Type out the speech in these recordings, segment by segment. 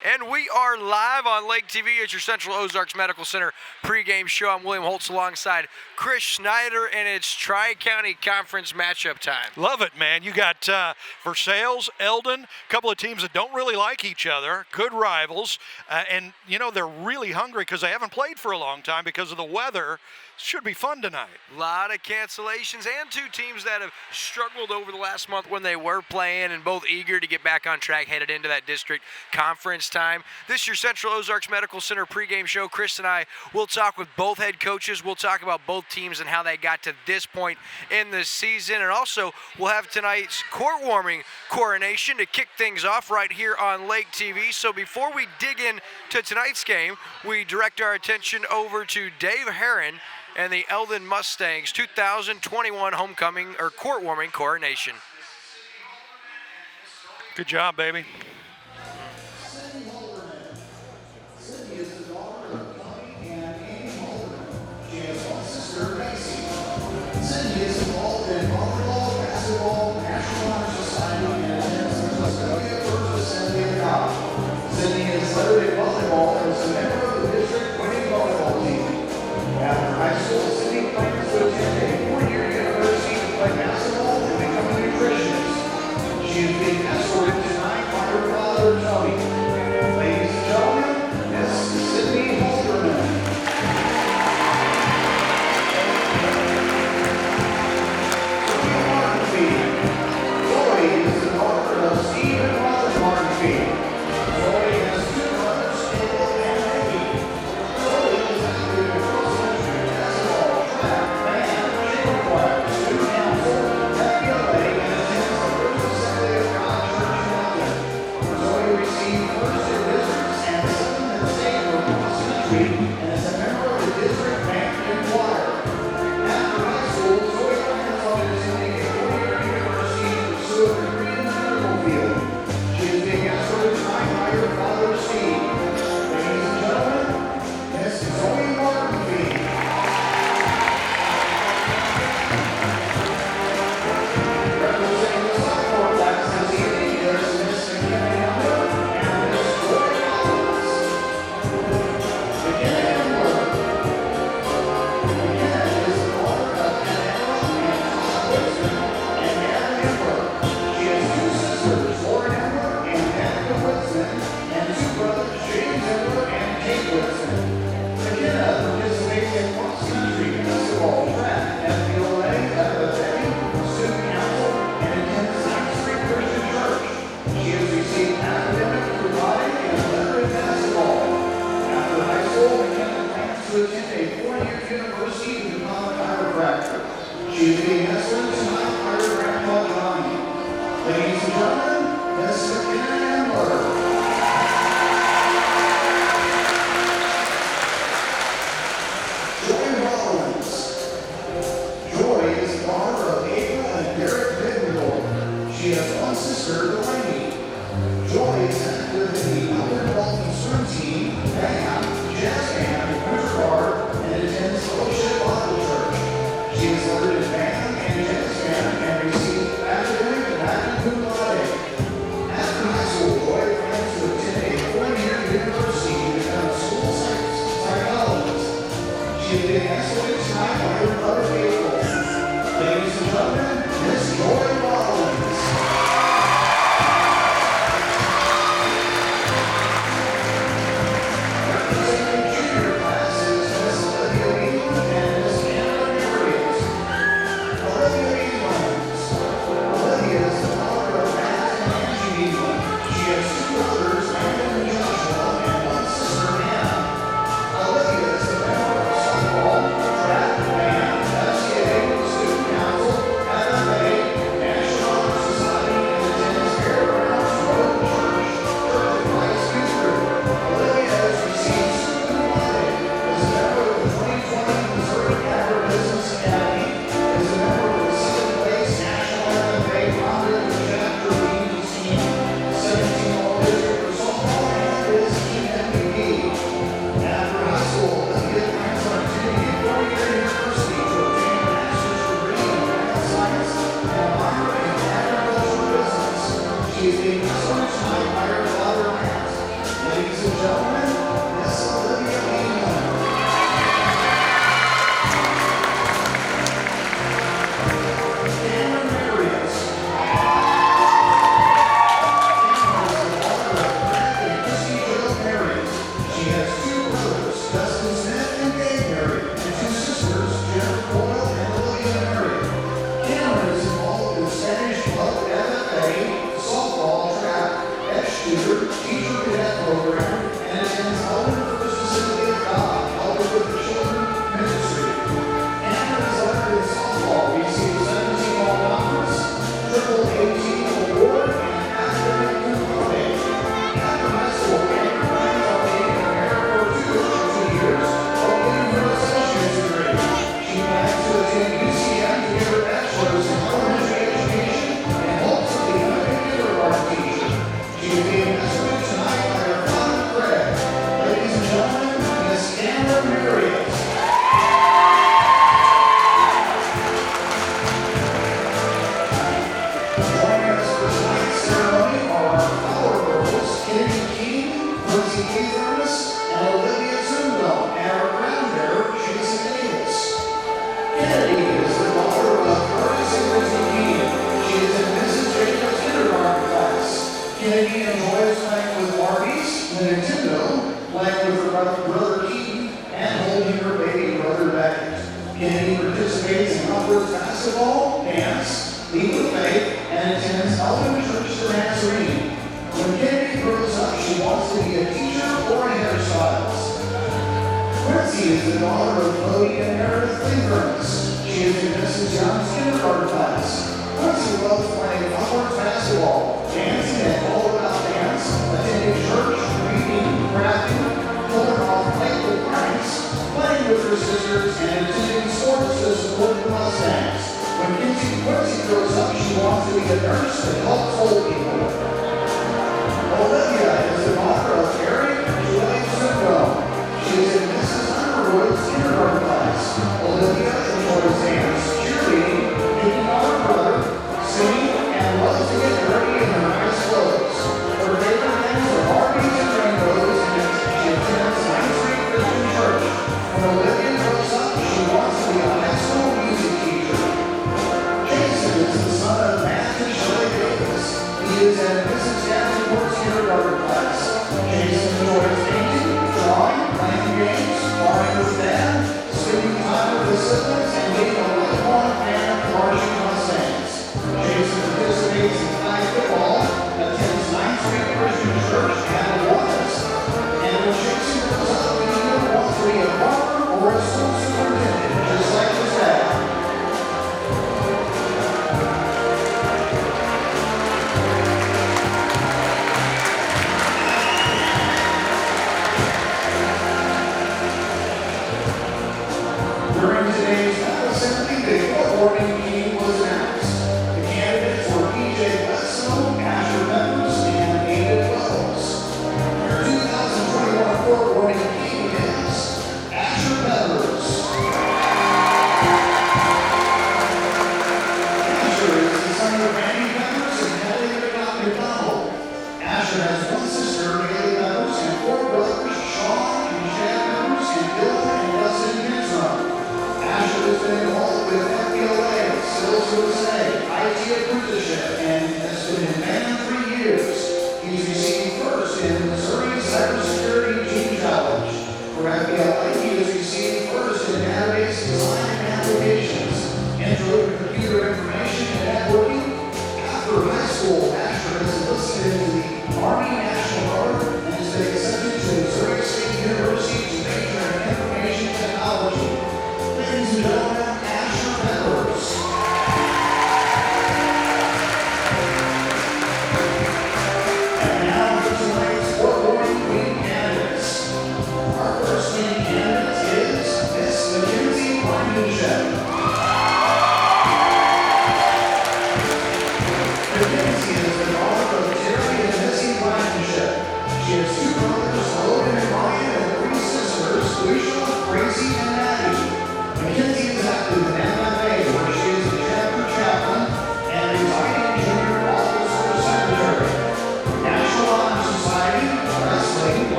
And we are live on Lake TV at your Central Ozarks Medical Center pregame show. I'm William Holtz alongside Chris Schneider, and it's Tri-County Conference matchup time. Love it, man. You got Versailles, Eldon, a couple of teams that don't really like each other, good rivals, and, you know, they're really hungry because they haven't played for a long time because of the weather. Should be fun tonight. A lot of cancellations and two teams that have struggled over the last month when they were playing and both eager to get back on track headed into that district conference time. This is your Central Ozarks Medical Center pregame show. Chris and I will talk with both head coaches. We'll talk about both teams and how they got to this point in the season. And also, we'll have tonight's court-warming coronation to kick things off right here on Lake TV. So before we dig into tonight's game, we direct our attention over to Dave Herron and the Eldon Mustangs 2021 homecoming or court-warming coronation. Good job, baby. Cindy is involved in volleyball, basketball, National Honor Society, and attends the Custodial First Assembly of God. Cindy is lettered in volleyball and is a member of the district winning volleyball team. After high school, Cindy plans to attend a four-year university to play basketball and become a nutritionist. She is being escorted tonight by her father, Tony. Ladies and gentlemen, Miss Cindy Halderman. Ladies and gentlemen, Miss Olivia Eldon. Cameron Marriott. She has two brothers, Dustin Smith and Dave Marriott, and two sisters, Jennifer Boyle and Olivia Marriott. Cameron is involved in Spanish Club, FFA, softball, track, ex-shooter, teacher cadet program, and attends Eldon First Assembly of God, Eldon with the Children Ministry. Cameron is honored in softball, received 17 all-conference, triple A team award, and academic component. After high school, Cameron plans on being an American for 2 years, while getting her associate's degree. She plans to attend UCM to get her bachelor's in elementary education and hopes to become a kindergarten teacher. She will be invested tonight by her father, Fred. Ladies and gentlemen, Miss Cameron Marriott. Joining us for tonight's ceremony are our flower girls, Kennedy King, Lindsay Cathermas, and Olivia Zundel, and our crown bearer, Jason Davis. Kennedy is the daughter of Curtis and Lindsay King. She is in Mrs. Jacobs' kindergarten class. Kennedy enjoys playing with Barbies, the Nintendo, playing with her brother Keaton, and holding her baby brother Beckett. Kennedy participates in upwards basketball, dance, lead with faith, and attends Eldon Church the Nazarene. When Kennedy grows up, she wants to be a teacher or a hairstylist. Quincy is the daughter of Cody and Meredith Fingermus. She is in Mrs. Young's kindergarten class. Quincy loves playing upwards basketball, dancing and all about dance, attending church, reading, crafting, pulling off playful pranks, playing with her sisters, and attending sports to support the Mustangs. When Quincy grows up, she wants to be a nurse that helps old people. Olivia is the daughter of Eric and Julian Zundel. She is in Mrs. Underwood's kindergarten class. Olivia enjoys dance, cheerleading, picking on her brother, singing, and loves to get dirty in her nice clothes. Her favorite things are Barbies and rainbows, and she attends 9th Street Christian Church. When Olivia grows up, she wants to be a high school music teacher. Jason is the son of Matt and Shirley Davis. He is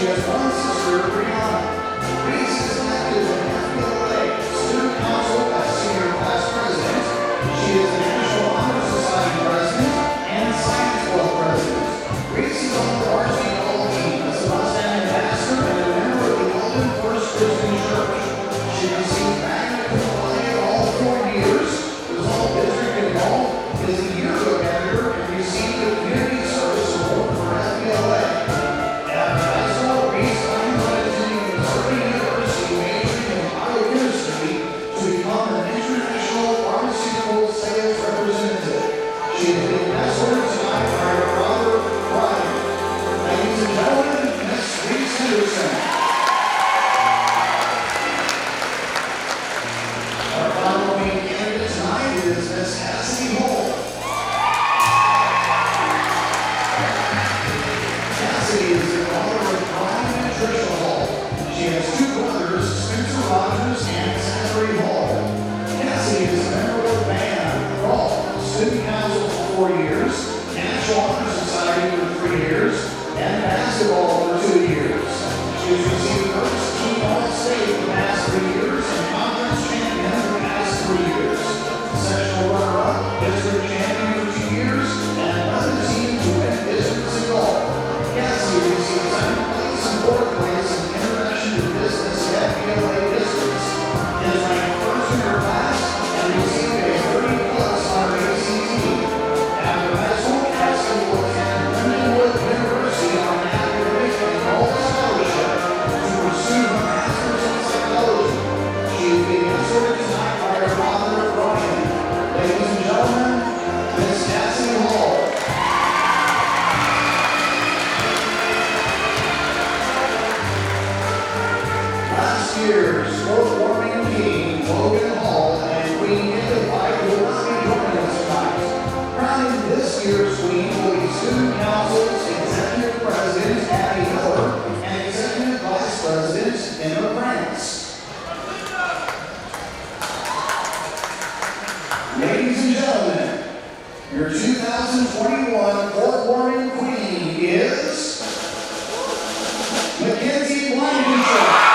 She has one sister, Brianna. Reese is active in FBLA, student council as senior class president. She is the National Honor Society president and Science Club president. Reese is on the varsity ball team as an outstanding ambassador and a member of the Eldon First Christian Church. She received magna cum laude all 4 years, was all district involved, is a yearbook editor, and received the Community Service Award for FBLA. After high school, Reese plans on attending Missouri University, majoring in biochemistry to become an international pharmaceutical sales representative. She is being escorted tonight by her father, Ryder. Ladies and gentlemen, Miss Reese Henderson. Our final main candidate tonight is Miss Cassie Hall. Cassie is the daughter of Brian and Tricia Hall. She has 2 brothers, Spencer Rogers and Zachary Hall. Cassie is a member of the band, Raw, student council for 4 years, National Honor Society for 3 years, and basketball for 2 years. She has received first team All-State the past 3 years and conference champion the past 3 years. Sessional runner-up, district champion for 2 years, and another team to win districts in golf. Cassie received 7th place and 4th place in Introduction to Business FBLA districts. Is ranked first in her class and received a 30+ on her ACT. After high school, Cassie will attend Lindenwood University on an academic and golf scholarship to pursue her master's in psychology. She is being escorted tonight by her father, Brian. Ladies and gentlemen, Miss Cassie Hall. Last year's sport warming king, Logan Hall, and Queen Italy will not be joining us tonight. Crowning this year's queen will be Student Council's Executive President, Abby Miller, and Executive Vice President, Emma France. Ladies and gentlemen, your 2021 sport warming queen is Mackenzie Blankenship.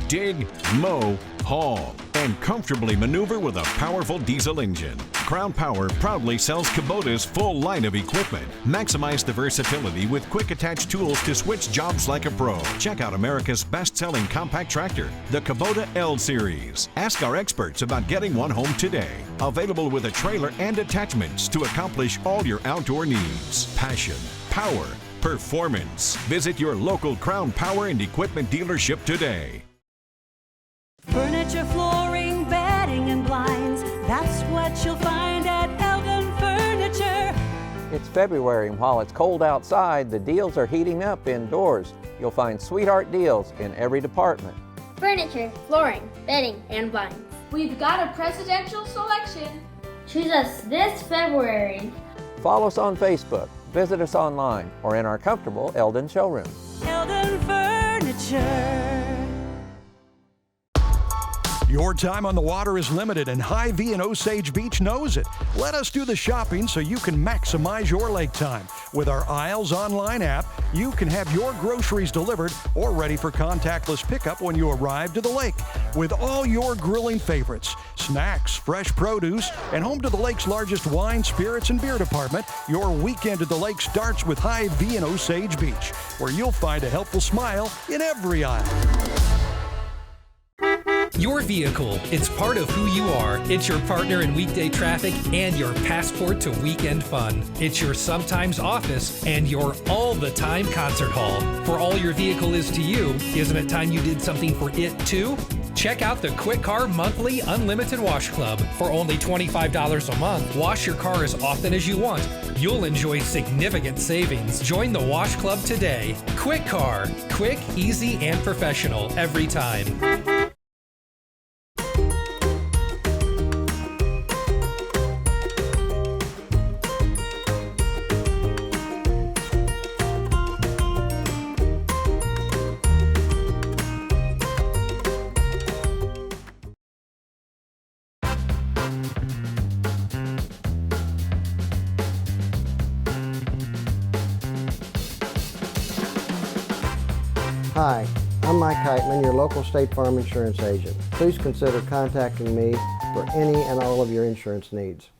Dig, mow, haul, and comfortably maneuver with a powerful diesel engine. Crown Power proudly sells Kubota's full line of equipment. Maximize the versatility with quick attach tools to switch jobs like a pro. Check out America's best-selling compact tractor, the Kubota L Series. Ask our experts about getting one home today. Available with a trailer and attachments to accomplish all your outdoor needs. Passion, power, performance. Visit your local Crown Power and Equipment dealership today. Furniture, flooring, bedding, and blinds. That's what you'll find at Eldon Furniture. It's February, and while it's cold outside, the deals are heating up indoors. You'll find sweetheart deals in every department. Furniture, flooring, bedding, and blinds. We've got a presidential selection. Choose us this February. Follow us on Facebook, visit us online, or in our comfortable Eldon showroom. Eldon Furniture. Your time on the water is limited, and Hy-Vee in Osage Beach knows it. Let us do the shopping so you can maximize your lake time. With our Aisles Online app, you can have your groceries delivered or ready for contactless pickup when you arrive to the lake. With all your grilling favorites, snacks, fresh produce, and home to the lake's largest wine, spirits, and beer department, your weekend at the lake starts with Hy-Vee and Osage Beach, where you'll find a helpful smile in every aisle. Your vehicle, it's part of who you are. It's your partner in weekday traffic and your passport to weekend fun. It's your sometimes office and your all-the-time concert hall. For all your vehicle is to you, isn't it time you did something for it too? Check out the Quick Car Monthly Unlimited Wash Club. For only $25 a month, wash your car as often as you want. You'll enjoy significant savings. Join the Wash Club today. Quick Car. Quick, easy, and professional every time. Hi, I'm Mike Heitman, your local State Farm insurance agent. Please consider contacting me for any and all of your insurance needs.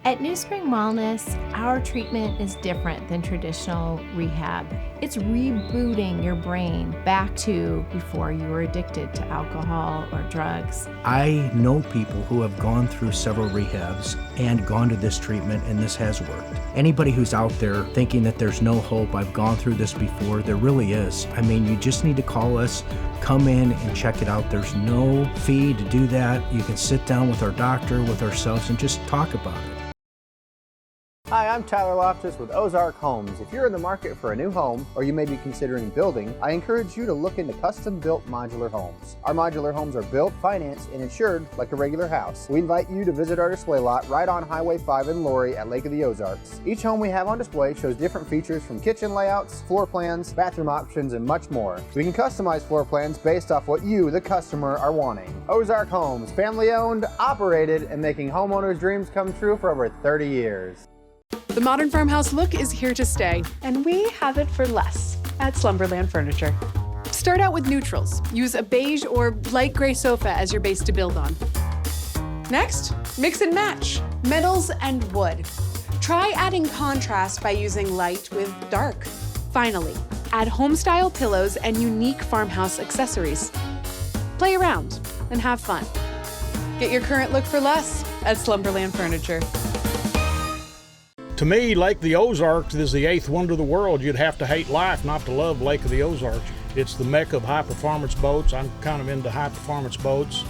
At New Spring Wellness, our treatment is different than traditional rehab. It's rebooting your brain back to before you were addicted to alcohol or drugs. I know people who have gone through several rehabs and gone to this treatment, and this has worked. Anybody who's out there thinking that there's no hope, I've gone through this before, there really is. I mean, you just need to call us, come in and check it out. There's no fee to do that. You can sit down with our doctor, with ourselves, and just talk about it. Hi, I'm Tyler Loftus with Ozark Homes. If you're in the market for a new home, or you may be considering building, I encourage you to look into custom-built modular homes. Our modular homes are built, financed, and insured like a regular house. We invite you to visit our display lot right on Highway 5 in Laurie at Lake of the Ozarks. Each home we have on display shows different features from kitchen layouts, floor plans, bathroom options, and much more. We can customize floor plans based off what you, the customer, are wanting. Ozark Homes, family-owned, operated, and making homeowners' dreams come true for over 30 years. The modern farmhouse look is here to stay, and we have it for less at Slumberland Furniture. Start out with neutrals. Use a beige or light gray sofa as your base to build on. Next, mix and match metals and wood. Try adding contrast by using light with dark. Finally, add home-style pillows and unique farmhouse accessories. Play around and have fun. Get your current look for less at Slumberland Furniture. To me, Lake of the Ozarks is the eighth wonder of the world. You'd have to hate life not to love Lake of the Ozarks. It's the mecca of high-performance boats. I'm kind of into high-performance boats.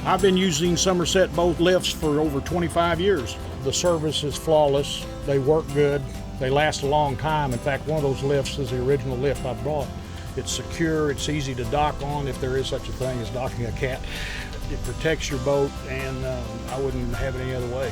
I've been using Somerset boat lifts for over 25 years. The service is flawless. They work good. They last a long time. In fact, one of those lifts is the original lift I brought. It's secure. It's easy to dock on if there is such a thing as docking a cat. It protects your boat, and I wouldn't have it any other way.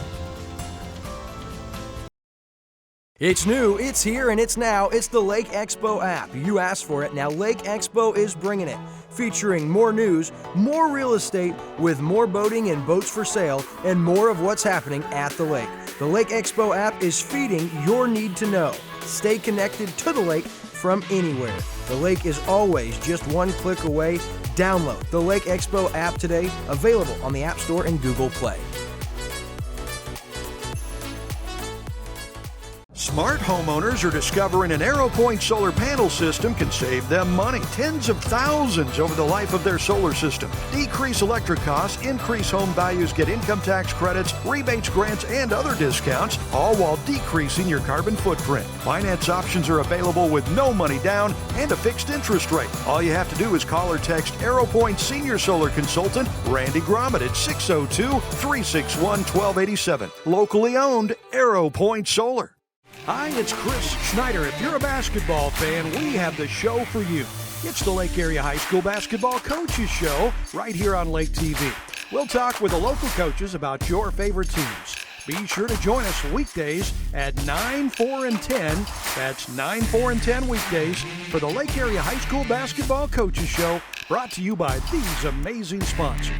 It's new, it's here, and it's now. It's the Lake Expo app. You asked for it. Now Lake Expo is bringing it. Featuring more news, more real estate, with more boating and boats for sale, and more of what's happening at the lake. The Lake Expo app is feeding your need to know. Stay connected to the lake from anywhere. The lake is always just one click away. Download the Lake Expo app today, available on the App Store and Google Play. Smart homeowners are discovering an AeroPoint solar panel system can save them money. Tens of thousands over the life of their solar system. Decrease electric costs, increase home values, get income tax credits, rebates, grants, and other discounts, all while decreasing your carbon footprint. Finance options are available with no money down and a fixed interest rate. All you have to do is call or text AeroPoint Senior Solar Consultant Randy Gromit at 602-361-1287. Locally owned AeroPoint Solar. Hi, it's Chris Schneider. If you're a basketball fan, we have the show for you. It's the Lake Area High School Basketball Coaches Show right here on Lake TV. We'll talk with the local coaches about your favorite teams. Be sure to join us weekdays at 9, 4, and 10. That's 9, 4, and 10 weekdays for the Lake Area High School Basketball Coaches Show, brought to you by these amazing sponsors.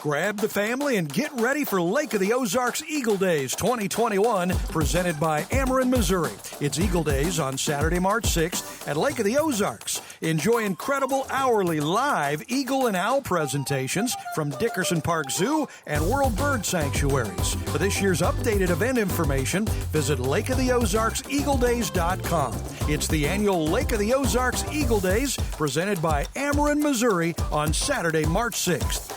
Grab the family and get ready for Lake of the Ozarks Eagle Days 2021, presented by Ameren, Missouri. It's Eagle Days on Saturday, March 6th at Lake of the Ozarks. Enjoy incredible hourly live eagle and owl presentations from Dickerson Park Zoo and World Bird Sanctuaries. For this year's updated event information, visit lakeoftheozarkseagledays.com. It's the annual Lake of the Ozarks Eagle Days, presented by Ameren, Missouri on Saturday, March 6th.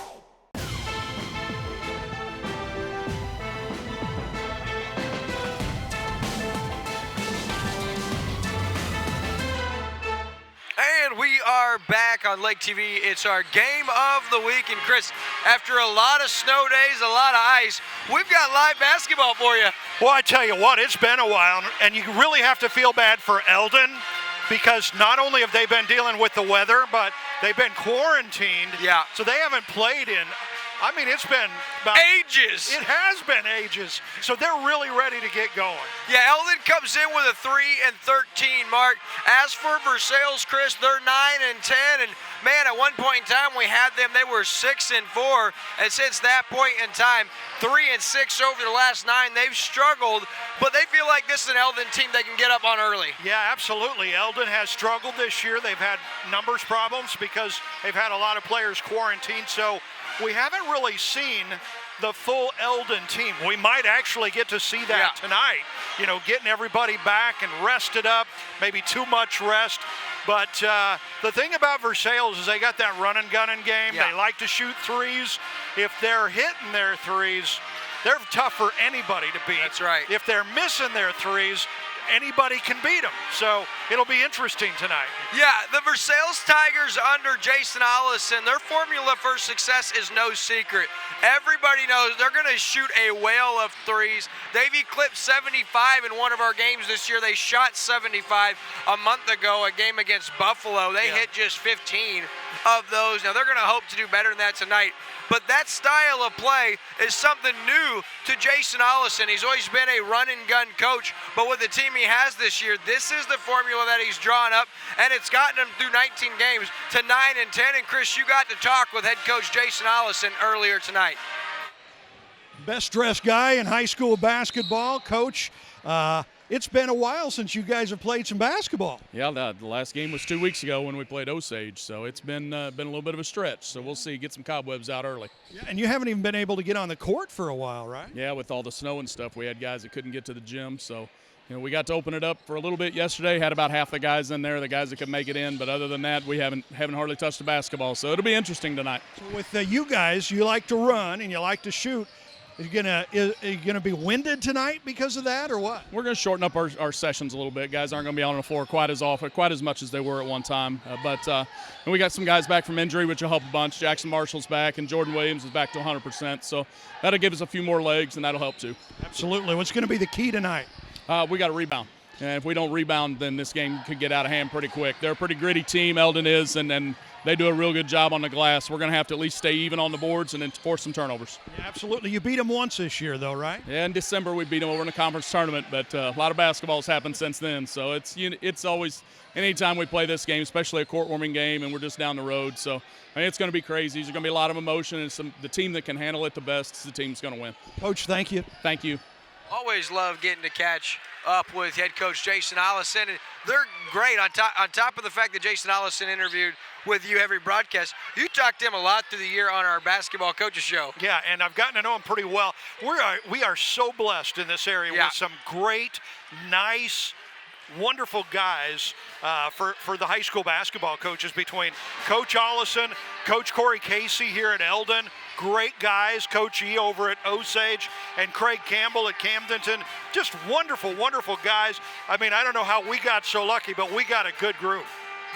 And we are back on Lake TV. It's our game of the week. And Chris, after a lot of snow days, a lot of ice, we've got live basketball for you. Well, I tell you what, it's been a while, and you really have to feel bad for Eldon, because not only have they been dealing with the weather, but they've been quarantined. Yeah. So they haven't played in, it's been about ages. It has been ages. So they're really ready to get going. Yeah, Eldon comes in with a 3-13 mark. As for Versailles, Chris, they're 9-10, and man, at one point in time we had them, they were 6-4, and since that point in time, 3-6 over the last 9. They've struggled, but they feel like this is an Eldon team they can get up on early. Yeah, absolutely. Eldon has struggled this year. They've had numbers problems because they've had a lot of players quarantined, so we haven't really seen the full Eldon team. We might actually get to see that tonight, getting everybody back and rested up, maybe too much rest. But the thing about Versailles is they got that run and gun game. Yeah. They like to shoot threes. If they're hitting their threes, they're tough for anybody to beat. That's right. If they're missing their threes, anybody can beat them. So it'll be interesting tonight. Yeah, the Versailles Tigers under Jason Ollison, their formula for success is no secret. Everybody knows they're going to shoot a whale of threes. They've eclipsed 75 in one of our games this year. They shot 75 a month ago, a game against Buffalo. They hit just 15 of those. Now, they're going to hope to do better than that tonight. But that style of play is something new to Jason Ollison. He's always been a run-and-gun coach, but with the team he has this year, this is the formula that he's drawn up, and it's gotten him through 19 games to 9-10. And, Chris, you got to talk with head coach Jason Ollison earlier tonight. Best dressed guy in high school basketball, Coach. It's been a while since you guys have played some basketball. Yeah, the last game was 2 weeks ago when we played Osage, so it's been a little bit of a stretch. So we'll see, get some cobwebs out early. Yeah, and you haven't even been able to get on the court for a while, right? Yeah, with all the snow and stuff, we had guys that couldn't get to the gym, so we got to open it up for a little bit yesterday. Had about half the guys in there, the guys that could make it in, but other than that, we haven't hardly touched the basketball. So it'll be interesting tonight. So with you guys, you like to run and you like to shoot. Are you gonna be winded tonight because of that, or what? We're gonna shorten up our sessions a little bit. Guys aren't gonna be on the floor quite as often, quite as much as they were at one time. And we got some guys back from injury, which will help a bunch. Jackson Marshall's back, and Jordan Williams is back to 100%. So that'll give us a few more legs, and that'll help too. Absolutely. What's going to be the key tonight? We got to rebound. And if we don't rebound, then this game could get out of hand pretty quick. They're a pretty gritty team, Eldon is, and they do a real good job on the glass. We're going to have to at least stay even on the boards and then force some turnovers. Yeah, absolutely. You beat them once this year, though, right? Yeah, in December we beat them over in the conference tournament, but a lot of basketball's happened since then. So it's always, anytime we play this game, especially a court-warming game, and we're just down the road. So it's going to be crazy. There's going to be a lot of emotion, and the team that can handle it the best is the team that's going to win. Coach, thank you. Thank you. Always love getting to catch up with head coach Jason Ollison, and they're great. On top of the fact that Jason Ollison interviewed with you every broadcast, you talked to him a lot through the year on our basketball coaches show. Yeah, and I've gotten to know him pretty well. We are so blessed in this area with some great, nice, wonderful guys for the high school basketball coaches, between Coach Ollison, Coach Corey Casey here at Eldon, great guys, Coach E over at Osage, and Craig Campbell at Camdenton. Just wonderful, wonderful guys. I don't know how we got so lucky, but we got a good group.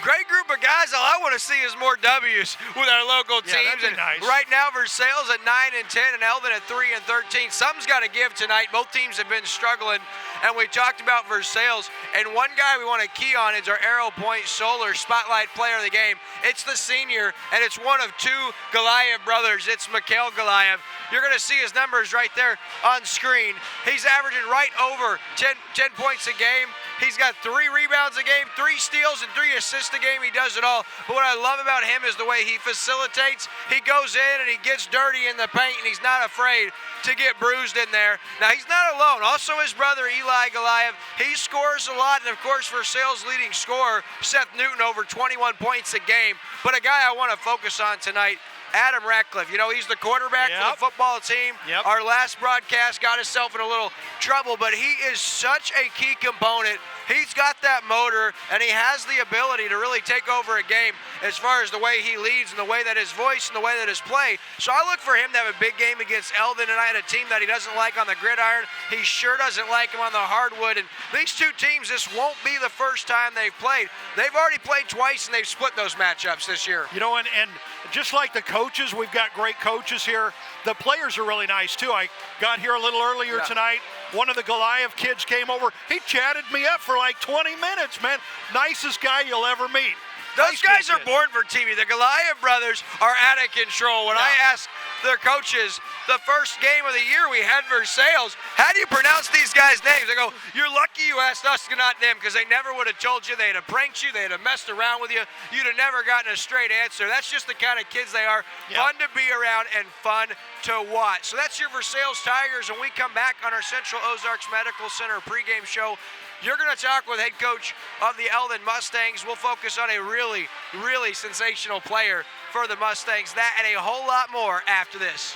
Great group of guys. All I want to see is more W's with our local teams. That'd be nice. Right now, Versailles at 9-10 and Eldon at 3-13. Something's got to give tonight. Both teams have been struggling, and we talked about Versailles. And one guy we want to key on is our Arrow Point Solar Spotlight Player of the Game. It's the senior, and it's one of two Goliath brothers. It's Mikhail Goliath. You're going to see his numbers right there on screen. He's averaging right over 10 points a game. He's got 3 rebounds a game, 3 steals, and 3 assists assist a game, he does it all. But what I love about him is the way he facilitates. He goes in and he gets dirty in the paint, and he's not afraid to get bruised in there. Now, he's not alone. Also, his brother, Mikhail Goliath, he scores a lot. And, of course, Versailles' leading scorer, Seth Newton, over 21 points a game. But a guy I want to focus on tonight, Adam Ratcliffe. You know, he's the quarterback for the football team. Our last broadcast got himself in a little trouble, but he is such a key component. He's got that motor, and he has the ability to really take over a game as far as the way he leads and the way that his voice and the way that his play. So I look for him to have a big game against Eldon, and I had a team that he doesn't like on the gridiron. He sure doesn't like him on the hardwood, and these two teams, this won't be the first time they've played. They've already played twice, and they've split those matchups this year. You know, and just like the coaches, we've got great coaches here. The players are really nice, too. I got here a little earlier tonight. One of the Goliath kids came over. He chatted me up for like 20 minutes, man. Nicest guy you'll ever meet. Those guys are born for TV. The Goliath brothers are out of control. When I asked their coaches the first game of the year we had Versailles, how do you pronounce these guys' names? They go, you're lucky you asked us, not them, because they never would have told you. They'd have pranked you. They'd have messed around with you. You'd have never gotten a straight answer. That's just the kind of kids they are. Fun to be around and fun to watch. So that's your Versailles Tigers. When we come back on our Central Ozarks Medical Center pregame show, you're going to talk with head coach of the Eldon Mustangs. We'll focus on a really, really sensational player for the Mustangs. That and a whole lot more after this.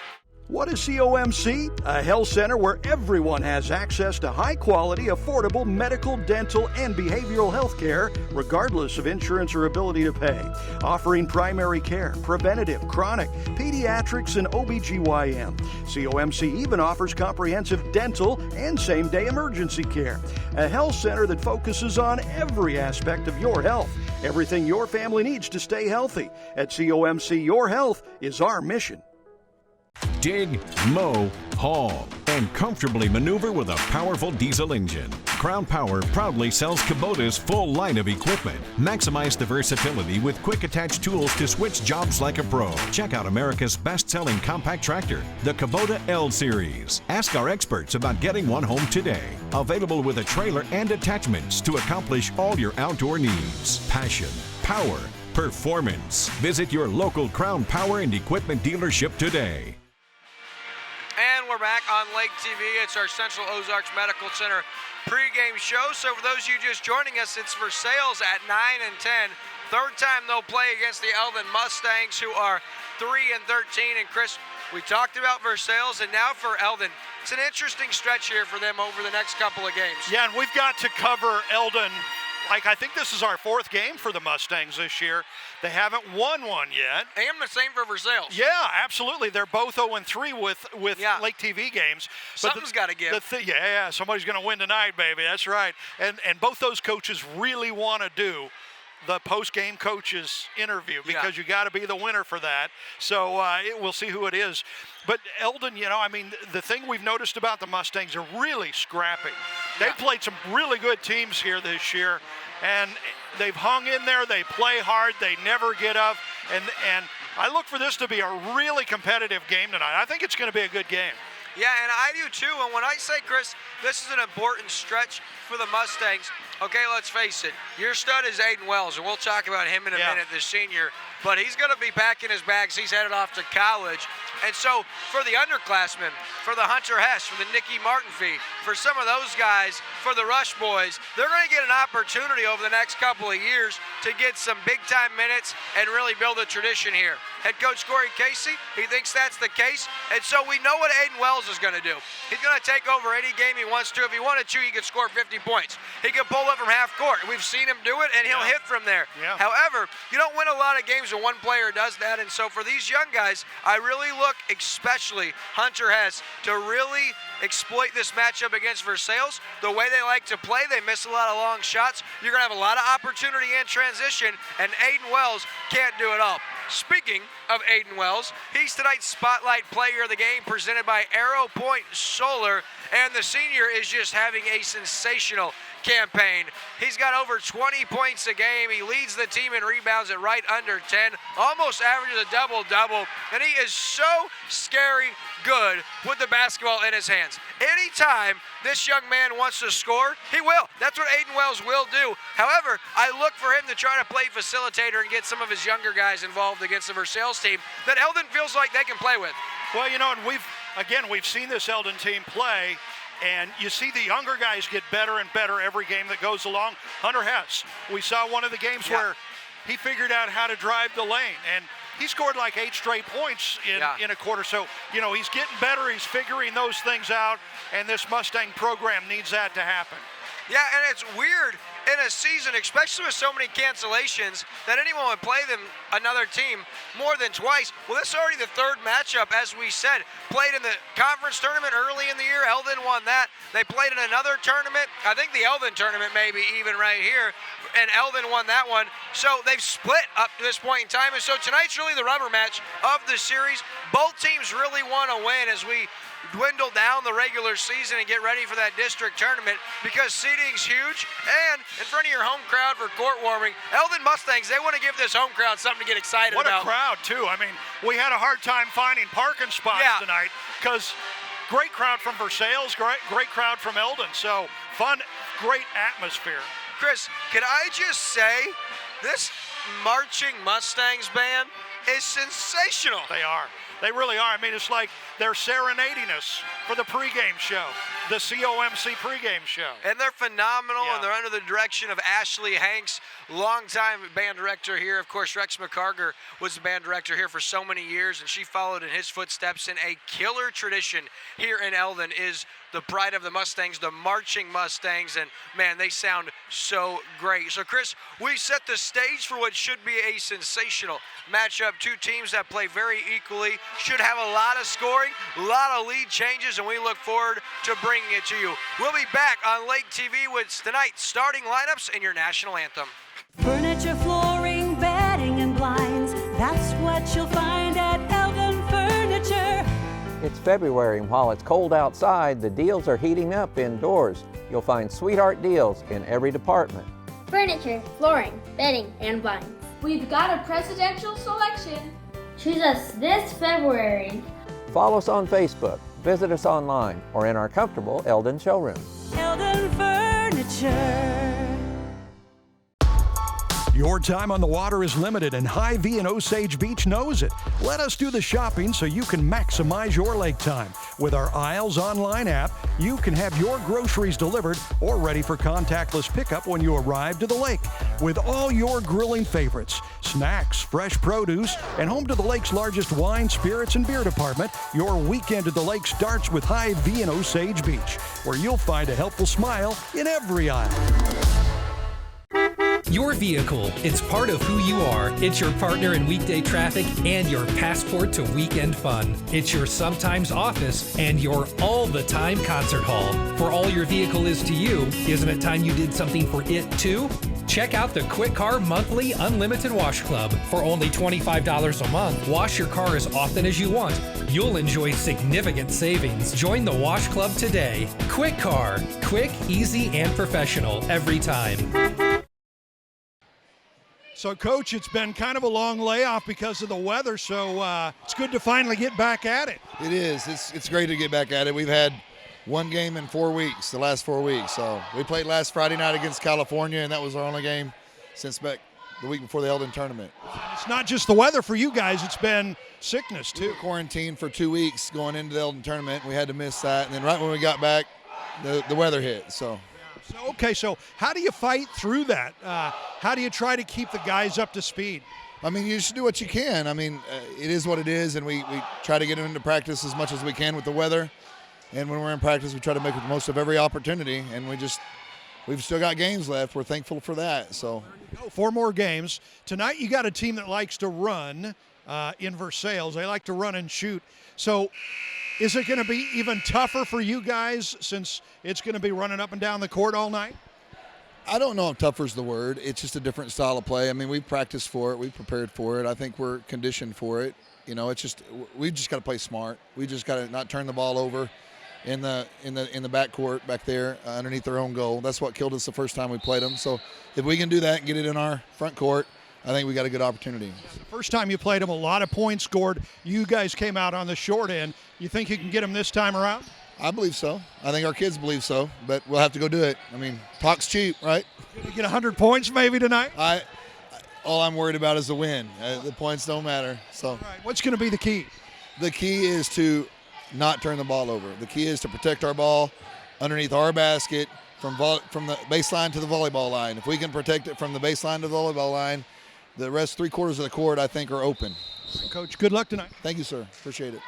What is COMC? A health center where everyone has access to high-quality, affordable medical, dental, and behavioral health care, regardless of insurance or ability to pay. Offering primary care, preventative, chronic, pediatrics, and OBGYN. COMC even offers comprehensive dental and same-day emergency care. A health center that focuses on every aspect of your health. Everything your family needs to stay healthy. At COMC, your health is our mission. Dig, mow, haul, and comfortably maneuver with a powerful diesel engine. Crown Power proudly sells Kubota's full line of equipment. Maximize the versatility with quick attach tools to switch jobs like a pro. Check out America's best-selling compact tractor, the Kubota L Series. Ask our experts about getting one home today. Available with a trailer and attachments to accomplish all your outdoor needs. Passion, power, performance. Visit your local Crown Power and Equipment dealership today. And we're back on Lake TV. It's our Central Ozarks Medical Center pregame show. So for those of you just joining us, it's Versailles at 9 and 10. Third time they'll play against the Eldon Mustangs, who are 3 and 13. And Chris, we talked about Versailles, and now for Eldon. It's an interesting stretch here for them over the next couple of games. Yeah, and we've got to cover Eldon. I think this is our fourth game for the Mustangs this year. They haven't won one yet. And the same for Versailles. Yeah, absolutely. They're both 0-3 with Lake TV games. Something's got to give. Somebody's going to win tonight, baby. That's right. And both those coaches really want to do the post-game coaches interview because you got to be the winner for that. So we'll see who it is. But Eldon, the thing we've noticed about the Mustangs are really scrappy. They've played some really good teams here this year, and they've hung in there. They play hard. They never get up. And I look for this to be a really competitive game tonight. I think it's going to be a good game. Yeah, and I do too. And when I say, Chris, this is an important stretch for the Mustangs, okay, let's face it. Your stud is Aiden Wells, and we'll talk about him in a minute, the senior. But he's going to be packing his bags. He's headed off to college. And so for the underclassmen, for the Hunter Hess, for the Nicky Martin fee, for some of those guys, for the Rush boys, they're going to get an opportunity over the next couple of years to get some big-time minutes and really build a tradition here. Head coach Corey Casey, he thinks that's the case. And so we know what Aiden Wells is going to do. He's going to take over any game he wants to. If he wanted to, he could score 50 points. He could pull up from half court. We've seen him do it, and he'll hit from there. Yeah. However, you don't win a lot of games when one player does that. And so for these young guys, I really look, especially Hunter Hess, to really exploit this matchup against Versailles. The way they like to play, they miss a lot of long shots. You're going to have a lot of opportunity in transition, and Aiden Wells can't do it all. Speaking of Aiden Wells, he's tonight's Spotlight Player of the Game presented by Arrow Point Solar, and the senior is just having a sensational campaign. He's got over 20 points a game. He leads the team in rebounds at right under 10, almost averages a double-double, and he is so scary good with the basketball in his hands. Anytime this young man wants to score, he will. That's what Aiden Wells will do. However, I look for him to try to play facilitator and get some of his younger guys involved against the Versailles team that Eldon feels like they can play with. Well, you know, and we've seen this Eldon team play, and you see the younger guys get better and better every game that goes along. Hunter Hess, we saw one of the games where he figured out how to drive the lane, and he scored like 8 straight points in a quarter. So, you know, he's getting better. He's figuring those things out, and this Mustang program needs that to happen. Yeah, and it's weird in a season, especially with so many cancellations, that anyone would play them, another team, more than twice. Well, this is already the third matchup, as we said. Played in the conference tournament early in the year. Eldon won that. They played in another tournament. I think the Eldon tournament maybe even right here, and Eldon won that one. So they've split up to this point in time, and so tonight's really the rubber match of the series. Both teams really want to win as we dwindle down the regular season and get ready for that district tournament, because seating's huge, and in front of your home crowd for court warming. Eldon Mustangs, they want to give this home crowd something to get excited about. What a crowd, too. I mean, we had a hard time finding parking spots tonight, because great crowd from Versailles, great crowd from Eldon. So fun, great atmosphere. Chris, can I just say, this marching Mustangs band is sensational. They are. They really are. I mean, it's like they're serenading us for the pregame show, the COMC pregame show. And they're phenomenal, and they're under the direction of Ashley Hanks, longtime band director here. Of course, Rex McCarger was the band director here for so many years, and she followed in his footsteps. In a killer tradition here in Eldon is the pride of the Mustangs, the marching Mustangs, and man, they sound so great. So Chris, we set the stage for what should be a sensational matchup. Two teams that play very equally, should have a lot of scoring, a lot of lead changes, and we look forward to bringing it to you. We'll be back on Lake TV with tonight's starting lineups and your national anthem. Furniture, flooring, bedding, and blinds. That's what you'll find at Eldon Furniture. It's February, and while it's cold outside, the deals are heating up indoors. You'll find sweetheart deals in every department. Furniture, flooring, bedding, and blinds. We've got a presidential selection. Choose us this February. Follow us on Facebook, visit us online, or in our comfortable Eldon showroom. Eldon Furniture. Your time on the water is limited, and Hy-Vee in Osage Beach knows it. Let us do the shopping so you can maximize your lake time. With our Isles online app, you can have your groceries delivered or ready for contactless pickup when you arrive to the lake. With all your grilling favorites, snacks, fresh produce, and home to the lake's largest wine, spirits, and beer department, your weekend at the lake starts with Hy-Vee in Osage Beach, where you'll find a helpful smile in every aisle. Your vehicle, it's part of who you are. It's your partner in weekday traffic and your passport to weekend fun. It's your sometimes office and your all-the-time concert hall. For all your vehicle is to you, isn't it time you did something for it too? Check out the Quick Car Monthly Unlimited Wash Club. For only $25 a month, wash your car as often as you want. You'll enjoy significant savings. Join the Wash Club today. Quick Car. Quick, easy, and professional every time. So, Coach, it's been kind of a long layoff because of the weather, so it's good to finally get back at it. It is. It's great to get back at it. We've had one game in 4 weeks, the last 4 weeks. So we played last Friday night against California, and that was our only game since back the week before the Eldon tournament. It's not just the weather for you guys. It's been sickness, too. We were quarantined for 2 weeks going into the Eldon tournament. We had to miss that. And then right when we got back, the weather hit, so. Okay, so how do you fight through that? How do you try to keep the guys up to speed? I mean, you just do what you can. I mean, it is what it is, and we try to get them into practice as much as we can with the weather. And when we're in practice, we try to make the most of every opportunity, and we've still got games left. We're thankful for that. So 4 more games. Tonight you got a team that likes to run in Versailles. They like to run and shoot. So is it going to be even tougher for you guys since it's going to be running up and down the court all night? I don't know if tougher is the word. It's just a different style of play. I mean, we've practiced for it. We've prepared for it. I think we're conditioned for it. You know, it's just we've just got to play smart. We just got to not turn the ball over. in the backcourt back there underneath their own goal. That's what killed us the first time we played them. So if we can do that and get it in our front court, I think we got a good opportunity. First time you played them, a lot of points scored. You guys came out on the short end. You think you can get them this time around? I believe so. I think our kids believe so, but we'll have to go do it. I mean, talk's cheap, right? Can you get 100 points maybe tonight? All I'm worried about is the win. The points don't matter. So, all right. What's going to be the key? The key is to not turn the ball over. The key is to protect our ball underneath our basket from the baseline to the volleyball line. If we can protect it from the baseline to the volleyball line, the rest 3/4 of the court, I think, are open. Coach, good luck tonight. Thank you, sir. Appreciate it.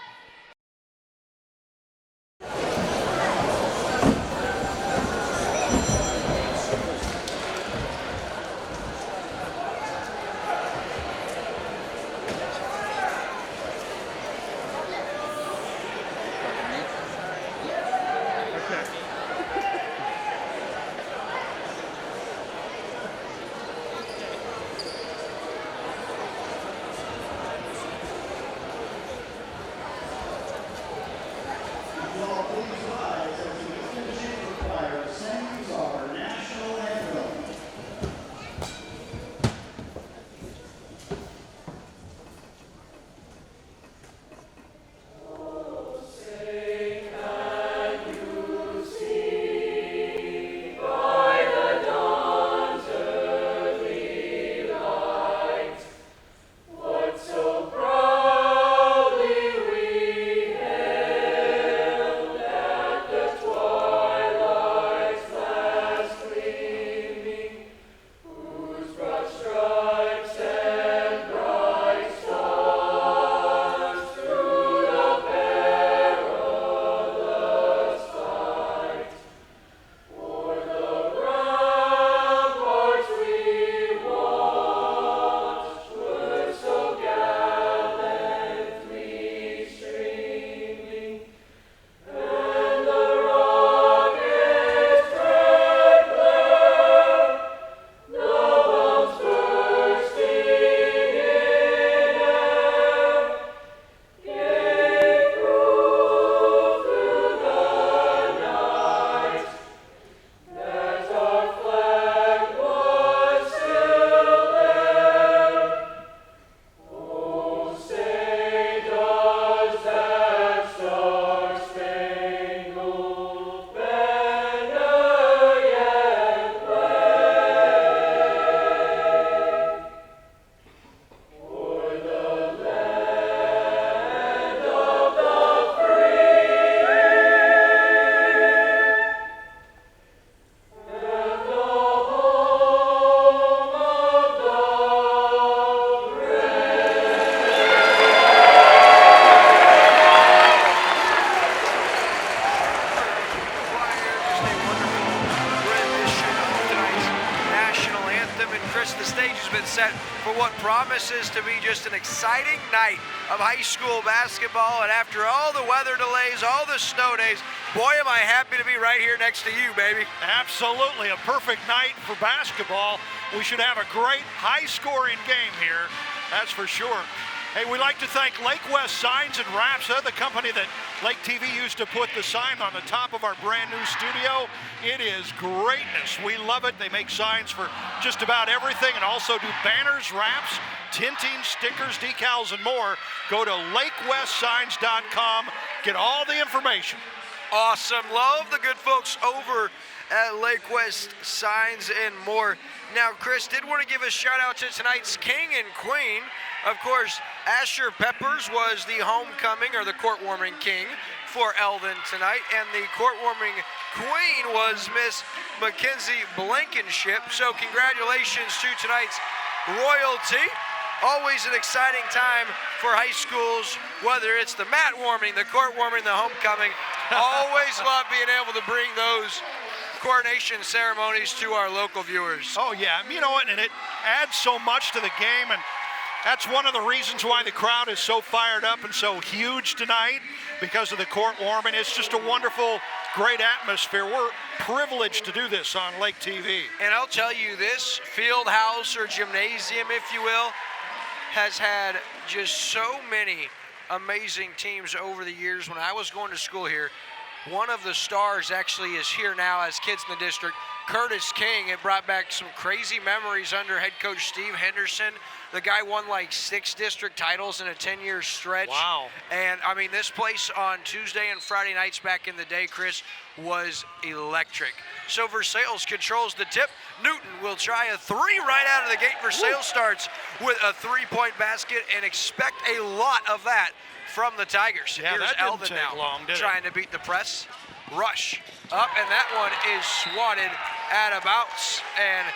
Promises to be just an exciting night of high school basketball, and after all the weather delays, all the snow days, boy am I happy to be right here next to you, baby. Absolutely, a perfect night for basketball. We should have a great high-scoring game here, that's for sure. Hey, we'd like to thank Lake West Signs and Wraps, the company that Lake TV used to put the sign on the top of our brand new studio. It is greatness. We love it. They make signs for just about everything and also do banners, wraps, tinting, stickers, decals, and more. Go to lakewestsigns.com. Get all the information. Awesome. Love the good folks over at Lake West Signs and more. Now, Chris did want to give a shout out to tonight's king and queen. Of course, Asher Peppers was the homecoming or the court-warming king for Eldon tonight, and the court-warming queen was Miss Mackenzie Blankenship. So congratulations to tonight's royalty. Always an exciting time for high schools, whether it's the mat warming, the court warming, the homecoming. Always love being able to bring those coronation ceremonies to our local viewers. Oh yeah, you know what, and it adds so much to the game, and that's one of the reasons why the crowd is so fired up and so huge tonight, because of the court warming. It's just a wonderful, great atmosphere. We're privileged to do this on Lake TV. And I'll tell you, this field house or gymnasium, if you will, has had just so many amazing teams over the years. When I was going to school here, One of the stars actually is here now as kids in the district. Curtis King, it brought back some crazy memories under head coach Steve Henderson. The guy won like 6 district titles in a 10-year stretch. Wow. And I mean, this place on Tuesday and Friday nights back in the day, Chris, was electric. So Versailles controls the tip. Newton will try a 3 right out of the gate. Versailles starts with a 3-point basket, and expect a lot of that from the Tigers. Yeah, Here's that didn't Eldon take now long, did it? trying to beat the press. Rush up, and that one is swatted at a bounce. And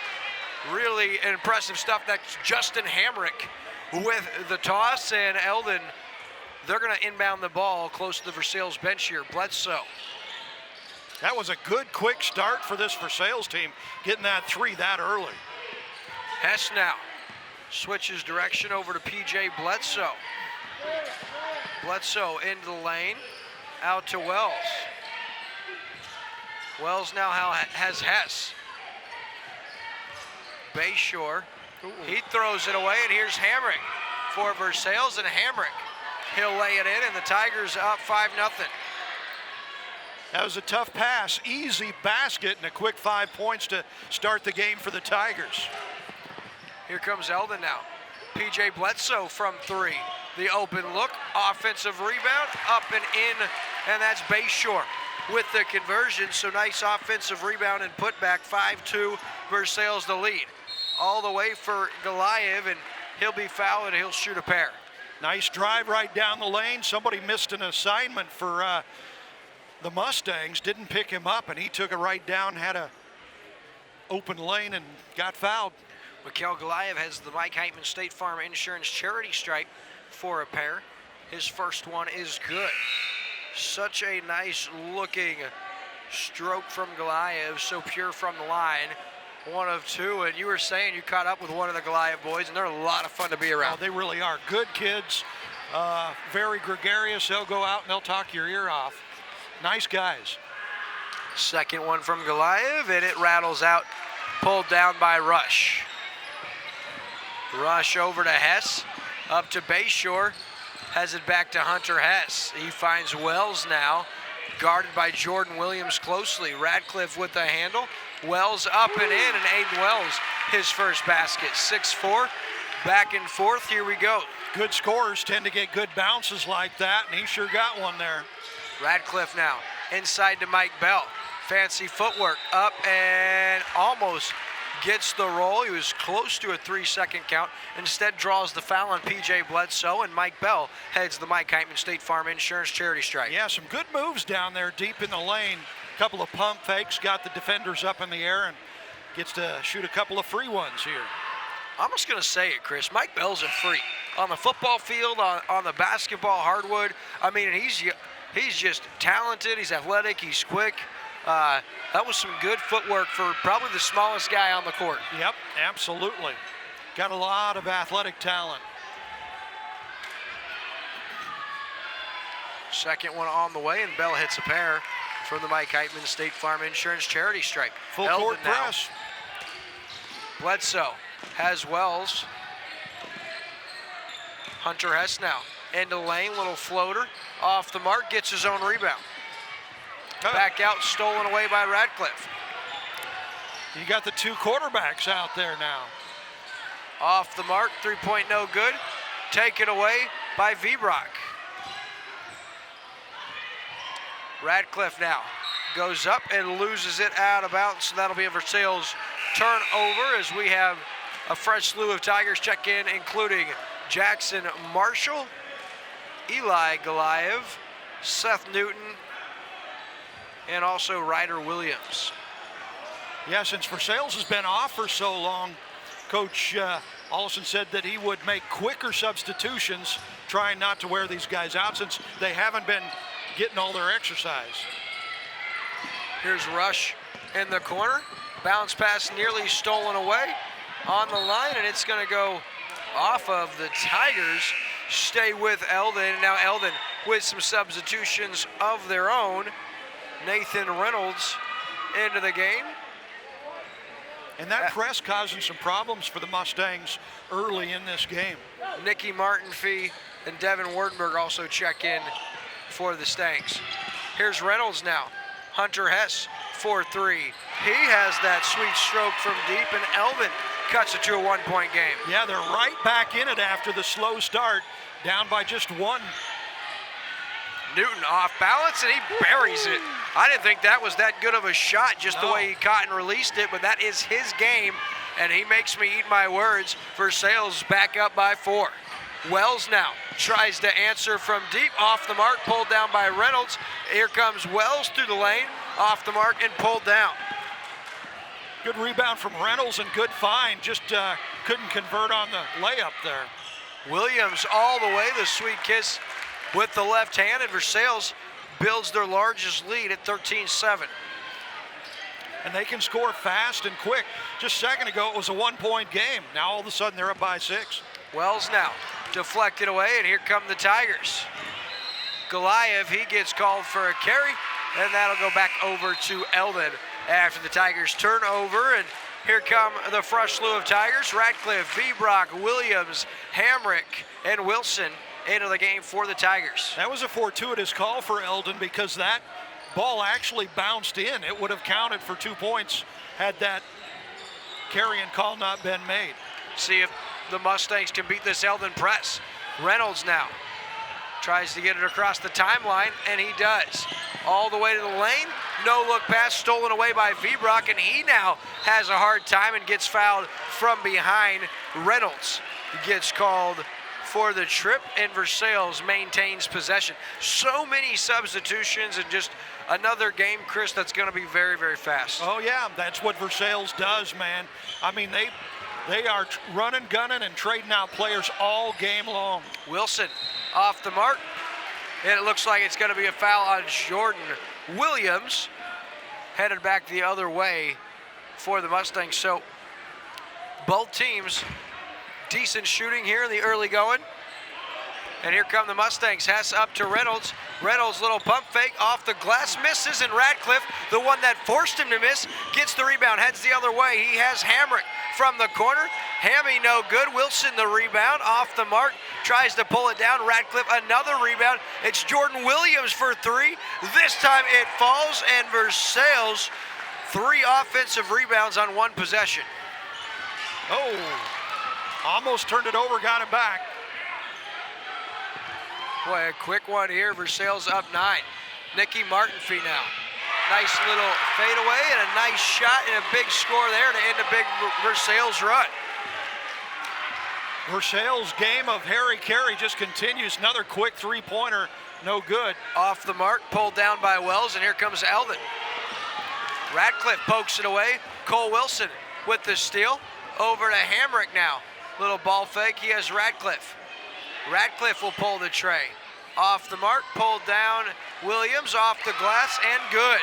really impressive stuff. That's Justin Hamrick with the toss, and Eldon, they're going to inbound the ball close to the Versailles bench here. Bledsoe. That was a good quick start for this Versailles team, getting that 3 that early. Hess now switches direction over to PJ Bledsoe. Bledsoe into the lane, out to Wells. Wells now has Hess. Bayshore, he throws it away, and here's Hamrick for Versailles, and Hamrick, he'll lay it in, and the Tigers up 5-0. That was a tough pass, easy basket, and a quick 5 points to start the game for the Tigers. Here comes Eldon now. PJ Bledsoe from 3. The open look, offensive rebound, up and in, and that's Bayshore with the conversion. So nice offensive rebound and put back. 5-2, Versailles the lead. All the way for Goliath, and he'll be fouled and he'll shoot a pair. Nice drive right down the lane. Somebody missed an assignment for the Mustangs, didn't pick him up, and he took it right down, had a open lane, and got fouled. Mikhail Goliath has the Mike Heitman State Farm Insurance charity stripe for a pair. His first one is good. Such a nice looking stroke from Goliath, so pure from the line. 1 of 2, and you were saying you caught up with one of the Goliath boys, and they're a lot of fun to be around. Oh, they really are. Good kids, very gregarious. They'll go out and they'll talk your ear off. Nice guys. Second one from Goliath, and it rattles out, pulled down by Rush. Rush over to Hess, up to Bayshore, has it back to Hunter Hess. He finds Wells now, guarded by Jordan Williams closely. Ratcliffe with the handle. Wells up and in, and Aiden Wells, his first basket. 6-4, back and forth, here we go. Good scorers tend to get good bounces like that, and he sure got one there. Ratcliffe now, inside to Mike Bell. Fancy footwork, up and almost gets the roll. He was close to a 3-second count. Instead draws the foul on PJ Bledsoe, and Mike Bell heads the Mike Heitman State Farm Insurance charity stripe. Yeah, some good moves down there deep in the lane. Couple of pump fakes, got the defenders up in the air, and gets to shoot a couple of free ones here. I'm just going to say it, Chris. Mike Bell's a freak. On the football field, on the basketball hardwood, I mean, he's just talented, he's athletic, he's quick. That was some good footwork for probably the smallest guy on the court. Yep, absolutely. Got a lot of athletic talent. Second one on the way, and Bell hits a pair from the Mike Heitman State Farm Insurance charity stripe. Full court press. Bledsoe has Wells. Hunter Hess now into lane, little floater. Off the mark, gets his own rebound. Back out, stolen away by Ratcliffe. You got the 2 quarterbacks out there now. Off the mark, 3-point no good. Taken away by Vbrock. Ratcliffe now goes up and loses it out of bounds, so that'll be a Versailles turnover as we have a fresh slew of Tigers check in, including Jackson Marshall, Eli Goliath, Seth Newton, and also Ryder Williams. Yeah, since Versailles has been off for so long, Coach Allison said that he would make quicker substitutions, trying not to wear these guys out since they haven't been getting all their exercise. Here's Rush in the corner. Bounce pass nearly stolen away on the line, and it's going to go off of the Tigers. Stay with Eldon. Now Eldon with some substitutions of their own. Nathan Reynolds into the game. And that press causing some problems for the Mustangs early in this game. Nicky Martinfee and Devin Wardenberg also check in for the Stanks. Here's Reynolds now. Hunter Hess, 4-3. He has that sweet stroke from deep, and Eldon cuts it to a 1-point game. Yeah, they're right back in it after the slow start, down by just 1. Newton off balance, and he buries it. I didn't think that was that good of a shot, just the way he caught and released it, but that is his game, and he makes me eat my words. Versailles back up by 4. Wells now tries to answer from deep, off the mark, pulled down by Reynolds. Here comes Wells through the lane, off the mark and pulled down. Good rebound from Reynolds and good find, just couldn't convert on the layup there. Williams all the way, the sweet kiss with the left hand, and Versailles builds their largest lead at 13-7. And they can score fast and quick. Just a second ago, it was a 1-point game. Now all of a sudden they're up by 6. Wells now deflected away, and here come the Tigers. Goliath, he gets called for a carry, and that'll go back over to Eldon after the Tigers turn over. And here come the fresh slew of Tigers. Ratcliffe, Vbrock, Williams, Hamrick, and Wilson into the game for the Tigers. That was a fortuitous call for Eldon because that ball actually bounced in. It would have counted for 2 points had that carrying call not been made. See if the Mustangs can beat this Eldon press. Reynolds now tries to get it across the timeline, and he does. All the way to the lane, no look pass stolen away by Vbrock, and he now has a hard time and gets fouled from behind. Reynolds gets called for the trip, and Versailles maintains possession. So many substitutions, and just another game, Chris, that's going to be very, very fast. Oh yeah, that's what Versailles does, man. I mean, they are running, gunning, and trading out players all game long. Wilson off the mark, and it looks like it's going to be a foul on Jordan Williams, headed back the other way for the Mustangs. So both teams, decent shooting here in the early going. And here come the Mustangs. Hess up to Reynolds. Reynolds, little pump fake off the glass, misses, and Ratcliffe, the one that forced him to miss, gets the rebound, heads the other way. He has Hamrick from the corner. Hammy no good. Wilson the rebound, off the mark, tries to pull it down. Ratcliffe another rebound. It's Jordan Williams for 3. This time it falls, and Versailles 3 offensive rebounds on 1 possession. Oh, almost turned it over, got it back. Boy, a quick one here. Versailles up 9. Nicky Martinfee now. Nice little fadeaway and a nice shot and a big score there to end a big Versailles run. Versailles' game of Harry Carey just continues. Another quick 3-pointer, no good. Off the mark, pulled down by Wells, and here comes Eldon. Ratcliffe pokes it away. Cole Wilson with the steal. Over to Hamrick now. Little ball fake, he has Ratcliffe. Ratcliffe will pull the tray. Off the mark, pulled down. Williams off the glass, and good.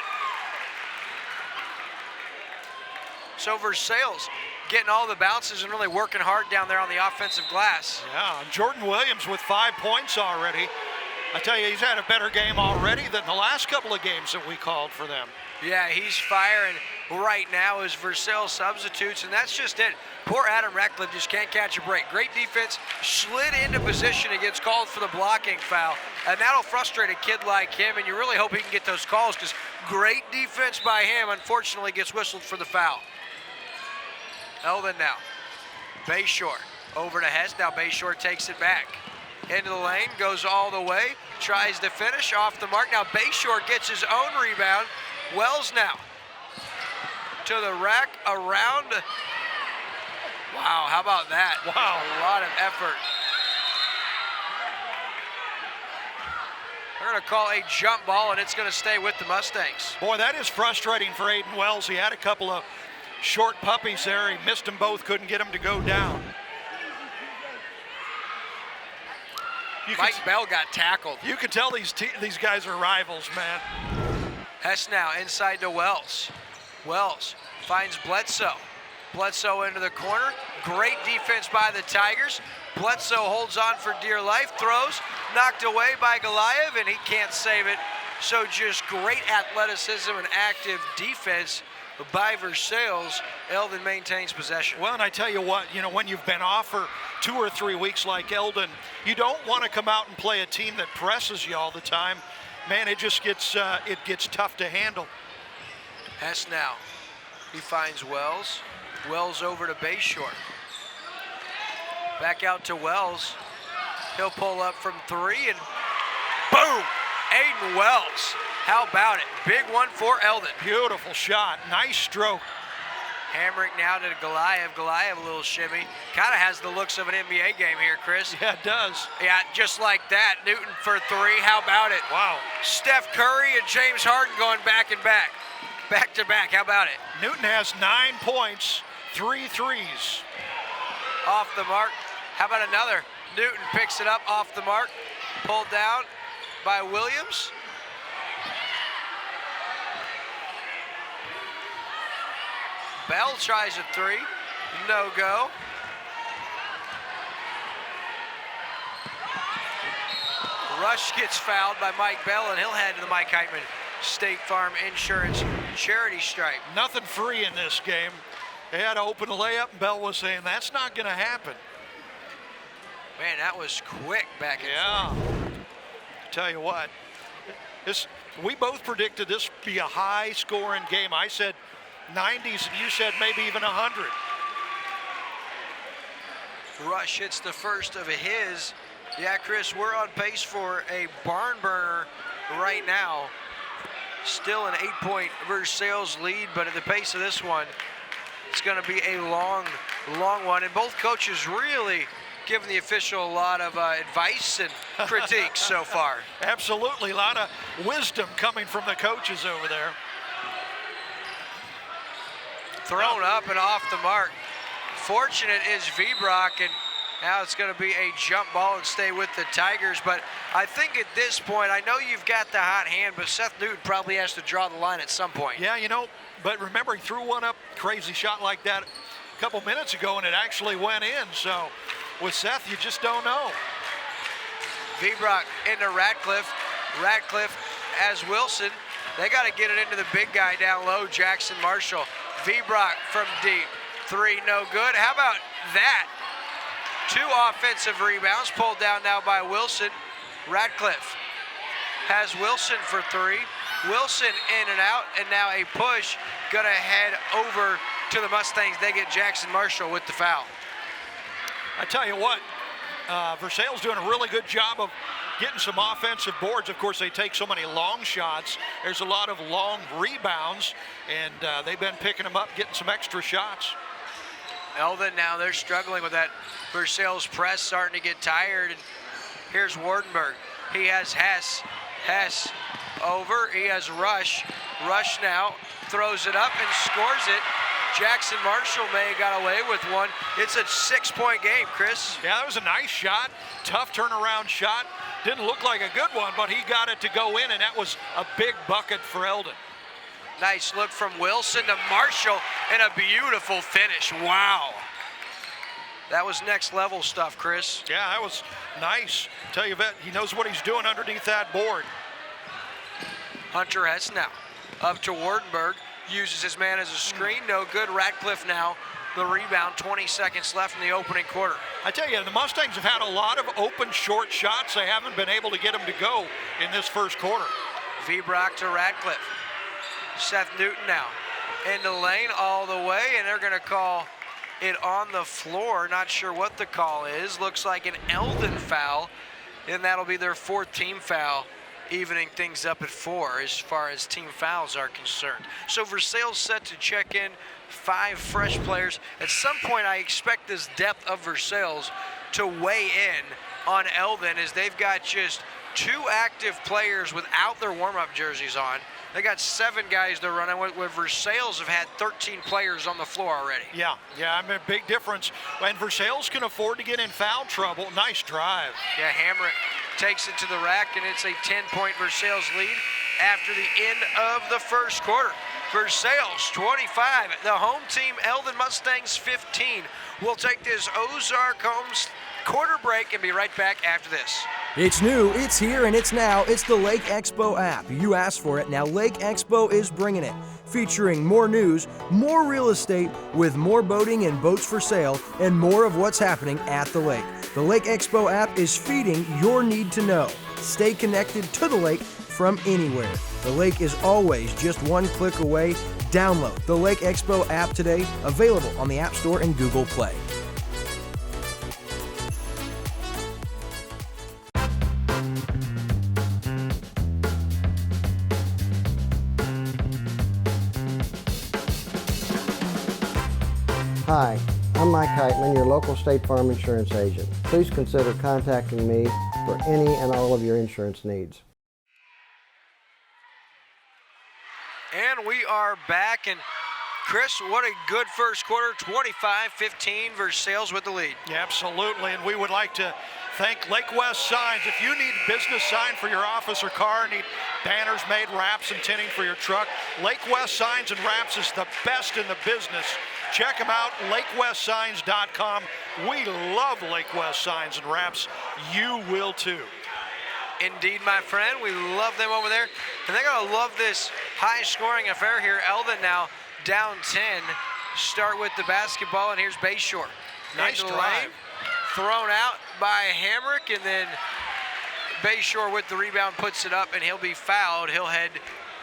So Versailles getting all the bounces and really working hard down there on the offensive glass. Yeah, Jordan Williams with 5 points already. I tell you, he's had a better game already than the last couple of games that we called for them. Yeah, he's firing right now as Versailles substitutes, and that's just it. Poor Adam Ratcliffe just can't catch a break. Great defense, slid into position and gets called for the blocking foul, and that'll frustrate a kid like him, and you really hope he can get those calls because great defense by him, unfortunately gets whistled for the foul. Eldon now, Bayshore over to Hess. Now Bayshore takes it back. Into the lane, goes all the way, tries to finish, off the mark. Now Bayshore gets his own rebound. Wells now to the rack, around. Wow, how about that? Wow. A lot of effort. They're going to call a jump ball, and it's going to stay with the Mustangs. Boy, that is frustrating for Aiden Wells. He had a couple of short puppies there. He missed them both, couldn't get them to go down. Mike Bell got tackled. You can tell these guys are rivals, man. Hess now inside to Wells. Wells finds Bledsoe. Bledsoe into the corner. Great defense by the Tigers. Bledsoe holds on for dear life. Throws, knocked away by Goliath, and he can't save it. So just great athleticism and active defense by Versailles. Eldon maintains possession. Well, and I tell you what, you know, when you've been off for 2 or 3 weeks like Eldon, you don't want to come out and play a team that presses you all the time. man, it just gets tough to handle. Hess now. He finds Wells. Wells over to Bayshore. Back out to Wells. He'll pull up from 3 and boom! Aiden Wells. How about it? Big one for Eldon. Beautiful shot. Nice stroke. Hammering now to Goliath. Goliath a little shimmy. Kind of has the looks of an NBA game here, Chris. Yeah, it does. Yeah, just like that. Newton for 3. How about it? Wow. Steph Curry and James Harden going back and back. Back to back. How about it? Newton has 9 points, 3 threes. Off the mark. How about another? Newton picks it up off the mark. Pulled down by Williams. Bell tries a 3. No go. Rush gets fouled by Mike Bell, and he'll head to the Mike Heitman State Farm Insurance charity stripe. Nothing free in this game. They had to open a layup, and Bell was saying, that's not going to happen. Man, that was quick back and forth. Tell you what, we both predicted this would be a high-scoring game. I said 90s, and you said maybe even 100. Rush hits the first of his. Yeah, Chris, we're on pace for a barn burner right now. Still an 8-point Versailles lead, but at the pace of this one, it's going to be a long one. And both coaches really giving the official a lot of advice and critiques so far. Absolutely, a lot of wisdom coming from the coaches over there. Thrown up and off the mark. Fortunate is Vbrock, and now it's going to be a jump ball and stay with the Tigers. But I think at this point, I know you've got the hot hand, but Seth Newton probably has to draw the line at some point. Yeah, you know, but remember, he threw one up, crazy shot like that a couple minutes ago, and it actually went in. So with Seth, you just don't know. Vbrock into Ratcliffe. Ratcliffe has Wilson. They got to get it into the big guy down low, Jackson Marshall. Vbrock from deep. 3, no good. How about that? 2 offensive rebounds pulled down now by Wilson. Ratcliffe has Wilson for 3. Wilson in and out, and now a push. Gonna head over to the Mustangs. They get Jackson Marshall with the foul. I tell you what, Versailles doing a really good job of getting some offensive boards. Of course, they take so many long shots. There's a lot of long rebounds, and they've been picking them up, getting some extra shots. Eldon now, they're struggling with that Versailles press, starting to get tired. And here's Wardenberg. He has Hess. Hess over. He has Rush. Rush now throws it up and scores it. Jackson Marshall may have got away with one. It's a 6-point game, Chris. Yeah, that was a nice shot. Tough turnaround shot. Didn't look like a good one, but he got it to go in, and that was a big bucket for Eldon. Nice look from Wilson to Marshall, and a beautiful finish. Wow. That was next level stuff, Chris. Yeah, that was nice. Tell you that, he knows what he's doing underneath that board. Hunter Hess now up to Wardenberg. Uses his man as a screen. No good. Ratcliffe now the rebound. 20 seconds left in the opening quarter. I tell you, the Mustangs have had a lot of open short shots. They haven't been able to get them to go in this first quarter. Vbrock to Ratcliffe. Seth Newton now in the lane all the way, and they're going to call it on the floor. Not sure what the call is. Looks like an Eldon foul, and that'll be their 4th team foul, evening things up at 4 as far as team fouls are concerned. So Versailles set to check in 5 fresh players. At some point, I expect this depth of Versailles to weigh in on Eldon, as they've got just 2 active players without their warm-up jerseys on. They got 7 guys they're running with, where Versailles have had 13 players on the floor already. Yeah, I mean, big difference. And Versailles can afford to get in foul trouble. Nice drive. Yeah, Hamrick takes it to the rack, and it's a 10-point Versailles lead after the end of the first quarter. Versailles 25, the home team Eldon Mustangs 15. We'll take this Ozark Homes quarter break and be right back after this. It's new, it's here, and it's now. It's the Lake Expo app. You asked for it. Now Lake Expo is bringing it. Featuring more news, more real estate, with more boating and boats for sale, and more of what's happening at the lake. The Lake Expo app is feeding your need to know. Stay connected to the lake from anywhere. The lake is always just one click away. Download the Lake Expo app today, available on the App Store and Google Play. Hi, I'm Mike Heitman, your local State Farm insurance agent. Please consider contacting me for any and all of your insurance needs. And we are back, and Chris, what a good first quarter, 25-15 Versailles with the lead. Yeah, absolutely, and we would like to thank Lake West Signs. If you need business sign for your office or car, need banners made, wraps and tinting for your truck, Lake West Signs and Wraps is the best in the business. Check them out, lakewestsigns.com. We love Lake West Signs and Wraps. You will too. Indeed, my friend. We love them over there. And they're going to love this high-scoring affair here. Eldon now down 10. Start with the basketball, and here's Bayshore. Nice Into the drive. lane, thrown out by Hamrick, and then Bayshore with the rebound puts it up, and he'll be fouled. He'll head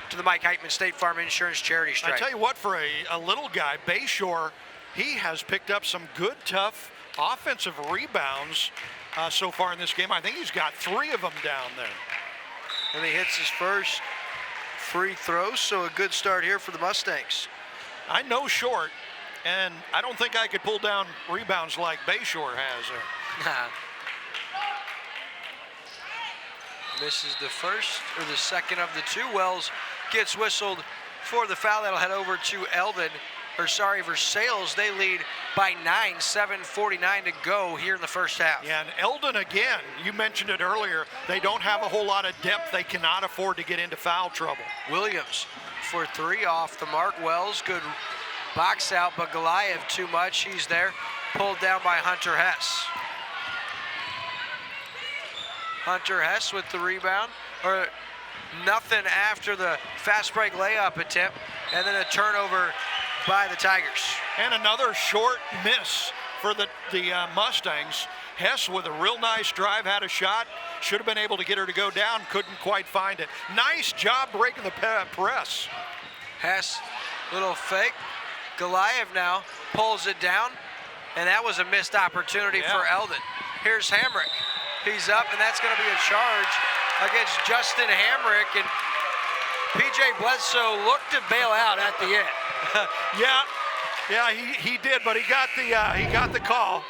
to the Mike Heitman State Farm Insurance charity stripe. I tell you what, for a little guy, Bayshore, he has picked up some good, tough offensive rebounds so far in this game. I think he's got 3 of them down there. And he hits his first free throw, so a good start here for the Mustangs. I know short, and I don't think I could pull down rebounds like Bayshore has there. Misses the first or the second of the 2. Wells gets whistled for the foul. That'll head over to Versailles. They lead by 9, 7:49 to go here in the first half. Yeah, and Eldon again, you mentioned it earlier, they don't have a whole lot of depth. They cannot afford to get into foul trouble. Williams for 3 off the mark. Wells, good box out, but Goliath too much. He's there, pulled down by Hunter Hess. Hunter Hess with the rebound, or nothing after the fast break layup attempt, and then a turnover by the Tigers. And another short miss for the Mustangs. Hess with a real nice drive, had a shot, should have been able to get her to go down, couldn't quite find it. Nice job breaking the press. Hess, little fake. Goliath now pulls it down, and that was a missed opportunity for Eldon. Here's Hamrick. He's up, and that's going to be a charge against Justin Hamrick, and P.J. Bledsoe looked to bail out at the end. yeah, he did, but he got the call.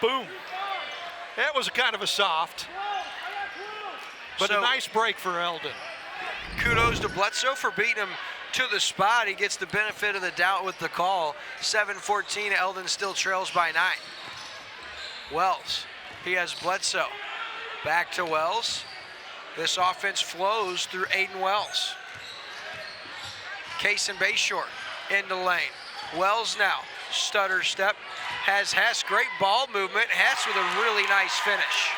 Boom. That was kind of a soft, but a nice break for Eldon. Kudos to Bledsoe for beating him to the spot. He gets the benefit of the doubt with the call. 7-14, Eldon still trails by 9. Wells, he has Bledsoe. Back to Wells. This offense flows through Aiden Wells. Case and Bayshore into lane. Wells now, stutter step, has Hess, great ball movement. Hess with a really nice finish.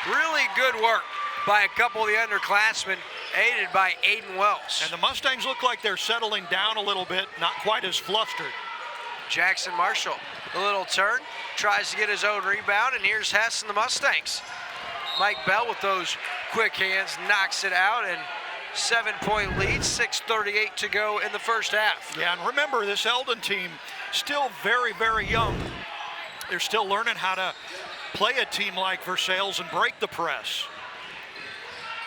Really good work by a couple of the underclassmen, aided by Aiden Wells. And the Mustangs look like they're settling down a little bit, not quite as flustered. Jackson Marshall, a little turn, tries to get his own rebound, and here's Hess and the Mustangs. Mike Bell with those quick hands knocks it out, and 7-point lead, 6:38 to go in the first half. Yeah, and remember, this Eldon team still very, very young. They're still learning how to play a team like Versailles and break the press.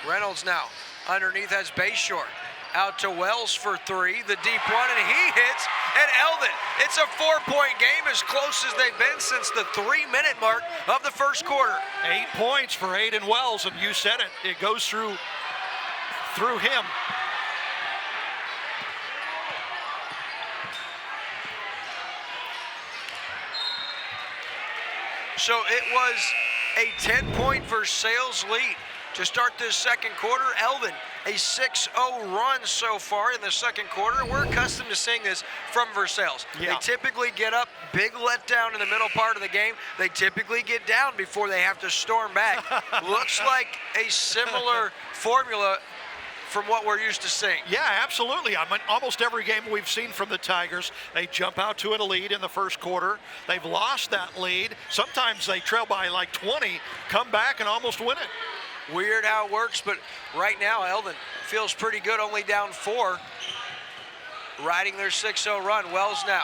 Reynolds now underneath has Bayshore. Out to Wells for 3, the deep one, and he hits, and Eldon, it's a 4-point game, as close as they've been since the 3-minute mark of the first quarter. 8 points for Aiden Wells, and you said it, it goes through him. So it was a 10-point Versailles lead to start this second quarter. Eldon, a 6-0 run so far in the second quarter. We're accustomed to seeing this from Versailles. Yeah. They typically get up, big letdown in the middle part of the game. They typically get down before they have to storm back. Looks like a similar formula from what we're used to seeing. Yeah, absolutely. I mean, almost every game we've seen from the Tigers, they jump out to a lead in the first quarter. They've lost that lead. Sometimes they trail by like 20, come back and almost win it. Weird how it works, but right now Eldon feels pretty good, only down 4. Riding their 6-0 run. Wells now.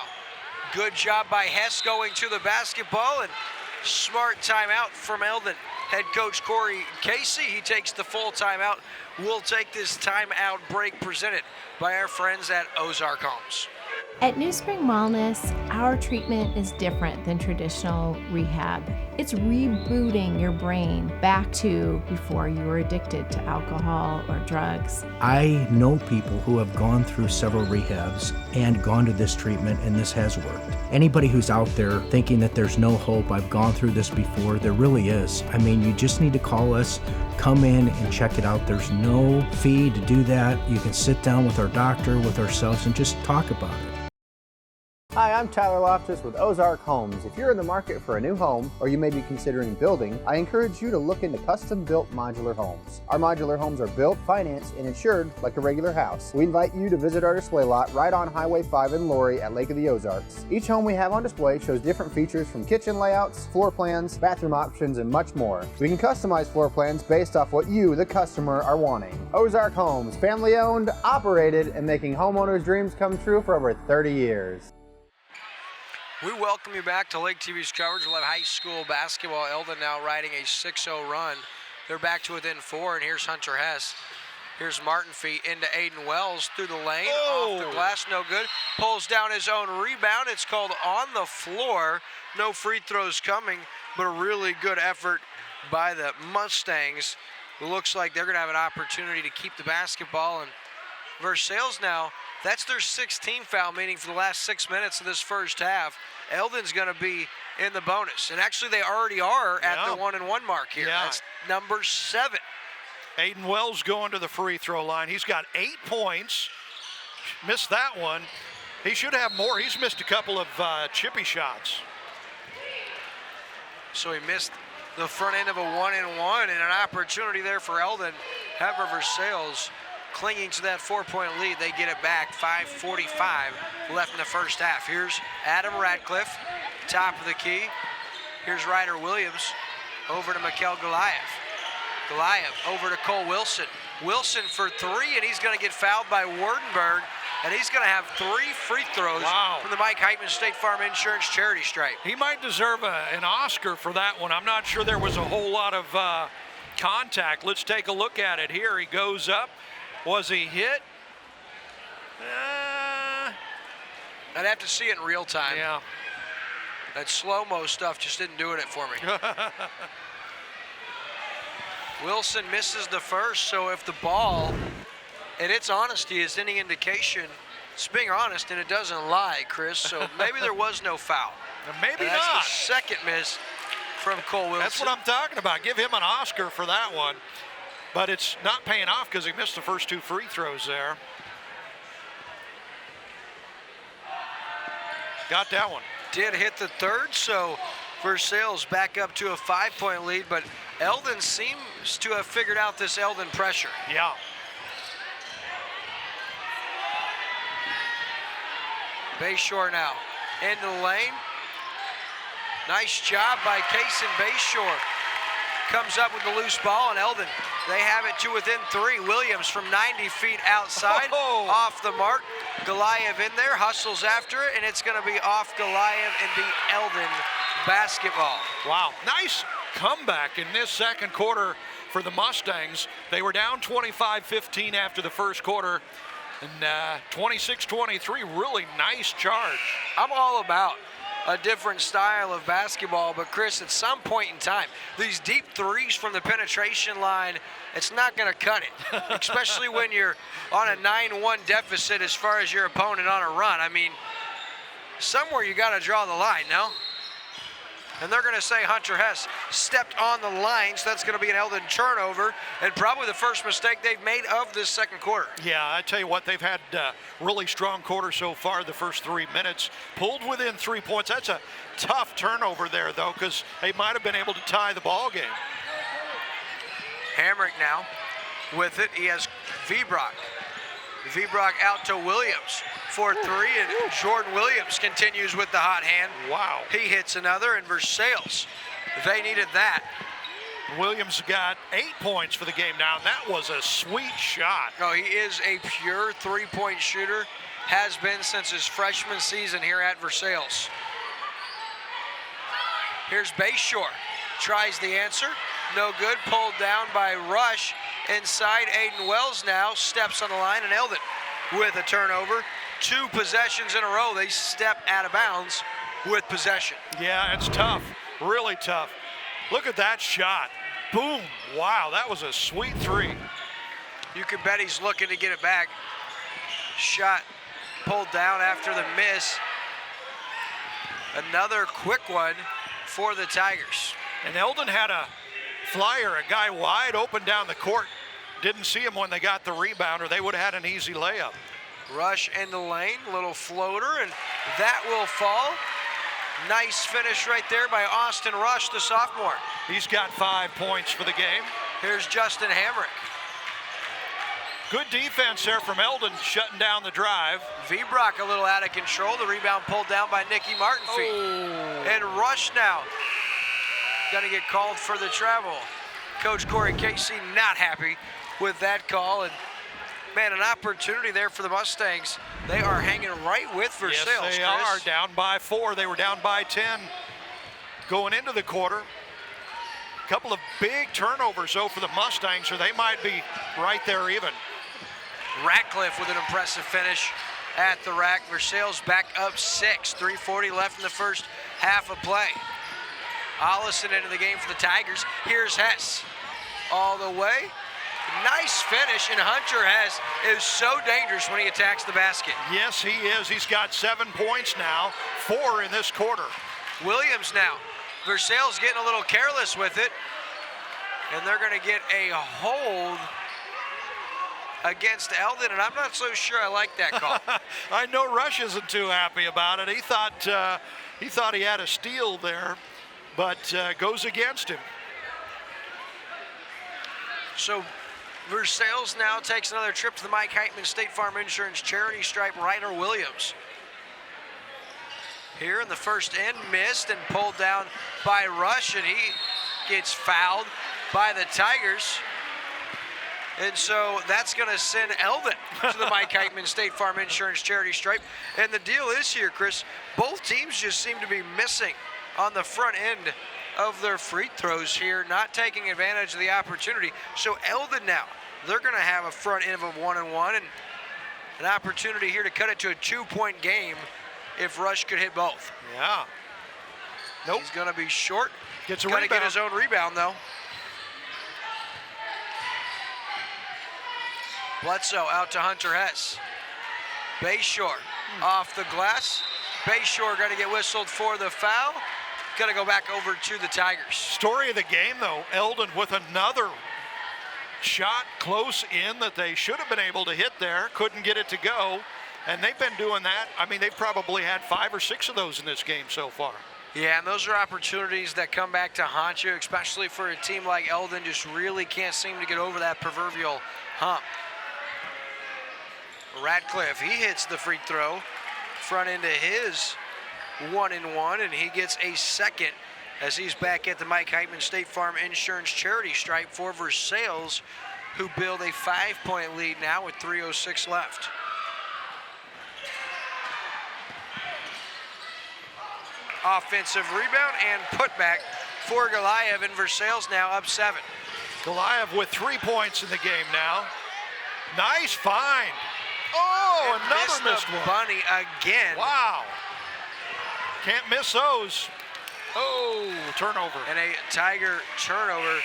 Good job by Hess going to the basketball, and smart timeout from Eldon. Head coach Corey Casey, he takes the full timeout. We'll take this timeout break presented by our friends at Ozark Homes. At New Spring Wellness, our treatment is different than traditional rehab. It's rebooting your brain back to before you were addicted to alcohol or drugs. I know people who have gone through several rehabs and gone to this treatment, and this has worked. Anybody who's out there thinking that there's no hope, I've gone through this before, there really is. I mean, you just need to call us, come in and check it out. There's no fee to do that. You can sit down with our doctor, with ourselves, and just talk about it. Hi, I'm Tyler Loftus with Ozark Homes. If you're in the market for a new home, or you may be considering building, I encourage you to look into custom-built modular homes. Our modular homes are built, financed, and insured like a regular house. We invite you to visit our display lot right on Highway 5 in Laurie at Lake of the Ozarks. Each home we have on display shows different features from kitchen layouts, floor plans, bathroom options, and much more. We can customize floor plans based off what you, the customer, are wanting. Ozark Homes, family-owned, operated, and making homeowners' dreams come true for over 30 years. We welcome you back to Lake TV's coverage. We'll have high school basketball. Eldon now riding a 6-0 run. They're back to within 4, and here's Hunter Hess. Here's Martin feet into Aiden Wells through the lane. Off the glass, no good. Pulls down his own rebound. It's called on the floor. No free throws coming, but a really good effort by the Mustangs. It looks like they're going to have an opportunity to keep the basketball. And Versailles now, that's their 16th foul, meaning for the last 6 minutes of this first half, Eldon's going to be in the bonus. And actually, they already are at the 1-and-1 mark here. Yeah. That's number 7. Aiden Wells going to the free throw line. He's got 8 points. Missed that one. He should have more. He's missed a couple of chippy shots. So he missed the front end of a 1-and-1, and an opportunity there for Eldon. However, Versailles clinging to that 4-point lead. They get it back. 5:45 left in the first half. Here's Adam Ratcliffe, top of the key. Here's Ryder Williams over to Mikhail Goliath. Goliath over to Cole Wilson. Wilson for 3, and he's going to get fouled by Wardenberg, and he's going to have 3 free throws from the Mike Heitman State Farm Insurance charity stripe. He might deserve an Oscar for that one. I'm not sure there was a whole lot of contact. Let's take a look at it here. He goes up. Was he hit? I'd have to see it in real time. Yeah. That slow-mo stuff just didn't do it for me. Wilson misses the first, so if the ball, and its honesty is any indication, it's being honest, and it doesn't lie, Chris, so maybe there was no foul. Maybe and that's not. The second miss from Cole Wilson. That's what I'm talking about. Give him an Oscar for that one. But it's not paying off because he missed the first 2 free throws there. Got that one. Did hit the third, so Versailles back up to a 5-point lead, but Eldon seems to have figured out this Eldon pressure. Yeah. Bayshore now into the lane. Nice job by Kaysen Bayshore. Comes up with the loose ball, and Eldon, they have it to within 3. Williams from 90 feet outside, off the mark. Goliath in there, hustles after it, and it's going to be off Goliath and be Eldon basketball. Wow, nice comeback in this second quarter for the Mustangs. They were down 25-15 after the first quarter, and 26-23, really nice charge. I'm all about a different style of basketball, but Chris, at some point in time, these deep threes from the penetration line, it's not going to cut it, especially when you're on a 9-1 deficit as far as your opponent on a run. I mean, somewhere you got to draw the line, no? And they're going to say Hunter Hess stepped on the line, so that's going to be an Eldon turnover, and probably the first mistake they've made of this second quarter. Yeah, I tell you what, they've had really strong quarter so far, the first 3 minutes. Pulled within 3 points. That's a tough turnover there, though, because they might have been able to tie the ball game. Hamrick now with it. He has Vbrock. Vbrock out to Williams for 3, and Jordan Williams continues with the hot hand. Wow. He hits another, and Versailles, they needed that. Williams got 8 points for the game now, and that was a sweet shot. No, he is a pure three-point shooter, has been since his freshman season here at Versailles. Here's Bayshore, tries the answer, no good, pulled down by Rush. Inside, Aiden Wells now steps on the line, and Eldon with a turnover. 2 possessions in a row, they step out of bounds with possession. Yeah, it's tough, really tough. Look at that shot. Boom, wow, that was a sweet 3. You can bet he's looking to get it back. Shot pulled down after the miss. Another quick one for the Tigers. And Eldon had a flyer, a guy wide open down the court. Didn't see him when they got the rebound, or they would have had an easy layup. Rush in the lane, little floater, and that will fall. Nice finish right there by Austin Rush, the sophomore. He's got 5 points for the game. Here's Justin Hamrick. Good defense there from Eldon, shutting down the drive. V-Brock a little out of control. The rebound pulled down by Nicky Martinfeet. Oh. And Rush now gonna get called for the travel. Coach Corey Casey not happy with that call. And man, an opportunity there for the Mustangs. They are hanging right with Versailles. Yes, they are down by 4. They were down by 10 going into the quarter. A couple of big turnovers, though, for the Mustangs, or they might be right there even. Ratcliffe with an impressive finish at the rack. Versailles back up 6. 3:40 left in the first half of play. Ollison into the game for the Tigers. Here's Hess all the way. Nice finish, and Hunter Hess is so dangerous when he attacks the basket. Yes, he is. He's got 7 points now, 4 in this quarter. Williams now. Versailles getting a little careless with it, and they're going to get a hold against Eldon, and I'm not so sure I like that call. I know Rush isn't too happy about it. He thought he had a steal there, but goes against him. So Versailles now takes another trip to the Mike Heitman State Farm Insurance charity stripe. Ryder Williams here in the first end, missed and pulled down by Rush, and he gets fouled by the Tigers. And so that's going to send Eldon to the Mike Heitman State Farm Insurance charity stripe. And the deal is here, Chris, both teams just seem to be missing on the front end of their free throws here, not taking advantage of the opportunity. So Eldon now, they're going to have a front end of a 1-and-1 and an opportunity here to cut it to a 2-point game if Rush could hit both. Yeah. Nope. He's going to be short. Gets a rebound. Going to get his own rebound, though. Bledsoe out to Hunter Hess. Bayshore off the glass. Bayshore going to get whistled for the foul. Going to go back over to the Tigers. Story of the game, though, Eldon with another shot close in that they should have been able to hit there. Couldn't get it to go. And they've been doing that. I mean, they've probably had 5 or 6 of those in this game so far. Yeah, and those are opportunities that come back to haunt you, especially for a team like Eldon, just really can't seem to get over that proverbial hump. Ratcliffe, he hits the free throw, front into his 1-and-1, and he gets a second as he's back at the Mike Heitman State Farm Insurance charity stripe for Versailles, who build a 5-point lead now with 3:06 left. Offensive rebound and putback for Goliath, and Versailles now up 7. Goliath with 3 points in the game now. Nice find. Oh, and another missed one. Bunny again. Wow. Can't miss those. Oh, turnover. And a Tiger turnover.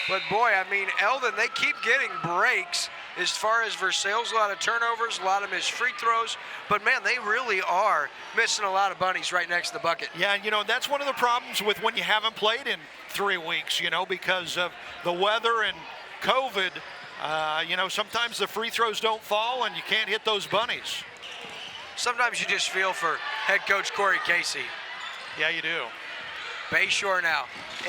But boy, I mean, Eldon, they keep getting breaks. As far as Versailles, a lot of turnovers, a lot of missed free throws. But man, they really are missing a lot of bunnies right next to the bucket. Yeah, and you know, that's one of the problems with when you haven't played in 3 weeks, you know, because of the weather and COVID. You know, sometimes the free throws don't fall and you can't hit those bunnies. Sometimes you just feel for head coach Corey Casey. Yeah, you do. Bayshore now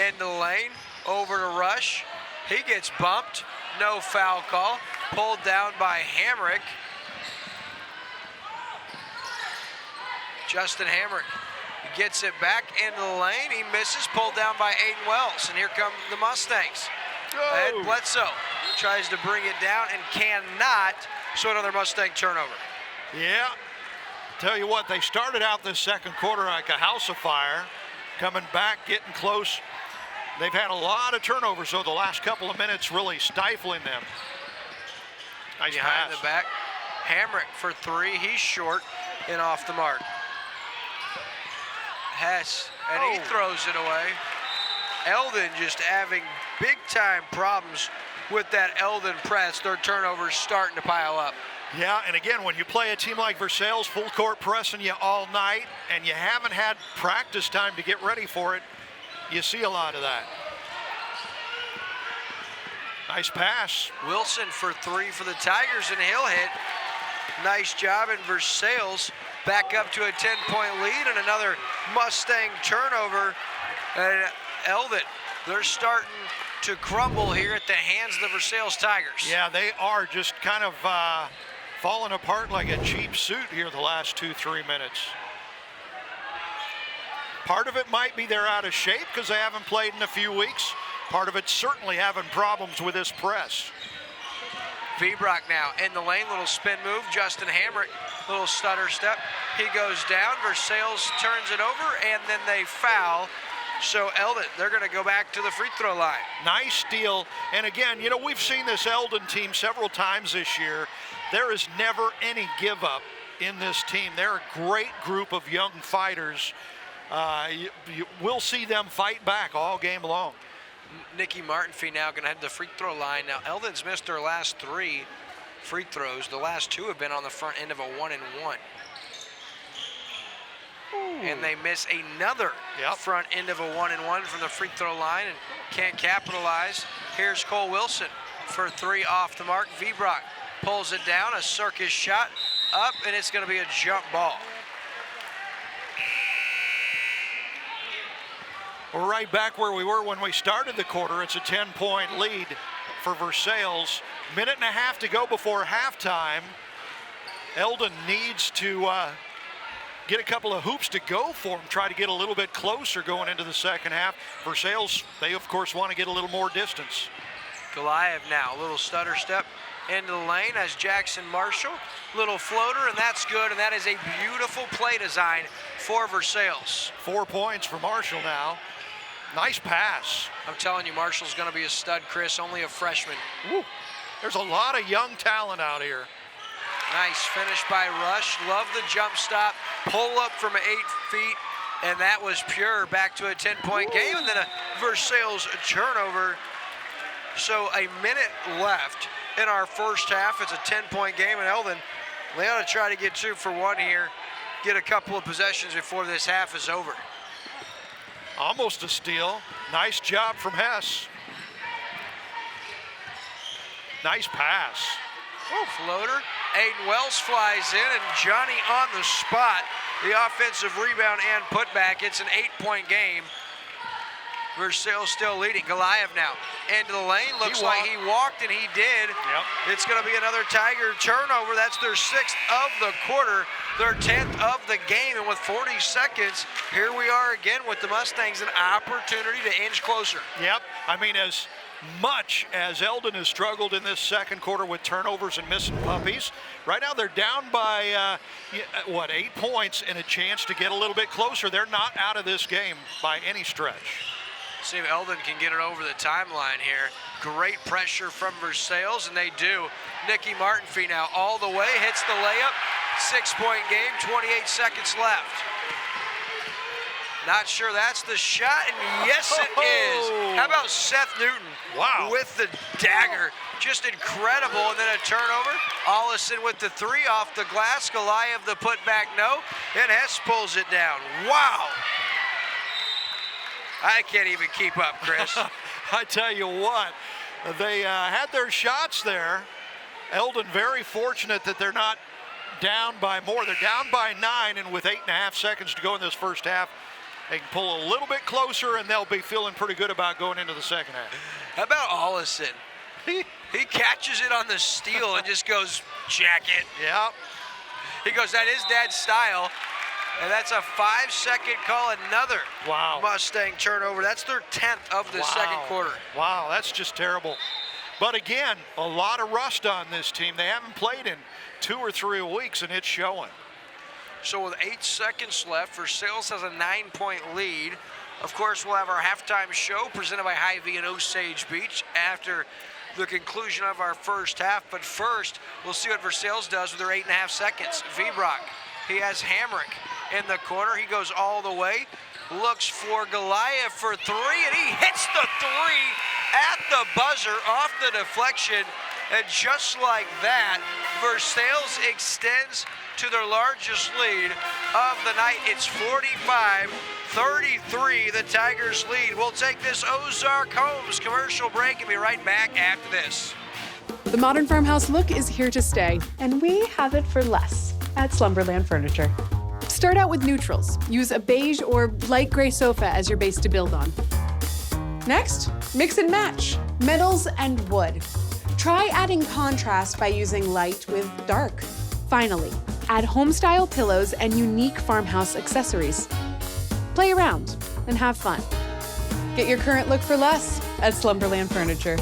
in the lane, over to Rush. He gets bumped, no foul call. Pulled down by Hamrick. Justin Hamrick gets it back into the lane. He misses, pulled down by Aiden Wells. And here come the Mustangs. And Bledsoe tries to bring it down and cannot, so another Mustang turnover. Yeah. Tell you what, they started out this second quarter like a house of fire, coming back, getting close. They've had a lot of turnovers, so the last couple of minutes really stifling them. Nice Behind pass. the back, Hamrick for three. He's short and off the mark. Hess, and he throws it away. Eldon just having big-time problems with that Eldon press. Their turnovers starting to pile up. Yeah, and again, when you play a team like Versailles, full court pressing you all night, and you haven't had practice time to get ready for it, you see a lot of that. Nice pass. Wilson for three for the Tigers, and he'll hit. Nice job, and Versailles back up to a 10-point lead, and another Mustang turnover. And Eldon, they're starting to crumble here at the hands of the Versailles Tigers. Yeah, they are just kind of falling apart like a cheap suit here the last 2-3 minutes. Part of it might be they're out of shape because they haven't played in a few weeks. Part of it's certainly having problems with this press. Vibrock now in the lane, little spin move. Justin Hamrick, little stutter step. He goes down. Versailles turns it over, and then they foul. So Eldon, they're going to go back to the free throw line. Nice steal. And again, you know, we've seen this Eldon team several times this year. There is never any give up in this team. They're a great group of young fighters. We'll see them fight back all game long. Nikki Martinfee now going to head to the free throw line. Now, Eldon's missed their last 3 free throws. The last 2 have been on the front end of a 1-and-1. And they miss another front end of a 1-and-1 from the free throw line and can't capitalize. Here's Cole Wilson for 3 off the mark. Vibrock pulls it down, a circus shot up, and it's going to be a jump ball. We're right back where we were when we started the quarter. It's a 10-point lead for Versailles. Minute and a half to go before halftime. Eldon needs to get a couple of hoops to go for him, try to get a little bit closer going into the second half. Versailles, they of course want to get a little more distance. Goliath now, a little stutter step into the lane as Jackson Marshall, little floater, and that's good, and that is a beautiful play design for Versailles. 4 points for Marshall now. Nice pass. I'm telling you, Marshall's going to be a stud, Chris, only a freshman. Woo. There's a lot of young talent out here. Nice finish by Rush. Love the jump stop. Pull up from 8 feet, and that was pure. Back to a 10-point game, and then a Versailles turnover. So a minute left in our first half. It's a 10-point game, and Eldon, they ought to try to get 2 for 1 here. Get a couple of possessions before this half is over. Almost a steal. Nice job from Hess. Nice pass. Floater. Aiden Wells flies in, and Johnny on the spot. The offensive rebound and putback. It's an 8-point game. Versailles still leading. Goliath now into the lane. Looks like he walked, and he did. Yep. It's going to be another Tiger turnover. That's their 6th of the quarter, their 10th of the game. And with 40 seconds, here we are again with the Mustangs, an opportunity to inch closer. Yep. I mean, as much as Eldon has struggled in this second quarter with turnovers and missing puppies, right now they're down by, 8 points and a chance to get a little bit closer. They're not out of this game by any stretch. See if Eldon can get it over the timeline here. Great pressure from Versailles, and they do. Nikki Martinfee now all the way, hits the layup. 6-point game, 28 seconds left. Not sure that's the shot, and yes it is. How about Seth Newton? Wow. With the dagger. Just incredible, and then a turnover. Ollison with the 3 off the glass. Goliath the putback, no. And Hess pulls it down. Wow. I can't even keep up, Chris. I tell you what, they had their shots there. Eldon very fortunate that they're not down by more. They're down by 9, and with 8.5 seconds to go in this first half, they can pull a little bit closer, and they'll be feeling pretty good about going into the second half. How about Ollison? He catches it on the steal and just goes, jack it. Yeah. He goes, that is Dad's style. And that's a 5-second call, another Mustang turnover. That's their 10th of the second quarter. Wow, that's just terrible. But again, a lot of rust on this team. They haven't played in 2 or 3 weeks, and it's showing. So with 8 seconds left, Versailles has a 9-point lead. Of course, we'll have our halftime show presented by Hy-Vee and Osage Beach after the conclusion of our first half. But first, we'll see what Versailles does with their 8.5 seconds. Vibrock, he has Hamrick in the corner. He goes all the way, looks for Goliath for 3, and he hits the 3 at the buzzer off the deflection. And just like that, Versailles extends to their largest lead of the night. It's 45-33, the Tigers lead. We'll take this Ozark Homes commercial break and be right back after this. The modern farmhouse look is here to stay, and we have it for less at Slumberland Furniture. Start out with neutrals. Use a beige or light gray sofa as your base to build on. Next, mix and match metals and wood. Try adding contrast by using light with dark. Finally, add home-style pillows and unique farmhouse accessories. Play around and have fun. Get your current look for less at Slumberland Furniture.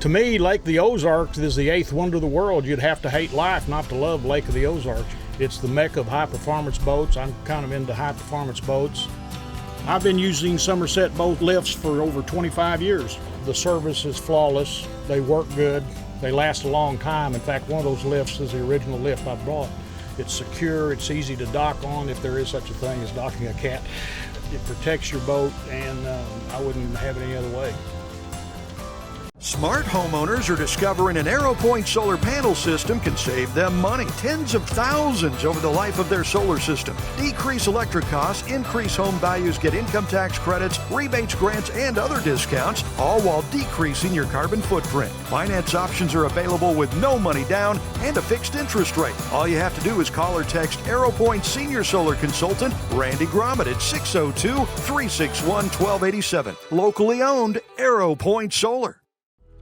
To me, Lake of the Ozarks is the 8th wonder of the world. You'd have to hate life not to love Lake of the Ozarks. It's the mecca of high-performance boats. I'm kind of into high-performance boats. I've been using Somerset boat lifts for over 25 years. The service is flawless. They work good. They last a long time. In fact, one of those lifts is the original lift I brought. It's secure. It's easy to dock on if there is such a thing as docking a cat. It protects your boat, and I wouldn't have it any other way. Smart homeowners are discovering an AeroPoint solar panel system can save them money, tens of thousands over the life of their solar system. Decrease electric costs, increase home values, get income tax credits, rebates, grants, and other discounts, all while decreasing your carbon footprint. Finance options are available with no money down and a fixed interest rate. All you have to do is call or text AeroPoint Senior Solar Consultant Randy Gromit at 602-361-1287. Locally owned AeroPoint Solar.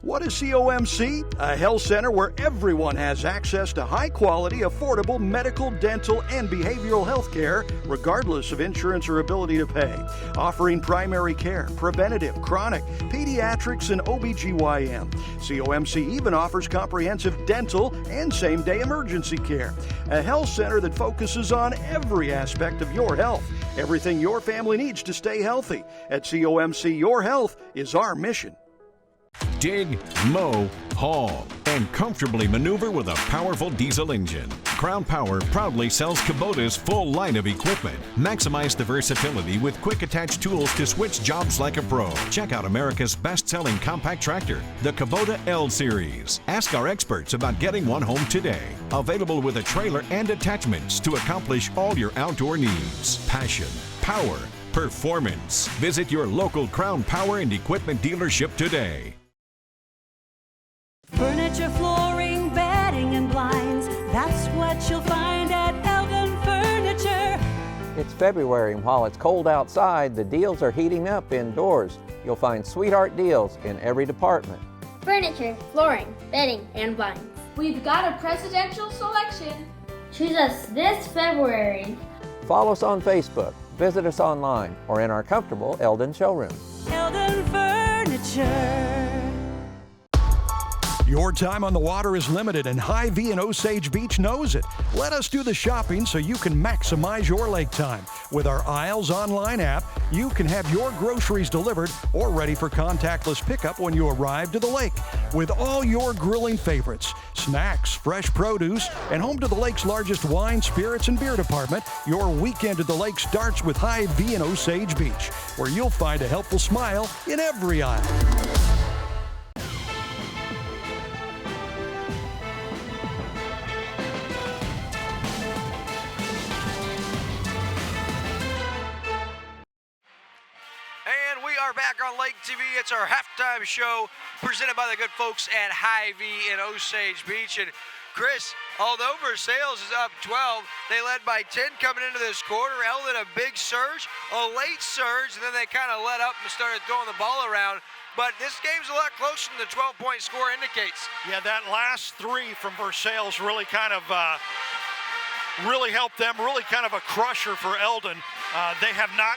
What is COMC? A health center where everyone has access to high-quality, affordable medical, dental, and behavioral health care, regardless of insurance or ability to pay. Offering primary care, preventative, chronic, pediatrics, and OBGYN. COMC even offers comprehensive dental and same-day emergency care. A health center that focuses on every aspect of your health. Everything your family needs to stay healthy. At COMC, your health is our mission. Dig, mow, haul, and comfortably maneuver with a powerful diesel engine. Crown Power proudly sells Kubota's full line of equipment. Maximize the versatility with quick attach tools to switch jobs like a pro. Check out America's best-selling compact tractor, the Kubota L Series. Ask our experts about getting one home today. Available with a trailer and attachments to accomplish all your outdoor needs. Passion, power, performance. Visit your local Crown Power and Equipment dealership today. Furniture, flooring, bedding, and blinds. That's what you'll find at Eldon Furniture. It's February, and while it's cold outside, the deals are heating up indoors. You'll find sweetheart deals in every department. Furniture, flooring, bedding, and blinds. We've got a presidential selection. Choose us this February. Follow us on Facebook, visit us online, or in our comfortable Eldon showroom. Eldon Furniture. Your time on the water is limited, and Hy-Vee and Osage Beach knows it. Let us do the shopping so you can maximize your lake time. With our Aisles online app, you can have your groceries delivered or ready for contactless pickup when you arrive to the lake. With all your grilling favorites, snacks, fresh produce, and home to the lake's largest wine, spirits, and beer department, your weekend at the lake starts with Hy-Vee and Osage Beach, where you'll find a helpful smile in every aisle. Back on Lake TV, it's our halftime show presented by the good folks at Hy-Vee in Osage Beach. And Chris, although Versailles is up 12, they led by 10 coming into this quarter. Eldon a big surge, a late surge, and then they kind of let up and started throwing the ball around. But this game's a lot closer than the 12-point score indicates. Yeah, that last three from Versailles really kind of really helped them, really kind of a crusher for Eldon.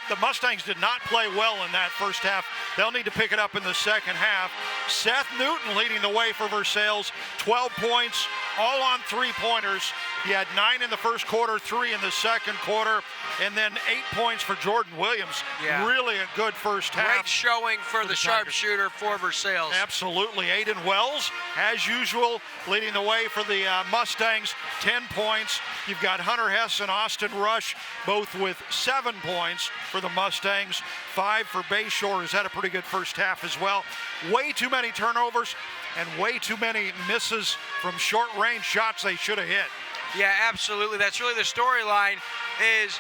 The Mustangs did not play well in that first half. They'll need to pick it up in the second half. Seth Newton leading the way for Versailles, 12 points, all on three-pointers. He had 9 in the first quarter, 3 in the second quarter, and then 8 points for Jordan Williams. Yeah. Really a good first half. Great showing for the sharpshooter for Versailles. Absolutely. Aiden Wells, as usual, leading the way for the Mustangs, 10 points. You've got Hunter Hess and Austin Rush, both with 7 points for the Mustangs. 5 for Bayshore, who's had a pretty good first half as well. Way too many turnovers and way too many misses from short-range shots they should have hit. Yeah, absolutely. That's really the storyline is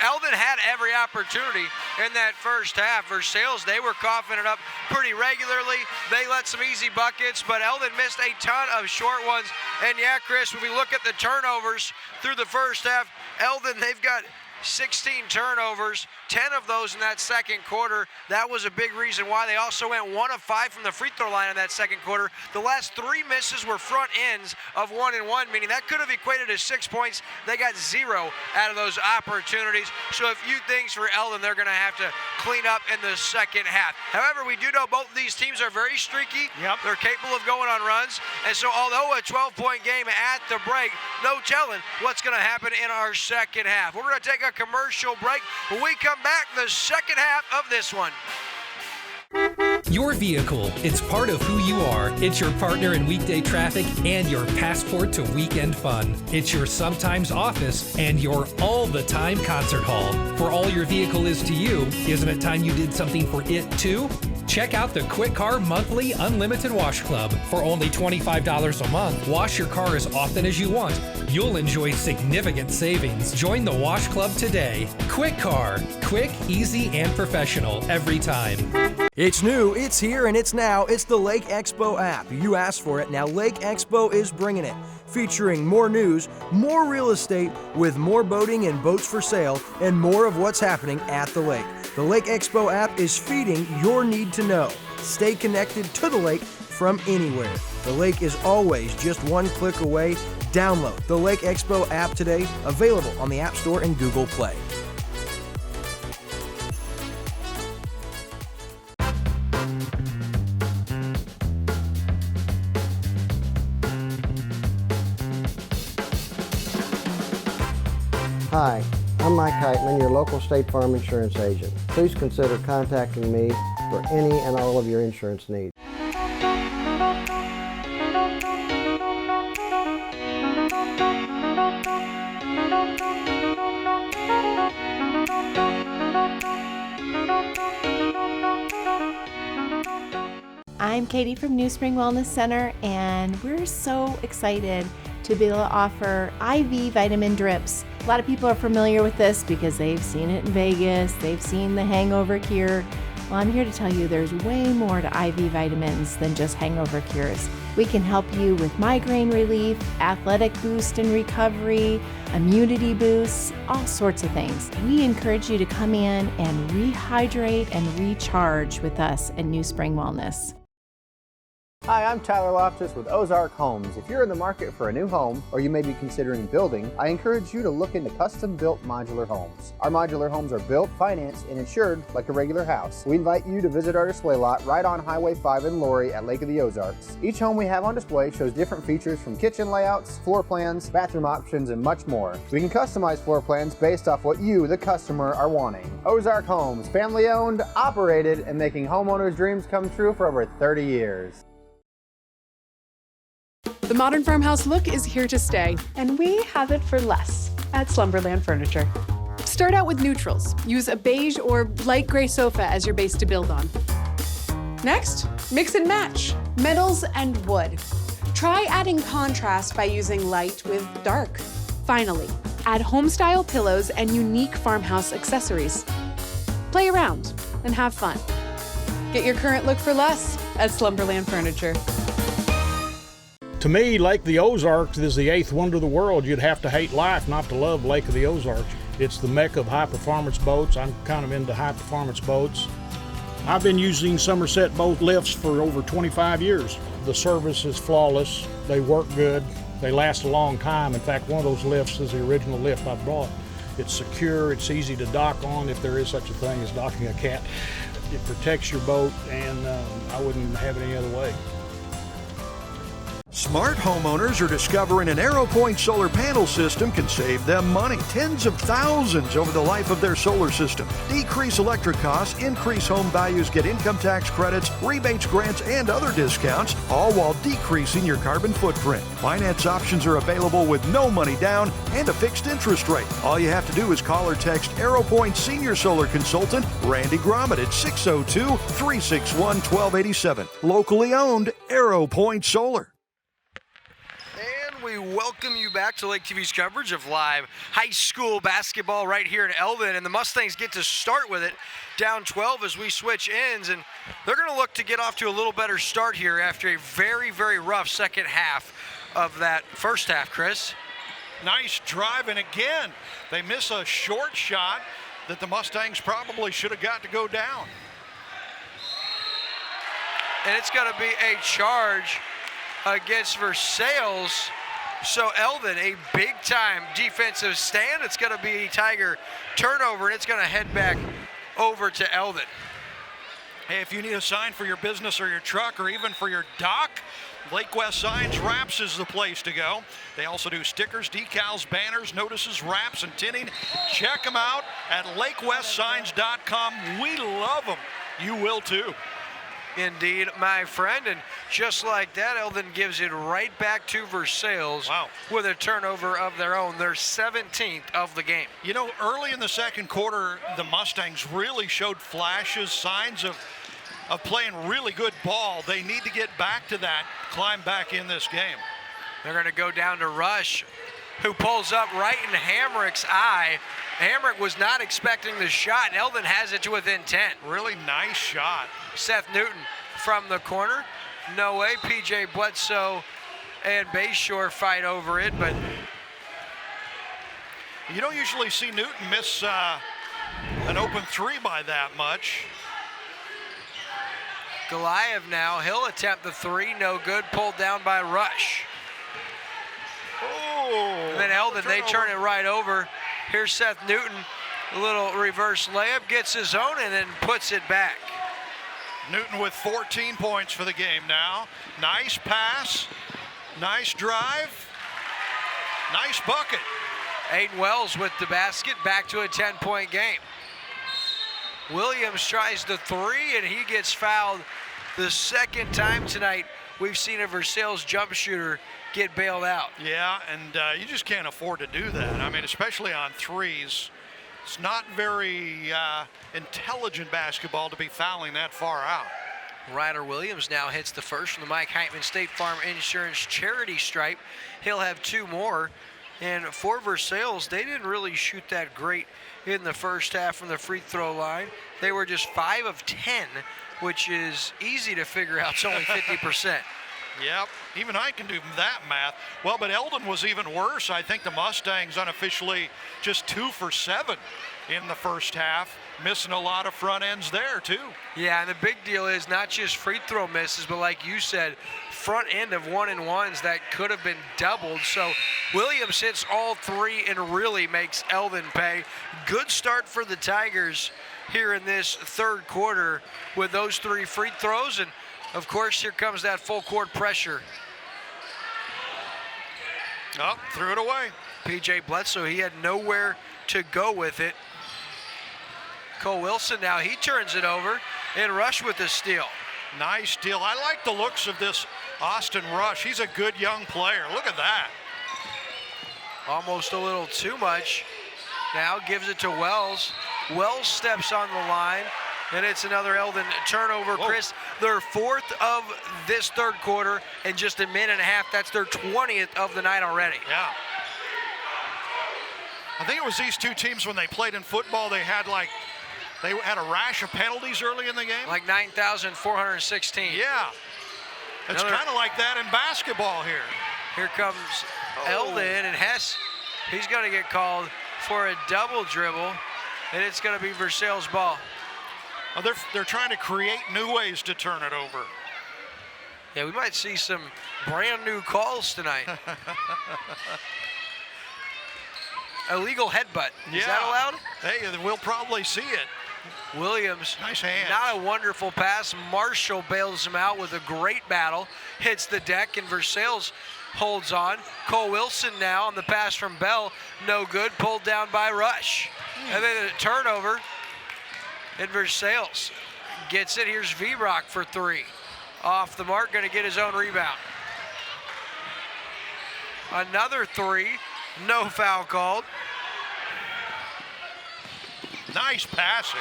Eldon had every opportunity in that first half. Versailles, they were coughing it up pretty regularly. They let some easy buckets, but Eldon missed a ton of short ones. And yeah, Chris, when we look at the turnovers through the first half, Eldon, they've got 16 turnovers, 10 of those in that second quarter. That was a big reason why. They also went 1 of 5 from the free throw line in that second quarter. The last 3 misses were front ends of 1 and 1, meaning that could have equated to 6 points. They got 0 out of those opportunities. So a few things for Eldon they're going to have to clean up in the second half. However, we do know both of these teams are very streaky. Yep. They're capable of going on runs. And so although a 12-point game at the break, no telling what's going to happen in our second half. We're going to take a commercial break. When we come back, the second half of this one. Your vehicle, it's part of who you are. It's your partner in weekday traffic and your passport to weekend fun. It's your sometimes office and your all-the-time concert hall. For all your vehicle is to you, isn't it time you did something for it too? Check out the Quick Car Monthly Unlimited Wash Club. For only $25 a month, wash your car as often as you want. You'll enjoy significant savings. Join the Wash Club today. Quick Car. Quick, easy, and professional every time. It's new, it's here, and it's now. It's the Lake Expo app. You asked for it. Now Lake Expo is bringing it. Featuring more news, more real estate, with more boating and boats for sale, and more of what's happening at the lake. The Lake Expo app is feeding your need to know. Stay connected to the lake from anywhere. The lake is always just one click away. Download the Lake Expo app today, available on the App Store and Google Play. Hi, I'm Mike Heitman, your local State Farm insurance agent. Please consider contacting me for any and all of your insurance needs. I'm Katie from New Spring Wellness Center, and we're so excited to be able to offer IV vitamin drips. A lot of people are familiar with this because they've seen it in Vegas, they've seen the hangover cure. Well, I'm here to tell you there's way more to IV vitamins than just hangover cures. We can help you with migraine relief, athletic boost and recovery, immunity boosts, all sorts of things. We encourage you to come in and rehydrate and recharge with us at New Spring Wellness. Hi, I'm Tyler Loftus with Ozark Homes. If you're in the market for a new home, or you may be considering building, I encourage you to look into custom-built modular homes. Our modular homes are built, financed, and insured like a regular house. We invite you to visit our display lot right on Highway 5 in Laurie at Lake of the Ozarks. Each home we have on display shows different features from kitchen layouts, floor plans, bathroom options, and much more. We can customize floor plans based off what you, the customer, are wanting. Ozark Homes, family-owned, operated, and making homeowners' dreams come true for over 30 years. The modern farmhouse look is here to stay, and we have it for less at Slumberland Furniture. Start out with neutrals. Use a beige or light gray sofa as your base to build on. Next, mix and match metals and wood. Try adding contrast by using light with dark. Finally, add home-style pillows and unique farmhouse accessories. Play around and have fun. Get your current look for less at Slumberland Furniture. To me, Lake of the Ozarks is the 8th wonder of the world. You'd have to hate life not to love Lake of the Ozarks. It's the mecca of high-performance boats. I'm kind of into high-performance boats. I've been using Somerset boat lifts for over 25 years. The service is flawless. They work good. They last a long time. In fact, one of those lifts is the original lift I brought. It's secure, it's easy to dock on if there is such a thing as docking a cat. It protects your boat, and I wouldn't have it any other way. Smart homeowners are discovering an AeroPoint solar panel system can save them money, tens of thousands over the life of their solar system. Decrease electric costs, increase home values, get income tax credits, rebates, grants, and other discounts, all while decreasing your carbon footprint. Finance options are available with no money down and a fixed interest rate. All you have to do is call or text AeroPoint Senior Solar Consultant Randy Gromit at 602-361-1287. Locally owned AeroPoint Solar. We welcome you back to Lake TV's coverage of live high school basketball right here in Eldon, and the Mustangs get to start with it down 12 as we switch ends, and they're going to look to get off to a little better start here after a very, very rough second half of that first half, Chris. Nice drive, and again, they miss a short shot that the Mustangs probably should have got to go down. And it's going to be a charge against Versailles. So Eldon, a big-time defensive stand. It's going to be a Tiger turnover, and it's going to head back over to Eldon. Hey, if you need a sign for your business or your truck or even for your dock, Lake West Signs Wraps is the place to go. They also do stickers, decals, banners, notices, wraps, and tinning. Check them out at lakewestsigns.com. We love them. You will too. Indeed, my friend, and just like that, Eldon gives it right back to Versailles with a turnover of their own, their 17th of the game. You know, early in the second quarter, the Mustangs really showed flashes, signs of playing really good ball. They need to get back to that, climb back in this game. They're going to go down to Rush, who pulls up right in Hamrick's eye. Hamrick was not expecting the shot, and Eldon has it to within 10. Really nice shot. Seth Newton from the corner. No way. PJ Bledsoe and Bayshore fight over it, but you don't usually see Newton miss an open three by that much. Goliath now, he'll attempt the three, no good, pulled down by Rush. Oh, and then Eldon, they turn it right over. Here's Seth Newton, a little reverse layup, gets his own and then puts it back. Newton with 14 points for the game now. Nice pass, nice drive, nice bucket. Aiden Wells with the basket, back to a 10-point game. Williams tries the three, and he gets fouled the second time tonight. We've seen a Versailles jump shooter get bailed out. Yeah, and you just can't afford to do that. I mean, especially on threes. It's not very intelligent basketball to be fouling that far out. Ryder Williams now hits the first from the Mike Heitman State Farm Insurance charity stripe. He'll have two more. And for Versailles, they didn't really shoot that great in the first half from the free throw line. They were just 5 of 10, which is easy to figure out. It's only 50%. Yep, even I can do that math. Well, but Eldon was even worse. I think the Mustangs unofficially just 2 for 7 in the first half, missing a lot of front ends there too. Yeah, and the big deal is not just free throw misses, but like you said, front end of 1-and-1s that could have been doubled. So Williams hits all three and really makes Eldon pay. Good start for the Tigers here in this third quarter with those 3 free throws, and of course, here comes that full court pressure. Oh, threw it away. PJ Bledsoe, he had nowhere to go with it. Cole Wilson now, he turns it over, and Rush with the steal. Nice steal. I like the looks of this Austin Rush. He's a good young player. Look at that. Almost a little too much. Now gives it to Wells. Wells steps on the line. And it's another Eldon turnover, Chris. Their 4th of this third quarter in just a minute and a half. That's their 20th of the night already. Yeah. I think it was these two teams when they played in football, they had a rash of penalties early in the game. Like 9,416. Yeah. It's kind of like that in basketball here. Here comes Eldon, and Hess, he's going to get called for a double dribble, and it's going to be Versailles' ball. They're trying to create new ways to turn it over. Yeah, we might see some brand new calls tonight. Illegal headbutt. Is that allowed? Hey, we'll probably see it. Williams, nice hands. Not a wonderful pass. Marshall bails him out with a great battle. Hits the deck, and Versailles holds on. Cole Wilson now on the pass from Bell. No good. Pulled down by Rush. And then a turnover. And Versailles gets it. Here's Vibrock for 3. Off the mark, going to get his own rebound. Another 3. No foul called. Nice passing.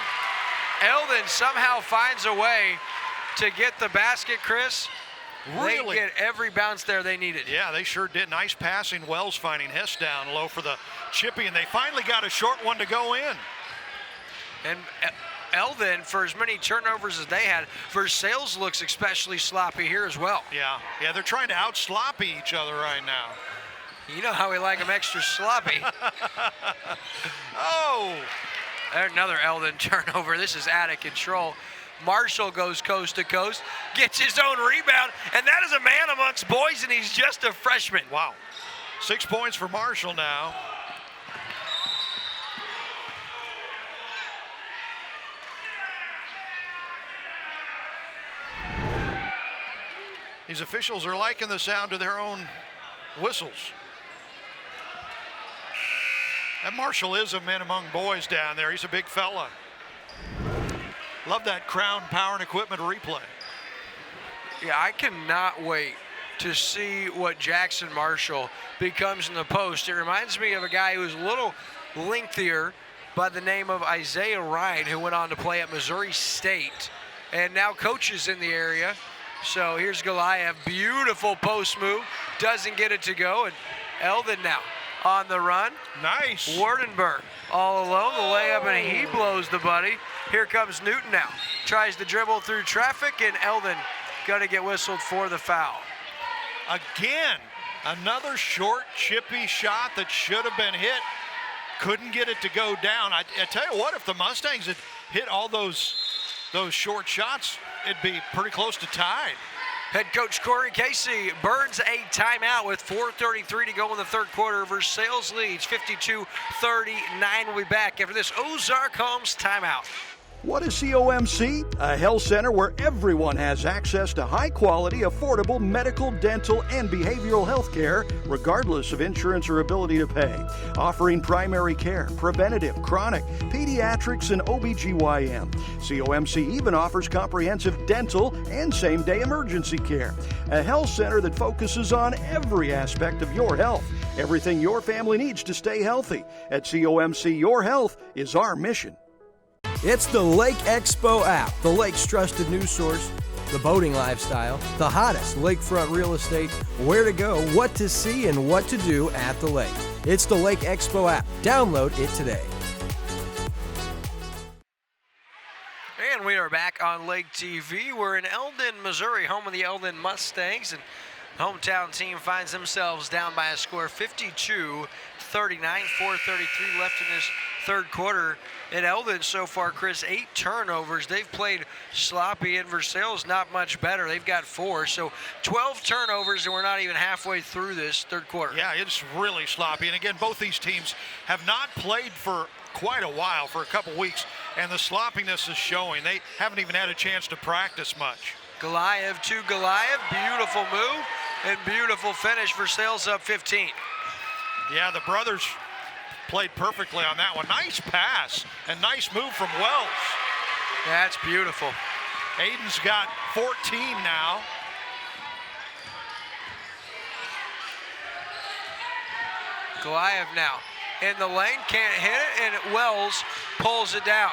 Eldon somehow finds a way to get the basket, Chris. Really? They get every bounce there they needed. Yeah, they sure did. Nice passing. Wells finding Hess down low for the chippy, and they finally got a short one to go in. And Eldon, for as many turnovers as they had, Versailles looks especially sloppy here as well. Yeah, they're trying to out-sloppy each other right now. You know how we like them extra sloppy. Oh! Another Eldon turnover. This is out of control. Marshall goes coast to coast, gets his own rebound, and that is a man amongst boys, and he's just a freshman. Wow. 6 points for Marshall now. These officials are liking the sound of their own whistles. And Marshall is a man among boys down there. He's a big fella. Love that Crown Power and Equipment replay. Yeah, I cannot wait to see what Jackson Marshall becomes in the post. It reminds me of a guy who was a little lengthier by the name of Isaiah Ryan, who went on to play at Missouri State and now coaches in the area. So here's Goliath, beautiful post move, doesn't get it to go, and Eldon now on the run. Nice. Wardenberg all alone, the layup, and he blows the buddy. Here comes Newton now, tries to dribble through traffic, and Eldon gonna get whistled for the foul. Again, another short, chippy shot that should have been hit. Couldn't get it to go down. I tell you what, if the Mustangs had hit all those short shots, it'd be pretty close to tied. Head coach Corey Casey burns a timeout with 4:33 to go in the third quarter. Versailles leads 52-39. We'll be back after this Ozark Homes timeout. What is COMC? A health center where everyone has access to high-quality, affordable medical, dental, and behavioral health care, regardless of insurance or ability to pay. Offering primary care, preventative, chronic, pediatrics, and OBGYN. COMC even offers comprehensive dental and same-day emergency care. A health center that focuses on every aspect of your health. Everything your family needs to stay healthy. At COMC, your health is our mission. It's the Lake Expo app, the lake's trusted news source, the boating lifestyle, the hottest lakefront real estate, where to go, what to see, and what to do at the lake. It's the Lake Expo app. Download it today. And we are back on Lake TV. We're in Eldon, Missouri, home of the Eldon Mustangs, and hometown team finds themselves down by a score 52-39, 4:33 left in this third quarter. At Eldon so far, Chris, 8 turnovers. They've played sloppy, and Versailles not much better. They've got 4, so 12 turnovers, and we're not even halfway through this third quarter. Yeah, it's really sloppy. And again, both these teams have not played for quite a while, for a couple weeks, and the sloppiness is showing. They haven't even had a chance to practice much. Goliath to Goliath, beautiful move and beautiful finish. Versailles up 15. Yeah, the brothers played perfectly on that one. Nice pass and nice move from Wells. That's beautiful. Aiden's got 14 now. Goliath now in the lane, can't hit it, and Wells pulls it down.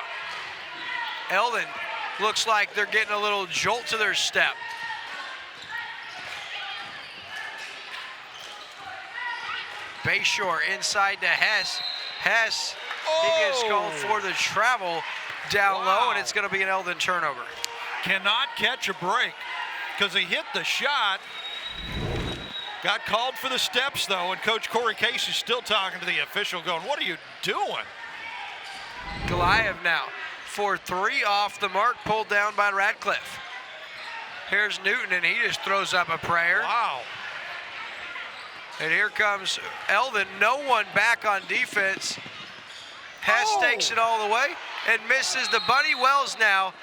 Eldon looks like they're getting a little jolt to their step. Bayshore inside to Hess. Hess, he gets called for the travel down low, and it's going to be an Eldon turnover. Cannot catch a break because he hit the shot. Got called for the steps, though, and Coach Corey Casey's still talking to the official going, what are you doing? Goliath now for 3 off the mark, pulled down by Ratcliffe. Here's Newton, and he just throws up a prayer. Wow. And here comes Eldon. No one back on defense. Hess takes it all the way and misses the bunny. Wells now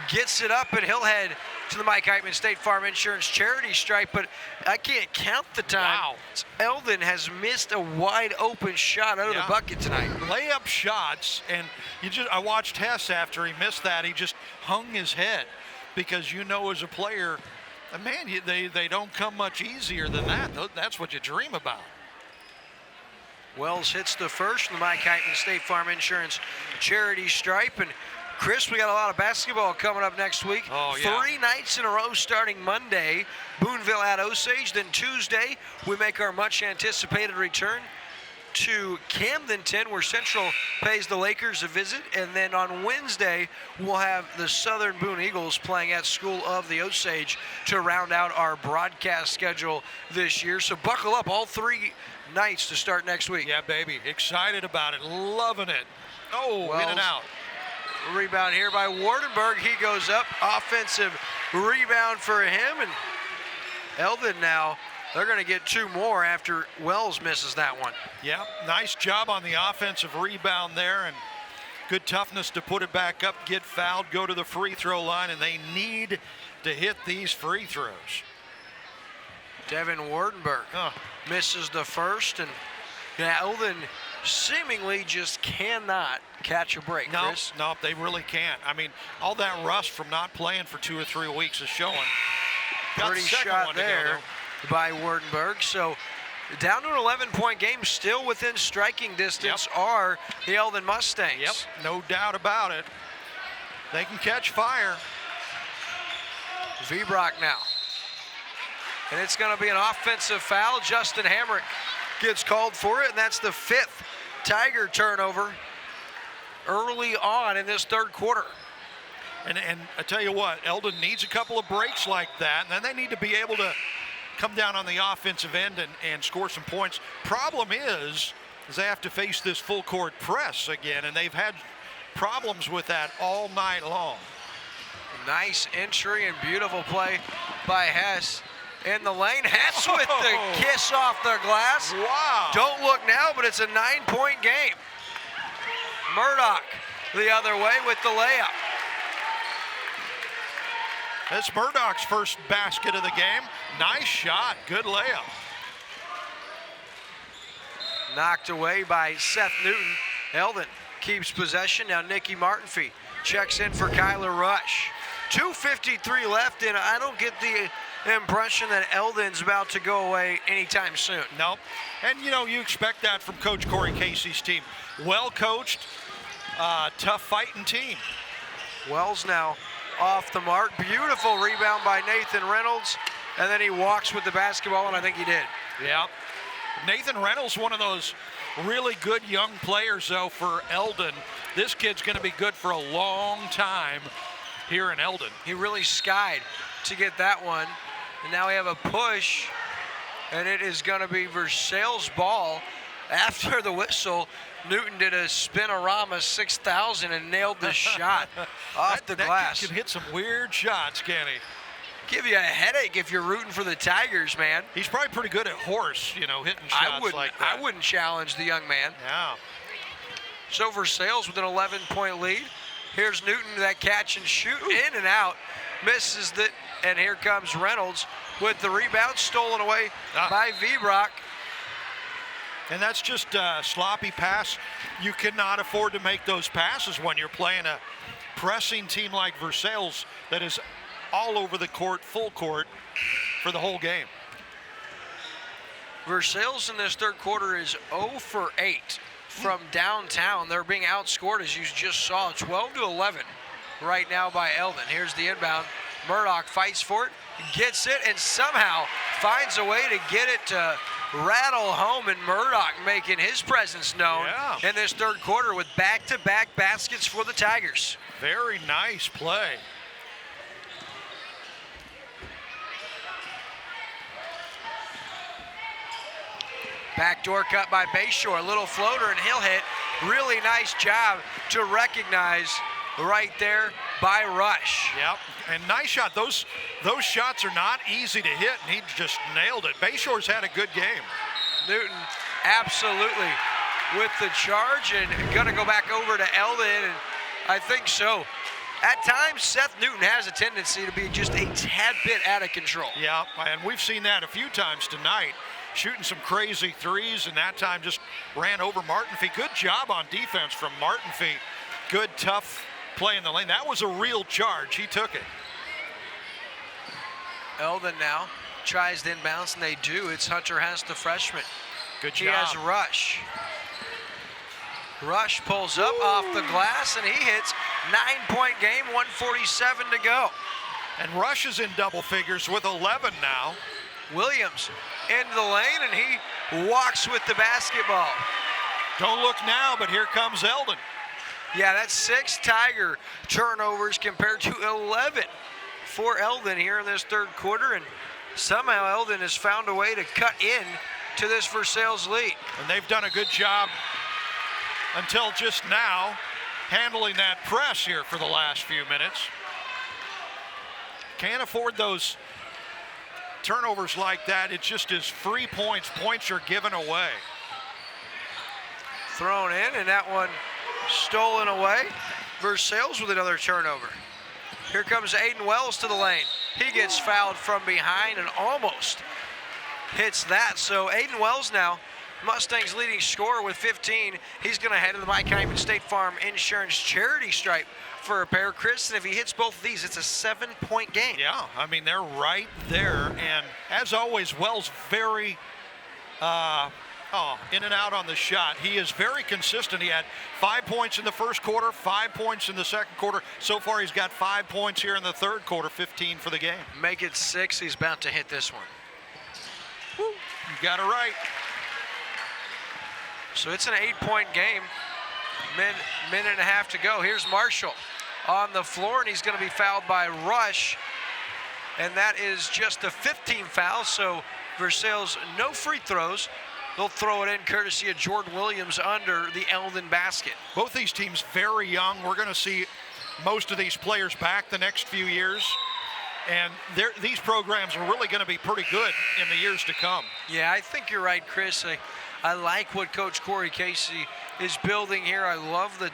gets it up, and he'll head to the Mike Heitman State Farm Insurance charity stripe, but I can't count the time. Wow. Eldon has missed a wide open shot out of the bucket tonight. Layup shots, and I watched Hess after he missed that. He just hung his head because as a player, man, they don't come much easier than that. That's what you dream about. Wells hits the first from the Mike Heitman State Farm Insurance charity stripe. And Chris, we got a lot of basketball coming up next week. Oh, yeah. 3 nights in a row starting Monday. Boonville at Osage. Then Tuesday, we make our much anticipated return to Camdenton, where Central pays the Lakers a visit. And then on Wednesday, we'll have the Southern Boone Eagles playing at School of the Osage to round out our broadcast schedule this year. So buckle up, all 3 nights to start next week. Yeah, baby. Excited about it. Loving it. Oh, in and out. Rebound here by Wardenberg. He goes up. Offensive rebound for him. And Eldon now, they're going to get 2 more after Wells misses that one. Yeah, nice job on the offensive rebound there, and good toughness to put it back up, get fouled, go to the free throw line, and they need to hit these free throws. Devin Wardenberg misses the first, and Eldon seemingly just cannot catch a break, Chris. No, they really can't. I mean, all that rust from not playing for 2 or 3 weeks is showing. Got Pretty the second shot one to go, there though. by Wardenberg. So down to an 11-point game, still within striking distance are the Eldon Mustangs. Yep, no doubt about it. They can catch fire. Vbrock now. And it's going to be an offensive foul. Justin Hamrick gets called for it, and that's the 5th Tiger turnover early on in this third quarter. And I tell you what, Eldon needs a couple of breaks like that, and then they need to be able to come down on the offensive end and score some points. Problem is they have to face this full court press again, and they've had problems with that all night long. Nice entry and beautiful play by Hess in the lane. Hess with the kiss off the glass. Wow. Don't look now, but it's a 9-point game. Murdoch the other way with the layup. That's Murdoch's first basket of the game. Nice shot, good layup. Knocked away by Seth Newton. Eldon keeps possession. Now Nicky Martinfee checks in for Kyler Rush. 2:53 left, and I don't get the impression that Eldon's about to go away anytime soon. Nope. And you expect that from Coach Corey Casey's team. Well coached, tough fighting team. Wells now off the mark. Beautiful rebound by Nathan Reynolds, and then he walks with the basketball, and I think he did. Yeah. Nathan Reynolds, one of those really good young players, though, for Eldon. This kid's going to be good for a long time here in Eldon. He really skied to get that one, and now we have a push, and it is going to be Versailles' ball. After the whistle, Newton did a spinorama 6,000 and nailed the shot off the glass. That kid can hit some weird shots, can he? Give you a headache if you're rooting for the Tigers, man. He's probably pretty good at horse, hitting shots like that. I wouldn't challenge the young man. Yeah. So Versailles with an 11-point lead. Here's Newton, that catch and shoot, in and out. Misses it, and here comes Reynolds with the rebound, stolen away by Vbrock. And that's just a sloppy pass. You cannot afford to make those passes when you're playing a pressing team like Versailles that is all over the court, full court, for the whole game. Versailles in this third quarter is 0 for 8 from downtown. They're being outscored, as you just saw, 12-11 right now by Eldon. Here's the inbound. Murdoch fights for it, gets it, and somehow finds a way to get it to rattle home, and Murdoch making his presence known in this third quarter with back-to-back baskets for the Tigers. Very nice play. Backdoor cut by Bayshore, little floater, and he'll hit. Really nice job to recognize right there by Rush. Yep, and nice shot. Those shots are not easy to hit, and he just nailed it. Bayshore's had a good game. Newton absolutely with the charge and going to go back over to Eldon, and I think so. At times, Seth Newton has a tendency to be just a tad bit out of control. Yeah, and we've seen that a few times tonight, shooting some crazy threes, and that time just ran over Martinfee. Good job on defense from Martinfee. Good, tough play in the lane. That was a real charge. He took it. Eldon now tries to inbounds, and they do. It's Hunter Hess, the freshman. Good job. He has Rush. Rush pulls up off the glass, and he hits. 9-point game, 1:47 to go. And Rush is in double figures with 11 now. Williams into the lane, and he walks with the basketball. Don't look now, but here comes Eldon. Yeah, that's 6 Tiger turnovers compared to 11 for Eldon here in this third quarter, and somehow Eldon has found a way to cut in to this Versailles lead. And they've done a good job until just now handling that press here for the last few minutes. Can't afford those turnovers like that. It just is free points. Points are given away. Thrown in, and that one stolen away. Versailles with another turnover. Here comes Aiden Wells to the lane. He gets fouled from behind and almost hits that. So Aiden Wells now, Mustangs leading scorer with 15. He's going to head to the Mike Hyman State Farm Insurance charity stripe for a pair. Chris, and if he hits both of these, it's a 7-point game. Yeah, I mean, they're right there. And as always, Wells very in and out on the shot. He is very consistent. He had 5 points in the first quarter, 5 points in the second quarter. So far, he's got 5 points here in the third quarter, 15 for the game. Make it 6. He's about to hit this one. Woo. You got it right. So it's an 8-point game. Minute and a half to go. Here's Marshall on the floor, and he's going to be fouled by Rush. And that is just a 15th foul, so Versailles no free throws. They'll throw it in courtesy of Jordan Williams under the Eldon basket. Both these teams very young. We're going to see most of these players back the next few years. And these programs are really going to be pretty good in the years to come. Yeah, I think you're right, Chris. I like what Coach Corey Casey is building here. I love the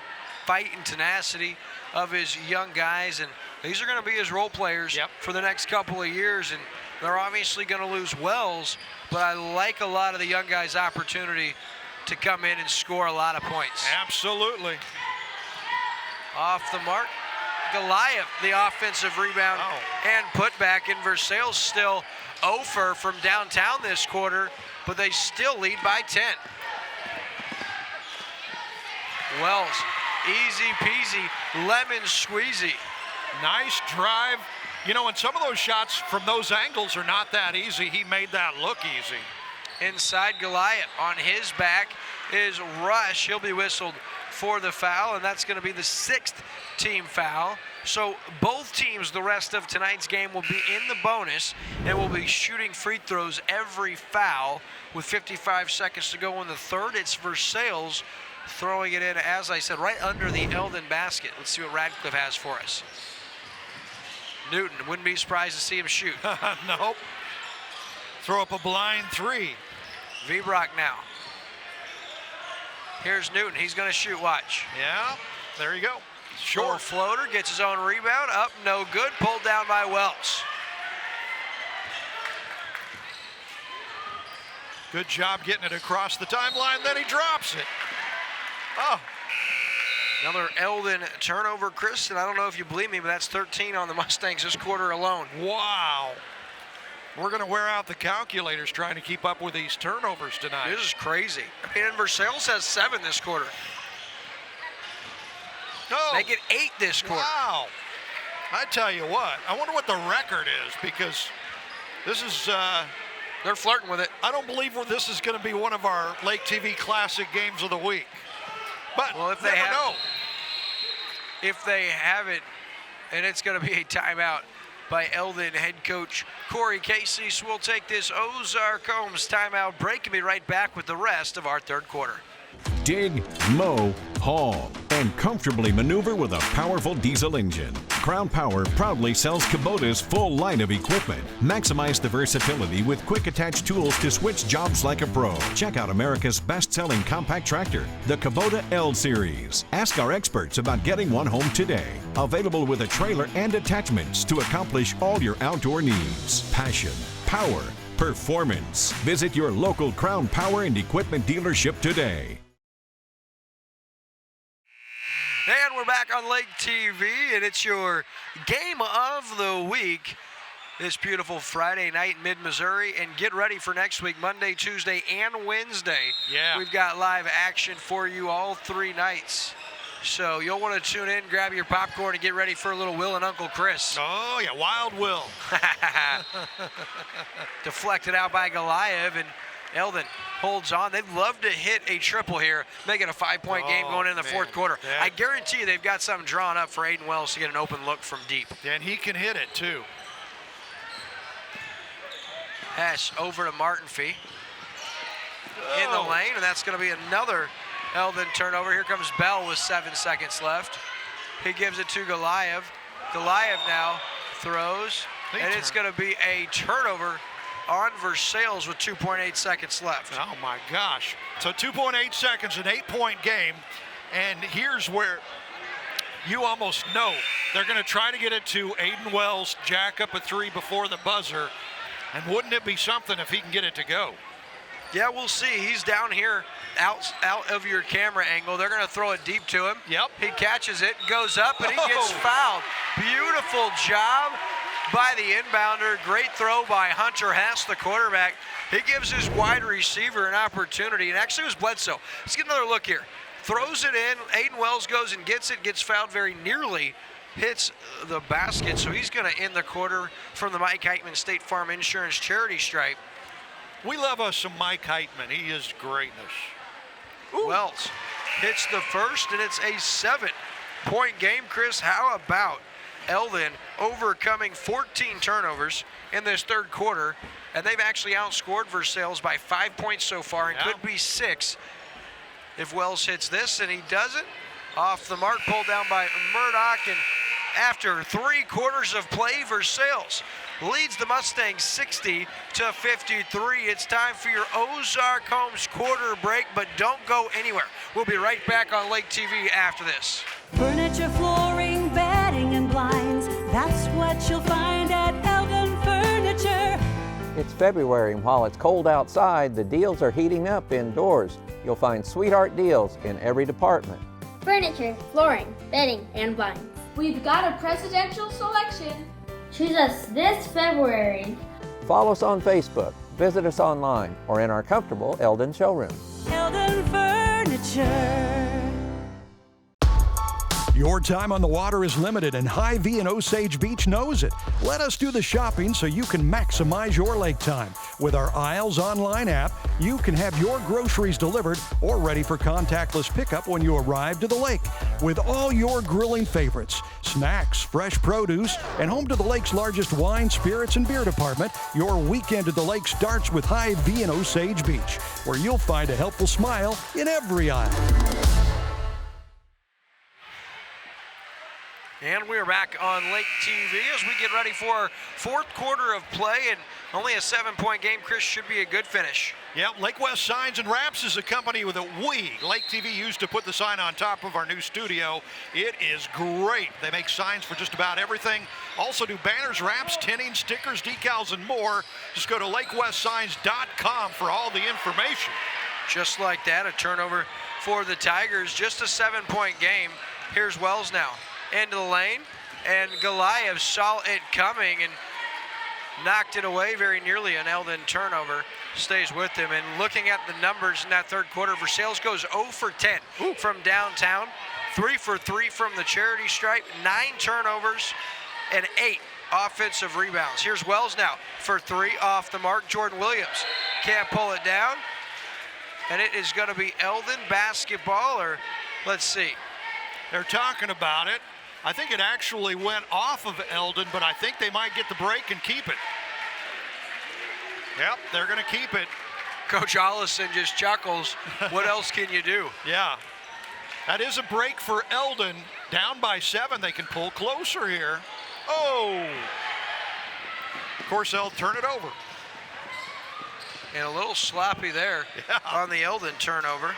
fight and tenacity of his young guys, and these are going to be his role players for the next couple of years, and they're obviously going to lose Wells, but I like a lot of the young guys' opportunity to come in and score a lot of points. Absolutely. Off the mark, Goliath, the offensive rebound and put back in. Versailles still 0 from downtown this quarter, but they still lead by 10. Wells, easy peasy, lemon squeezy. Nice drive. You know, and some of those shots from those angles are not that easy. He made that look easy. Inside Goliath, on his back is Rush. He'll be whistled for the foul, and that's going to be the 6th team foul. So both teams the rest of tonight's game will be in the bonus and will be shooting free throws every foul with 55 seconds to go in the third. It's Versailles throwing it in, as I said, right under the Eldon basket. Let's see what Ratcliffe has for us. Newton, wouldn't be surprised to see him shoot. Nope. Throw up a blind 3. V-Brock now. Here's Newton. He's going to shoot. Watch. Yeah, there you go. Short floater, gets his own rebound. Up, no good. Pulled down by Wells. Good job getting it across the timeline. Then he drops it. Oh. Another Eldon turnover, Chris, and I don't know if you believe me, but that's 13 on the Mustangs this quarter alone. Wow. We're going to wear out the calculators trying to keep up with these turnovers tonight. This is crazy. I mean, and Versailles has 7 this quarter. Oh. They get 8 this quarter. Wow. I tell you what, I wonder what the record is, because this is... they're flirting with it. I don't believe this is going to be one of our Lake TV Classic games of the week. But well, if they have it, and it's going to be a timeout by Eldon head coach Corey Casey. So we'll take this Ozark Homes timeout break and be right back with the rest of our third quarter. Dig, mow, haul, and comfortably maneuver with a powerful diesel engine. Crown Power proudly sells Kubota's full line of equipment. Maximize the versatility with quick attach tools to switch jobs like a pro. Check out America's best-selling compact tractor, the Kubota L Series. Ask our experts about getting one home today. Available with a trailer and attachments to accomplish all your outdoor needs. Passion, power, performance. Visit your local Crown Power and Equipment dealership today. And we're back on Lake TV, and it's your game of the week this beautiful Friday night in mid-Missouri. And get ready for next week, Monday, Tuesday, and Wednesday. Yeah. We've got live action for you all 3 nights. So you'll want to tune in, grab your popcorn, and get ready for a little Will and Uncle Chris. Oh, yeah, Wild Will. Deflected out by Goliath, and Eldon holds on. They'd love to hit a triple here, make it a 5-point game going in the fourth quarter. Yeah. I guarantee you they've got something drawn up for Aiden Wells to get an open look from deep. And he can hit it, too. Hess over to Martin Fee in the lane, and that's going to be another Eldon turnover. Here comes Bell with 7 seconds left. He gives it to Goliath. Goliath now throws, and it's going to be a turnover on Versailles with 2.8 seconds left. Oh my gosh. So 2.8 seconds, an 8-point game. And here's where you almost know they're going to try to get it to Aiden Wells, jack up a 3 before the buzzer. And wouldn't it be something if he can get it to go? Yeah, we'll see. He's down here out of your camera angle. They're going to throw it deep to him. Yep. He catches it, goes up, and he gets fouled. Beautiful job by the inbounder. Great throw by Hunter Hess, the quarterback. He gives his wide receiver an opportunity, and actually it was Bledsoe. Let's get another look here. Throws it in. Aiden Wells goes and gets it, gets fouled very nearly, hits the basket, so he's going to end the quarter from the Mike Heitman State Farm Insurance charity stripe. We love us some Mike Heitman. He is greatness. Ooh. Wells hits the first, and it's a 7-point game. Chris, how about Eldon overcoming 14 turnovers in this third quarter, and they've actually outscored Versailles by 5 points so far, and could be 6 if Wells hits this, and he doesn't. Off the mark, pulled down by Murdoch, and after 3 quarters of play, Versailles leads the Mustangs 60-53. It's time for your Ozark Homes quarter break, but don't go anywhere. We'll be right back on Lake TV after this. Furniture, flooring, bedding, and blinds. That's what you'll find at Eldon Furniture. It's February, and while it's cold outside, the deals are heating up indoors. You'll find sweetheart deals in every department. Furniture, flooring, bedding, and blinds. We've got a presidential selection. Choose us this February. Follow us on Facebook, visit us online, or in our comfortable Eldon showroom. Eldon Furniture. Your time on the water is limited, and Hy-Vee and Osage Beach knows it. Let us do the shopping so you can maximize your lake time. With our Isles online app, you can have your groceries delivered or ready for contactless pickup when you arrive to the lake. With all your grilling favorites, snacks, fresh produce, and home to the lake's largest wine, spirits, and beer department, your weekend at the lake starts with Hy-Vee and Osage Beach, where you'll find a helpful smile in every aisle. And we're back on Lake TV as we get ready for our fourth quarter of play, and only a 7-point game. Chris, should be a good finish. Yeah, Lake West Signs and Wraps is a company that Lake TV used to put the sign on top of our new studio. It is great. They make signs for just about everything. Also do banners, wraps, tinning, stickers, decals, and more. Just go to lakewestsigns.com for all the information. Just like that, a turnover for the Tigers. Just a 7-point game. Here's Wells now. Into the lane, and Goliath saw it coming and knocked it away very nearly. An Eldon turnover stays with him. And looking at the numbers in that third quarter, Versailles goes 0 for 10 from downtown, 3 for 3 from the charity stripe, 9 turnovers, and 8 offensive rebounds. Here's Wells now for 3 off the mark. Jordan Williams can't pull it down, and it is going to be Eldon basketball, or let's see. They're talking about it. I think it actually went off of Eldon, but I think they might get the break and keep it. Yep, they're going to keep it. Coach Ollison just chuckles. What else can you do? Yeah. That is a break for Eldon. Down by 7. They can pull closer here. Oh! Of course, they'll turn it over. And a little sloppy there on the Eldon turnover.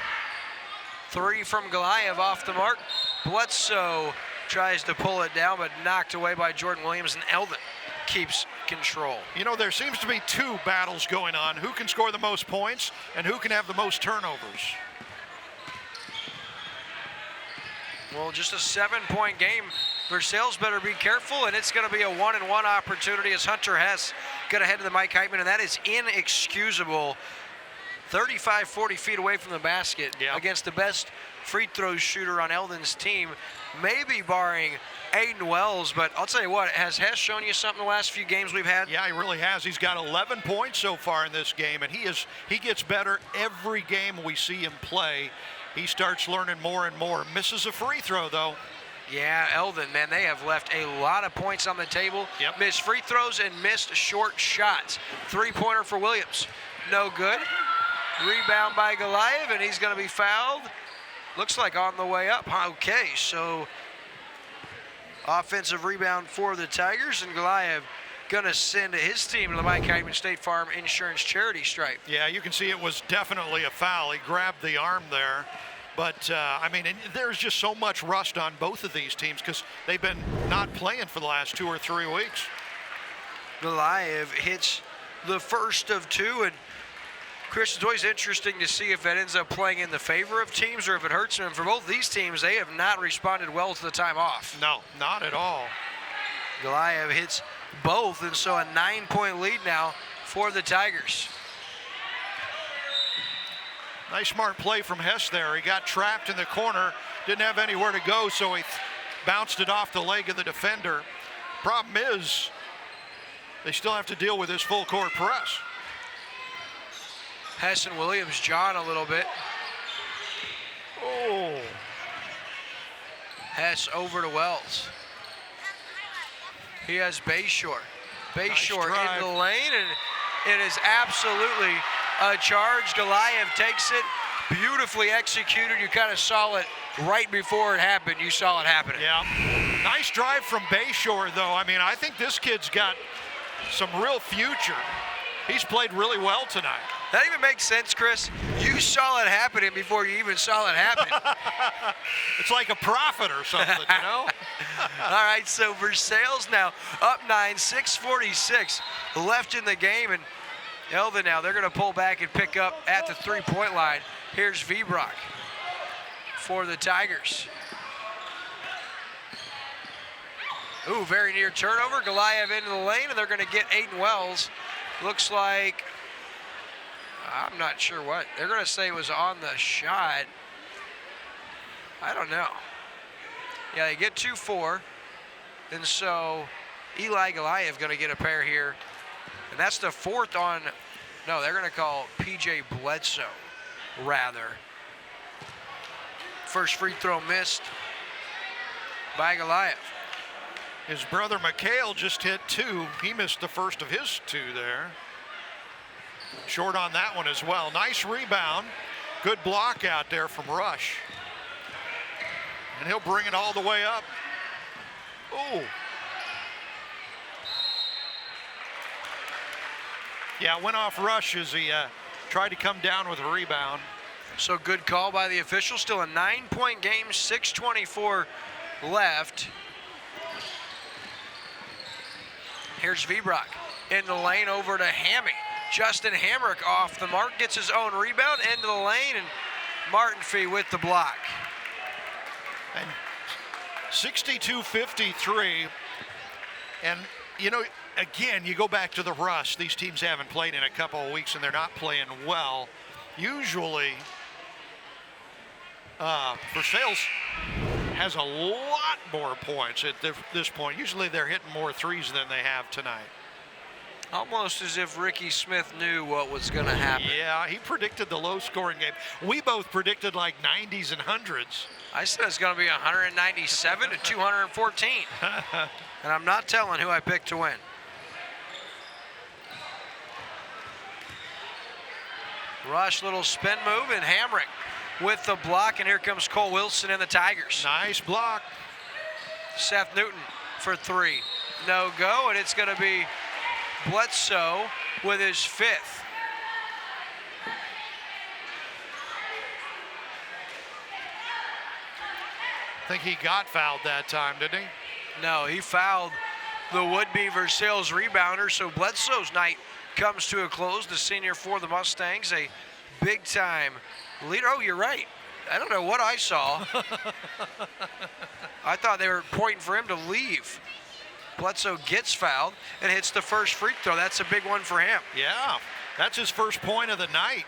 3 from Goliath off the mark. Bledsoe tries to pull it down, but knocked away by Jordan Williams, and Eldon keeps control. You know, there seems to be 2 battles going on. Who can score the most points and who can have the most turnovers? Well, just a 7-point game. Versailles better be careful, and it's going to be a 1-and-1 opportunity as Hunter Hess got ahead of the Mike Heitman, and that is inexcusable. 35, 40 feet away from the basket against the best free throw shooter on Eldon's team, maybe barring Aiden Wells. But I'll tell you what, has Hess shown you something the last few games we've had? Yeah, he really has. He's got 11 points so far in this game, and he gets better every game we see him play. He starts learning more and more. Misses a free throw, though. Yeah, Eldon, man, they have left a lot of points on the table. Missed free throws and missed short shots. 3-pointer for Williams. No good. Rebound by Goliath, and he's going to be fouled. Looks like on the way up. Okay, so offensive rebound for the Tigers, and Goliath going to send his team to the Mike Heitman State Farm Insurance charity stripe. Yeah, you can see it was definitely a foul. He grabbed the arm there. But, I mean, there's just so much rust on both of these teams because they've been not playing for the last 2 or 3 weeks. Goliath hits the first of 2, and Chris, it's always interesting to see if that ends up playing in the favor of teams or if it hurts them. For both these teams, they have not responded well to the time off. No, not at all. Goliath hits both, and so a 9-point lead now for the Tigers. Nice smart play from Hess there. He got trapped in the corner, didn't have anywhere to go, so he bounced it off the leg of the defender. Problem is, they still have to deal with this full court press. Hess and Williams John a little bit. Oh. Hess over to Wells. He has Bayshore. Bayshore Nice in the lane, and it is absolutely a charge. Goliath takes it, beautifully executed. You kind of saw it right before it happened. You saw it happening. Yeah. Nice drive from Bayshore, though. I mean, I think this kid's got some real future. He's played really well tonight. That even makes sense, Chris. You saw it happening before you even saw it happen. It's like a prophet or something, you know? All right, so Versailles now up 9, 6:46 left in the game, and Eldon now, they're going to pull back and pick up at the 3-point line. Here's Vbrock for the Tigers. Ooh, very near turnover. Goliath into the lane, and they're going to get Aiden Wells. Looks like, I'm not sure what. They're going to say it was on the shot. I don't know. Yeah, they get 2-4. And so Eli Goliath going to get a pair here. And that's the 4th on, no, they're going to call P.J. Bledsoe, rather. First free throw missed by Goliath. His brother Mikhail just hit 2. He missed the first of his 2 there. Short on that one as well. Nice rebound. Good block out there from Rush. And he'll bring it all the way up. Ooh. Yeah, went off Rush as he tried to come down with a rebound. So good call by the official. Still a 9-point game, 6:24 left. Here's Vbrock in the lane over to Hammy. Justin Hamrick off the mark, gets his own rebound into the lane, and Martin Fee with the block. And 62-53. And, you know, again, you go back to the rust. These teams haven't played in a couple of weeks, and they're not playing well. Usually, Versailles has a lot more points at this point. Usually they're hitting more threes than they have tonight. Almost as if Ricky Smith knew what was going to happen. Yeah, he predicted the low-scoring game. We both predicted like 90s and 100s. I said it's going to be 197 to 214. And I'm not telling who I picked to win. Rush, little spin move, and Hamrick with the block, and here comes Cole Wilson and the Tigers. Nice block. Seth Newton for 3. No go, and it's going to be Bledsoe with his 5th. I think he got fouled that time, didn't he? No, he fouled the would-be Versailles rebounder, so Bledsoe's night comes to a close. The senior for the Mustangs, a big-time leader. Oh, you're right. I don't know what I saw. I thought they were pointing for him to leave. Bledsoe gets fouled and hits the first free throw. That's a big one for him. Yeah, that's his first point of the night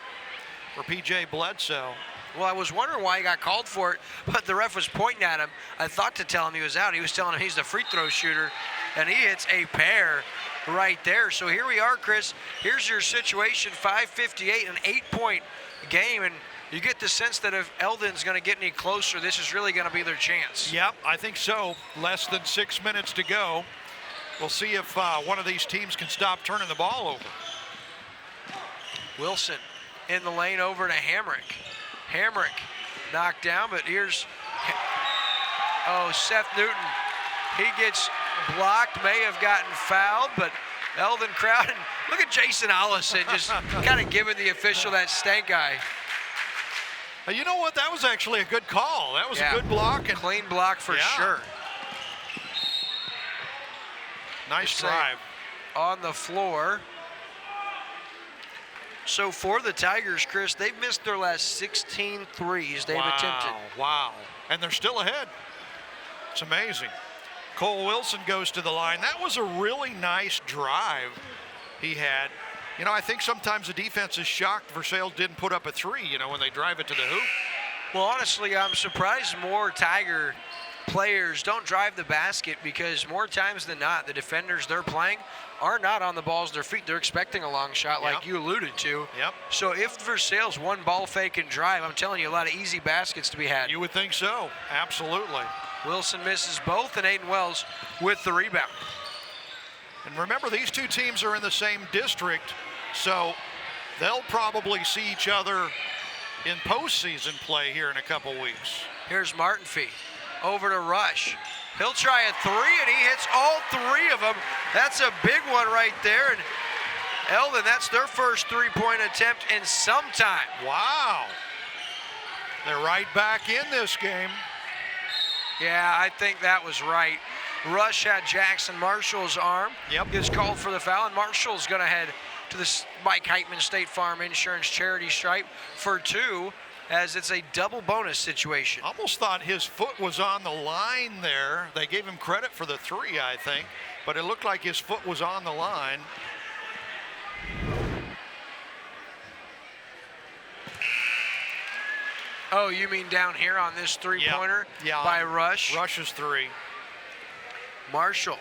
for P.J. Bledsoe. Well, I was wondering why he got called for it, but the ref was pointing at him. I thought to tell him he was out. He was telling him he's the free throw shooter, and he hits a pair right there. So here we are, Chris. Here's your situation, 5:58, an 8-point game, and you get the sense that if Eldon's going to get any closer, this is really going to be their chance. Yep, I think so. Less than 6 minutes to go. We'll see if one of these teams can stop turning the ball over. Wilson in the lane over to Hamrick. Hamrick knocked down, but here's, Seth Newton. He gets blocked, may have gotten fouled, but Eldon crowd, and look at Jason Allison just kind of giving the official that stank eye. You know what? That was actually a good call. That was a good block. And clean block for sure. Nice drive. On the floor. So for the Tigers, Chris, they've missed their last 16 threes they've attempted. Wow. And they're still ahead. It's amazing. Cole Wilson goes to the line. That was a really nice drive he had. You know, I think sometimes the defense is shocked Versailles didn't put up a 3, when they drive it to the hoop. Well, honestly, I'm surprised more Tiger players don't drive the basket, because more times than not, the defenders they're playing are not on the balls of their feet. They're expecting a long shot, like you alluded to. Yep. So if Versailles one ball fake and drive, I'm telling you, a lot of easy baskets to be had. You would think so. Absolutely. Wilson misses both, and Aiden Wells with the rebound. And remember, these two teams are in the same district, so they'll probably see each other in postseason play here in a couple weeks. Here's Martinfee over to Rush. He'll try a 3, and he hits all 3 of them. That's a big one right there. And Eldon, that's their first 3-point attempt in some time. Wow. They're right back in this game. Yeah, I think that was right. Rush had Jackson Marshall's arm. Yep. He was called for the foul, and Marshall's going to head to the Mike Heitman State Farm Insurance charity stripe for 2, as it's a double bonus situation. Almost thought his foot was on the line there. They gave him credit for the 3, I think, but it looked like his foot was on the line. Oh, you mean down here on this 3-pointer by Rush? Rush's 3. Marshall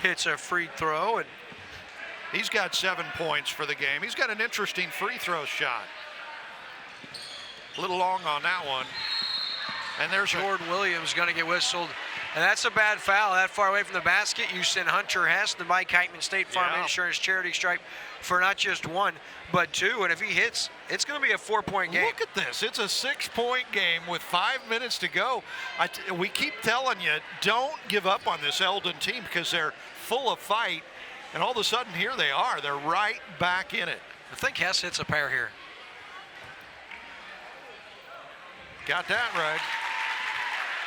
hits a free throw, and he's got 7 points for the game. He's got an interesting free throw shot. A little long on that one. And there's Jordan Williams going to get whistled. And that's a bad foul. That far away from the basket, you send Hunter Hess, the Mike Heitman State Farm Insurance charity stripe, for not just 1, but 2. And if he hits, it's going to be a 4-point game. Look at this. It's a 6-point game with 5 minutes to go. We keep telling you, don't give up on this Eldon team, because they're full of fight. And all of a sudden, here they are. They're right back in it. I think Hess hits a pair here. Got that right.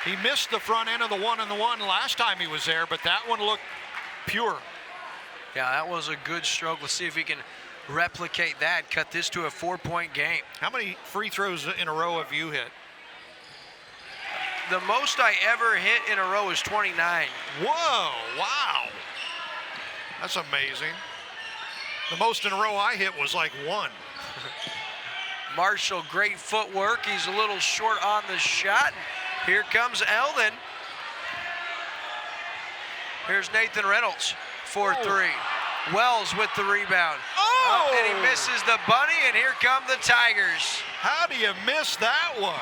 He missed the front end of the 1-and-1 last time he was there, but that one looked pure. Yeah, that was a good stroke. Let's see if he can replicate that, cut this to a 4-point game. How many free throws in a row have you hit? The most I ever hit in a row is 29. Whoa, wow. That's amazing. The most in a row I hit was like 1. Marshall, great footwork. He's a little short on the shot. Here comes Eldon. Here's Nathan Reynolds for 3. Wells with the rebound. Oh! And he misses the bunny, and here come the Tigers. How do you miss that one?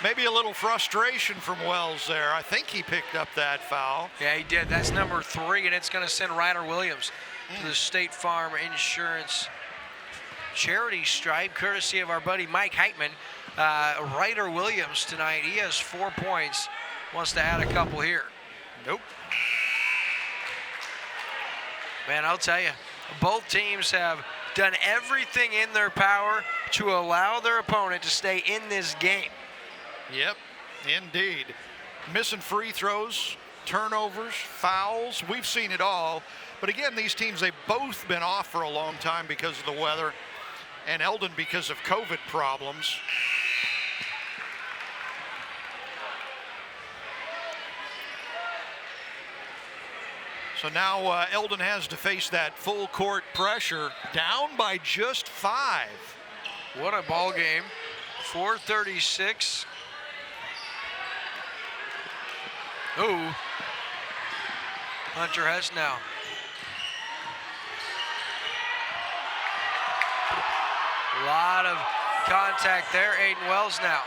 maybe a little frustration from Wells there. I think he picked up that foul. Yeah, he did. That's number 3, and it's going to send Ryder Williams to the State Farm Insurance charity stripe, courtesy of our buddy Mike Heitman. Ryder Williams tonight, he has 4 points. Wants to add a couple here. Nope. Man, I'll tell you, both teams have done everything in their power to allow their opponent to stay in this game. Yep, indeed. Missing free throws, turnovers, fouls, we've seen it all. But again, these teams, they've both been off for a long time because of the weather, and Eldon because of COVID problems. So now Eldon has to face that full court pressure, down by just 5. What a ball game. 4:36. Ooh. Hunter Hess now. A lot of contact there. Aiden Wells now.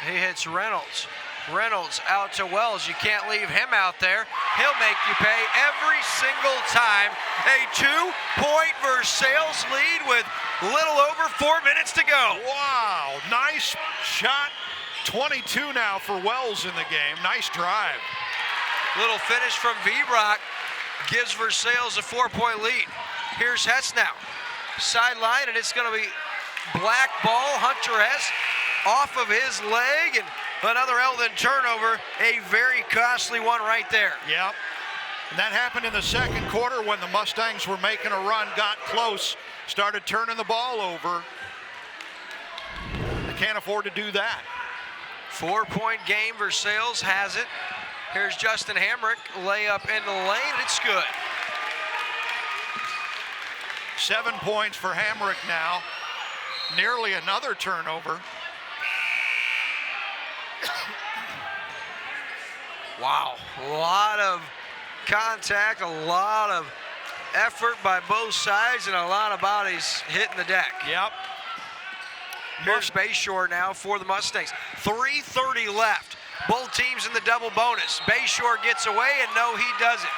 He hits Reynolds. Reynolds out to Wells. You can't leave him out there. He'll make you pay every single time. A 2-point Versailles lead with little over 4 minutes to go. Wow, nice shot. 22 now for Wells in the game. Nice drive. Little finish from V-Brock gives Versailles a 4-point lead. Here's Hess now. Sideline, and it's going to be black ball. Hunter Hess off of his leg, and another Eldon turnover. A very costly one right there. Yep. And that happened in the second quarter when the Mustangs were making a run, got close, started turning the ball over. They can't afford to do that. 4-point game. Versailles has it. Here's Justin Hamrick. Layup in the lane. It's good. 7 points for Hamrick now. Nearly another turnover. Wow. A lot of contact, a lot of effort by both sides, and a lot of bodies hitting the deck. Yep. Here's Bayshore now for the Mustangs. 3:30 left. Both teams in the double bonus. Bayshore gets away, and no, he doesn't.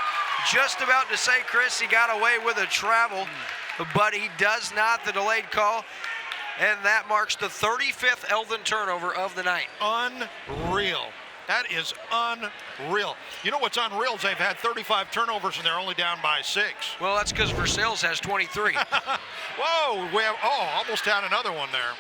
Just about to say, Chris, he got away with a travel, but he does not. The delayed call, and that marks the 35th Eldon turnover of the night. Unreal. That is unreal. You know what's unreal is they've had 35 turnovers, and they're only down by 6. Well, that's because Versailles has 23. Whoa, we have, almost had another one there.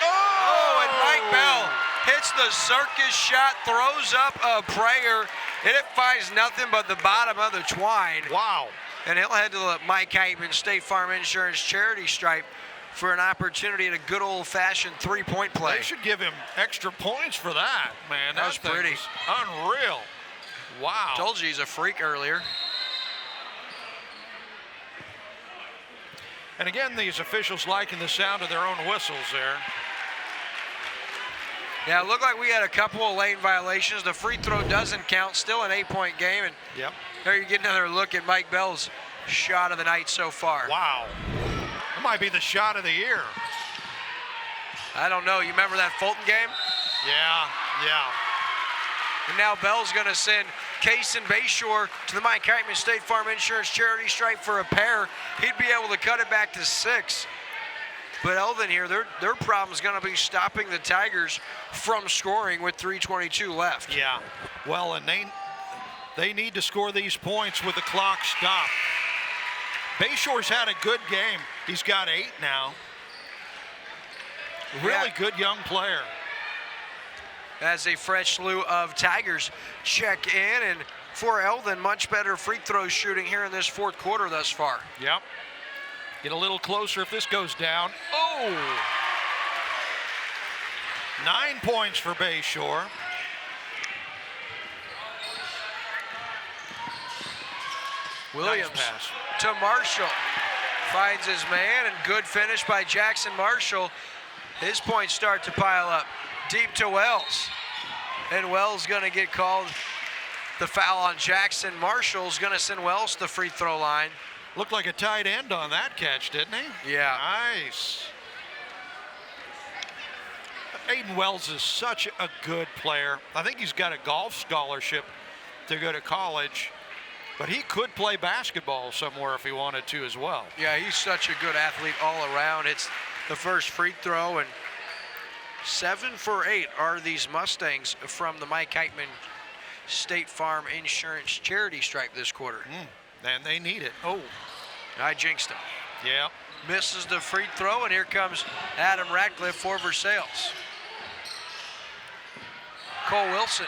Oh, and Mike Bell hits the circus shot, throws up a prayer, and it finds nothing but the bottom of the twine. Wow. And he'll head to the Mike Heitman State Farm Insurance charity stripe for an opportunity at a good old-fashioned 3-point play. They should give him extra points for that, man. That was pretty. Unreal. Wow. Told you he's a freak earlier. And again, these officials liking the sound of their own whistles there. Yeah, it looked like we had a couple of lane violations. The free throw doesn't count. Still an 8-point game. And yep. There you get another look at Mike Bell's shot of the night so far. Wow. That might be the shot of the year. I don't know. You remember that Fulton game? Yeah. And now Bell's going to send Case and Bayshore to the Mike Heitman State Farm Insurance charity stripe for a pair. He'd be able to cut it back to 6. But Eldon here, their problem is going to be stopping the Tigers from scoring with 3:22 left. Yeah. Well, and they need to score these points with the clock stopped. Bayshore's had a good game. He's got 8 now. Really good young player. As a fresh slew of Tigers check in, and for Eldon, much better free throw shooting here in this fourth quarter thus far. Yep. Get a little closer if this goes down. Oh! 9 points for Bayshore. Williams nice pass to Marshall. Finds his man, and good finish by Jackson Marshall. His points start to pile up. Deep to Wells. And Wells going to get called the foul on Jackson. Marshall's going to send Wells to the free throw line. Looked like a tight end on that catch, didn't he? Yeah. Nice. Aiden Wells is such a good player. I think he's got a golf scholarship to go to college, but he could play basketball somewhere if he wanted to as well. Yeah, he's such a good athlete all around. It's the first free throw, and 7 for 8 are these Mustangs from the Mike Heitman State Farm Insurance charity stripe this quarter. And they need it. Oh, I jinxed him. Yeah. Misses the free throw, and here comes Adam Ratcliffe for Versailles. Cole Wilson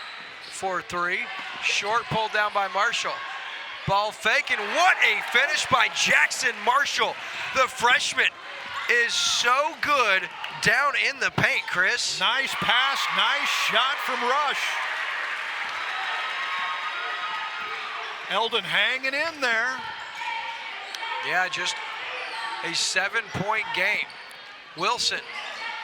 for 3. Short, pulled down by Marshall. Ball fake, and what a finish by Jackson Marshall. The freshman is so good down in the paint, Chris. Nice pass, nice shot from Rush. Eldon hanging in there. Yeah, just a 7-point game. Wilson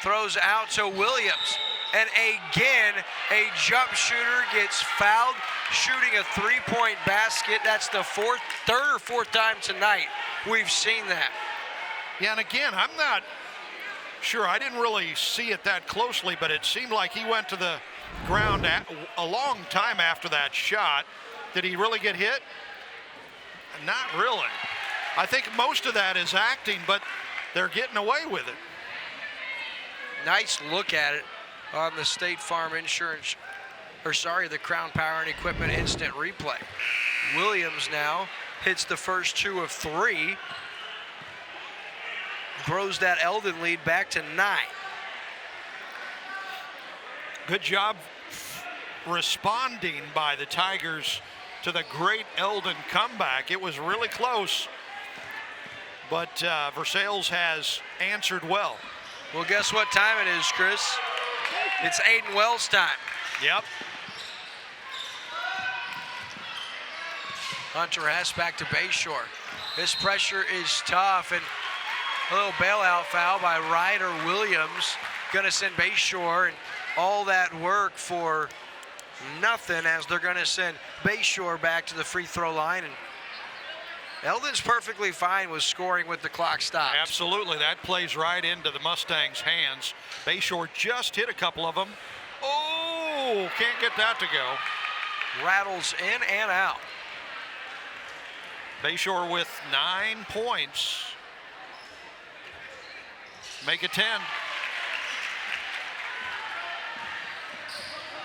throws out to Williams. And again, a jump shooter gets fouled, shooting a 3-point basket. That's the third or fourth time tonight we've seen that. Yeah, and again, I'm not sure. I didn't really see it that closely, but it seemed like he went to the ground a long time after that shot. Did he really get hit? Not really. I think most of that is acting, but they're getting away with it. Nice look at it on the State Farm Insurance, the Crown Power and Equipment instant replay. Williams now hits the first 2 of 3. Grows that Eldon lead back to 9. Good job responding by the Tigers to the great Eldon comeback. It was really close, but Versailles has answered well. Well, guess what time it is, Chris? It's Aiden Wells time. Yep. Hunter Hess back to Bayshore. This pressure is tough, and a little bailout foul by Ryder Williams. Gonna send Bayshore, and all that work for nothing, as they're gonna send Bayshore back to the free throw line. And Eldon's perfectly fine with scoring with the clock stopped. Absolutely, that plays right into the Mustangs' hands. Bayshore just hit a couple of them. Oh, can't get that to go. Rattles in and out. Bayshore with 9 points. Make it 10.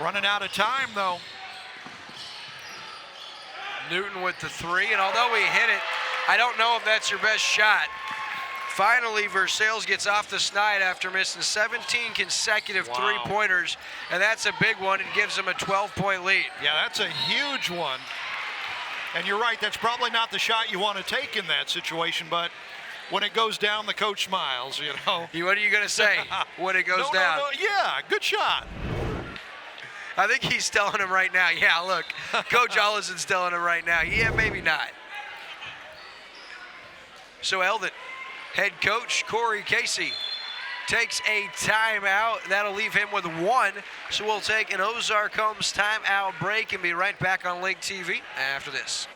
Running out of time, though. Newton with the 3, and although he hit it, I don't know if that's your best shot. Finally, Versailles gets off the snide after missing 17 consecutive three-pointers, and that's a big one. It gives them a 12-point lead. Yeah, that's a huge one. And you're right, that's probably not the shot you want to take in that situation, but when it goes down, the coach smiles, you know. What are you going to say when it goes down? No, yeah, good shot. I think he's telling him right now, yeah, look, Coach Ollison's telling him right now, yeah, maybe not. So Eldon, head coach Corey Casey, takes a timeout. That'll leave him with 1. So we'll take an Ozark Homes timeout break and be right back on Lake TV after this.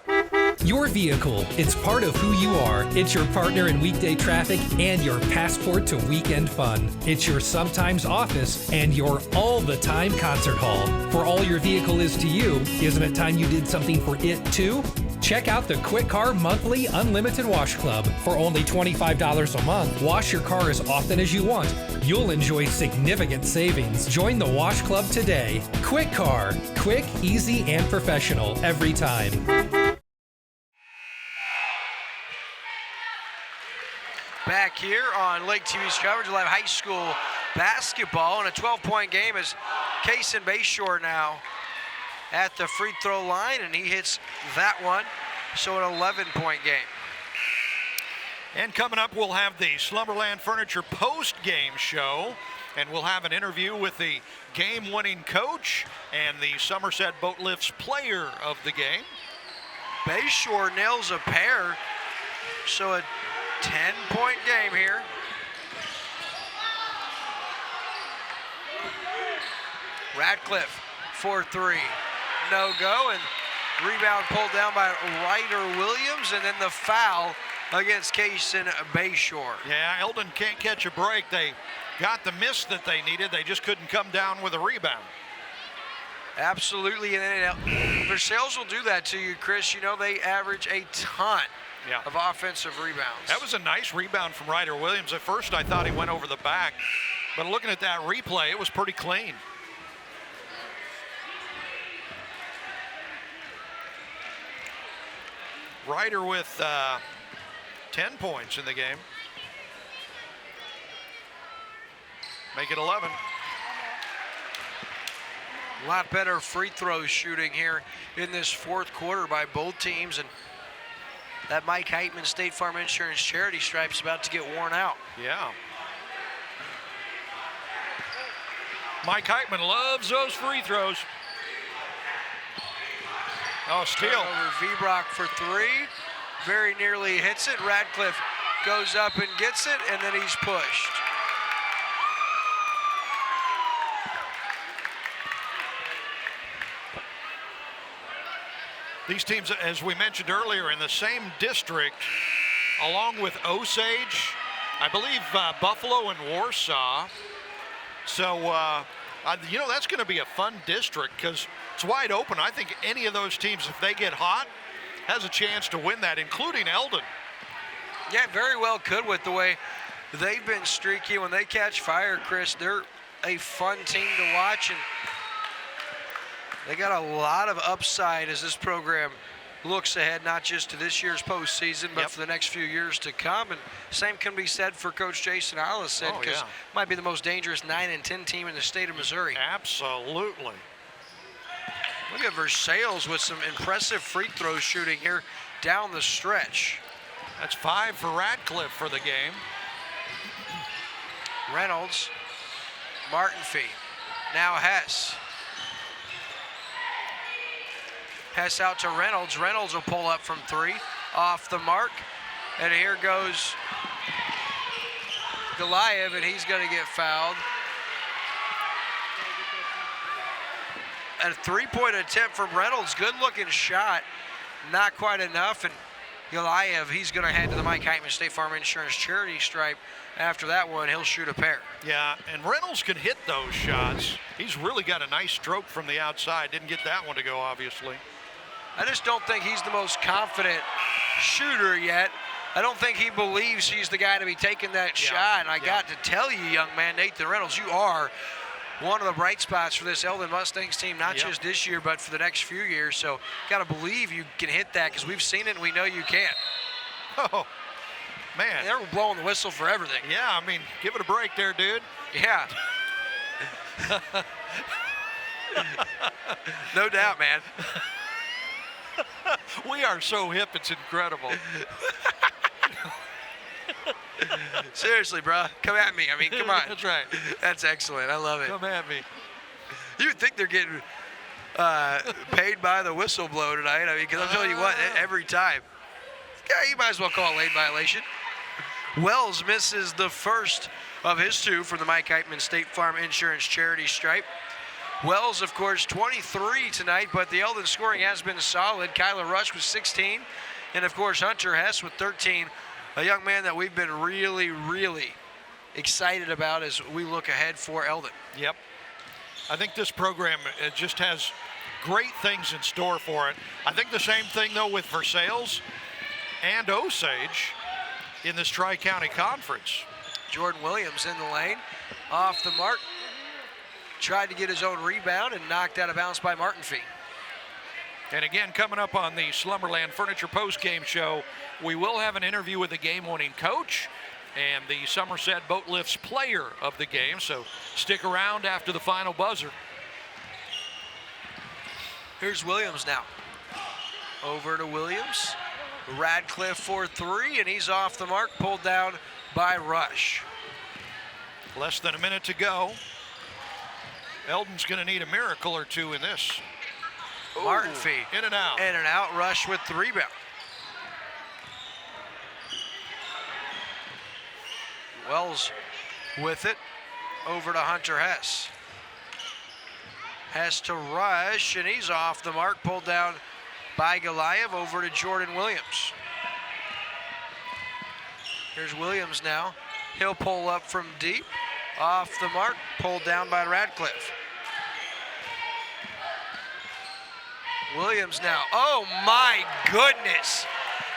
Your vehicle, it's part of who you are. It's your partner in weekday traffic and your passport to weekend fun. It's your sometimes office and your all-the-time concert hall. For all your vehicle is to you, isn't it time you did something for it too? Check out the Quick Car Monthly Unlimited Wash Club. For only $25 a month, wash your car as often as you want. You'll enjoy significant savings. Join the Wash Club today. Quick Car. Quick, easy, and professional every time. Back here on Lake TV's coverage, we'll have high school basketball, and a 12-point game as Kaysen Bayshore now at the free throw line, and he hits that one, so an 11-point game. And coming up, we'll have the Slumberland Furniture post-game show, and we'll have an interview with the game-winning coach and the Somerset Boat Lifts player of the game. Bayshore nails a pair, so a 10-point game here. Ratcliffe for 3. No go, and rebound pulled down by Ryder Williams, and then the foul against Kaysen Bayshore. Yeah, Eldon can't catch a break. They got the miss that they needed. They just couldn't come down with a rebound. Absolutely, and then Versailles will do that to you, Chris. You know, they average a ton of offensive rebounds. That was a nice rebound from Ryder Williams. At first, I thought he went over the back, but looking at that replay, it was pretty clean. Ryder with 10 points in the game. Make it 11. A lot better free throw shooting here in this fourth quarter by both teams, and that Mike Heitman State Farm Insurance charity stripe's about to get worn out. Yeah. Mike Heitman loves those free throws. Oh, steal. Over V-Brock for three. Very nearly hits it. Ratcliffe goes up and gets it, and then he's pushed. These teams, as we mentioned earlier, in the same district, along with Osage, I believe Buffalo and Warsaw. So, you know, that's going to be a fun district because it's wide open. I think any of those teams, if they get hot, has a chance to win that, including Eldon. Yeah, very well could with the way they've been streaky. When they catch fire, Chris, they're a fun team to watch, and they got a lot of upside as this program looks ahead, not just to this year's postseason, but for the next few years to come. And same can be said for Coach Jason Allison, because might be the most dangerous 9 and 10 team in the state of Missouri. Absolutely. Look at Versailles with some impressive free throw shooting here down the stretch. That's 5 for Ratcliffe for the game. Reynolds, Martinfee, now Hess. Hess out to Reynolds. Reynolds will pull up from three, off the mark. And here goes Goliath, and he's going to get fouled. A three-point attempt from Reynolds. Good-looking shot. Not quite enough. And Goliath, he's going to head to the Mike Heitman State Farm Insurance charity stripe. After that one, he'll shoot a pair. Yeah, and Reynolds can hit those shots. He's really got a nice stroke from the outside. Didn't get that one to go, obviously. I just don't think he's the most confident shooter yet. I don't think he believes he's the guy to be taking that shot. And I got to tell you, young man, Nathan Reynolds, you are one of the bright spots for this Eldon Mustangs team, not just this year, but for the next few years. So got to believe you can hit that, because we've seen it and we know you can. Oh, man. They're blowing the whistle for everything. Yeah, I mean, give it a break there, dude. Yeah. No doubt, man. We are so hip, it's incredible. Seriously, bro, come at me. I mean, come on. That's right. That's excellent. I love it. Come at me. You would think they're getting paid by the whistle blow tonight. I mean, because I'm telling you what, every time. Yeah, you might as well call it lane violation. Wells misses the first of his two from the Mike Heitman State Farm Insurance charity stripe. Wells, of course, 23 tonight, but the Eldon scoring has been solid. Kyler Rush with 16, and, of course, Hunter Hess with 13, a young man that we've been really, really excited about as we look ahead for Eldon. Yep. I think this program just has great things in store for it. I think the same thing, though, with Versailles and Osage in this Tri-County Conference. Jordan Williams in the lane, off the mark. Tried to get his own rebound and knocked out of bounds by Martinfee. And again, coming up on the Slumberland Furniture post-game show, we will have an interview with the game-winning coach and the Somerset Boat Lifts player of the game, so stick around after the final buzzer. Here's Williams now. Over to Williams. Ratcliffe for three, and he's off the mark, pulled down by Rush. Less than a minute to go. Eldon's going to need a miracle or two in this. Martinfee. In and out. In and out. Rush with the rebound. Wells with it. Over to Hunter Hess. Hess to Rush, and he's off the mark. Pulled down by Goliath. Over to Jordan Williams. Here's Williams now. He'll pull up from deep. Off the mark, pulled down by Ratcliffe. Williams now. Oh my goodness.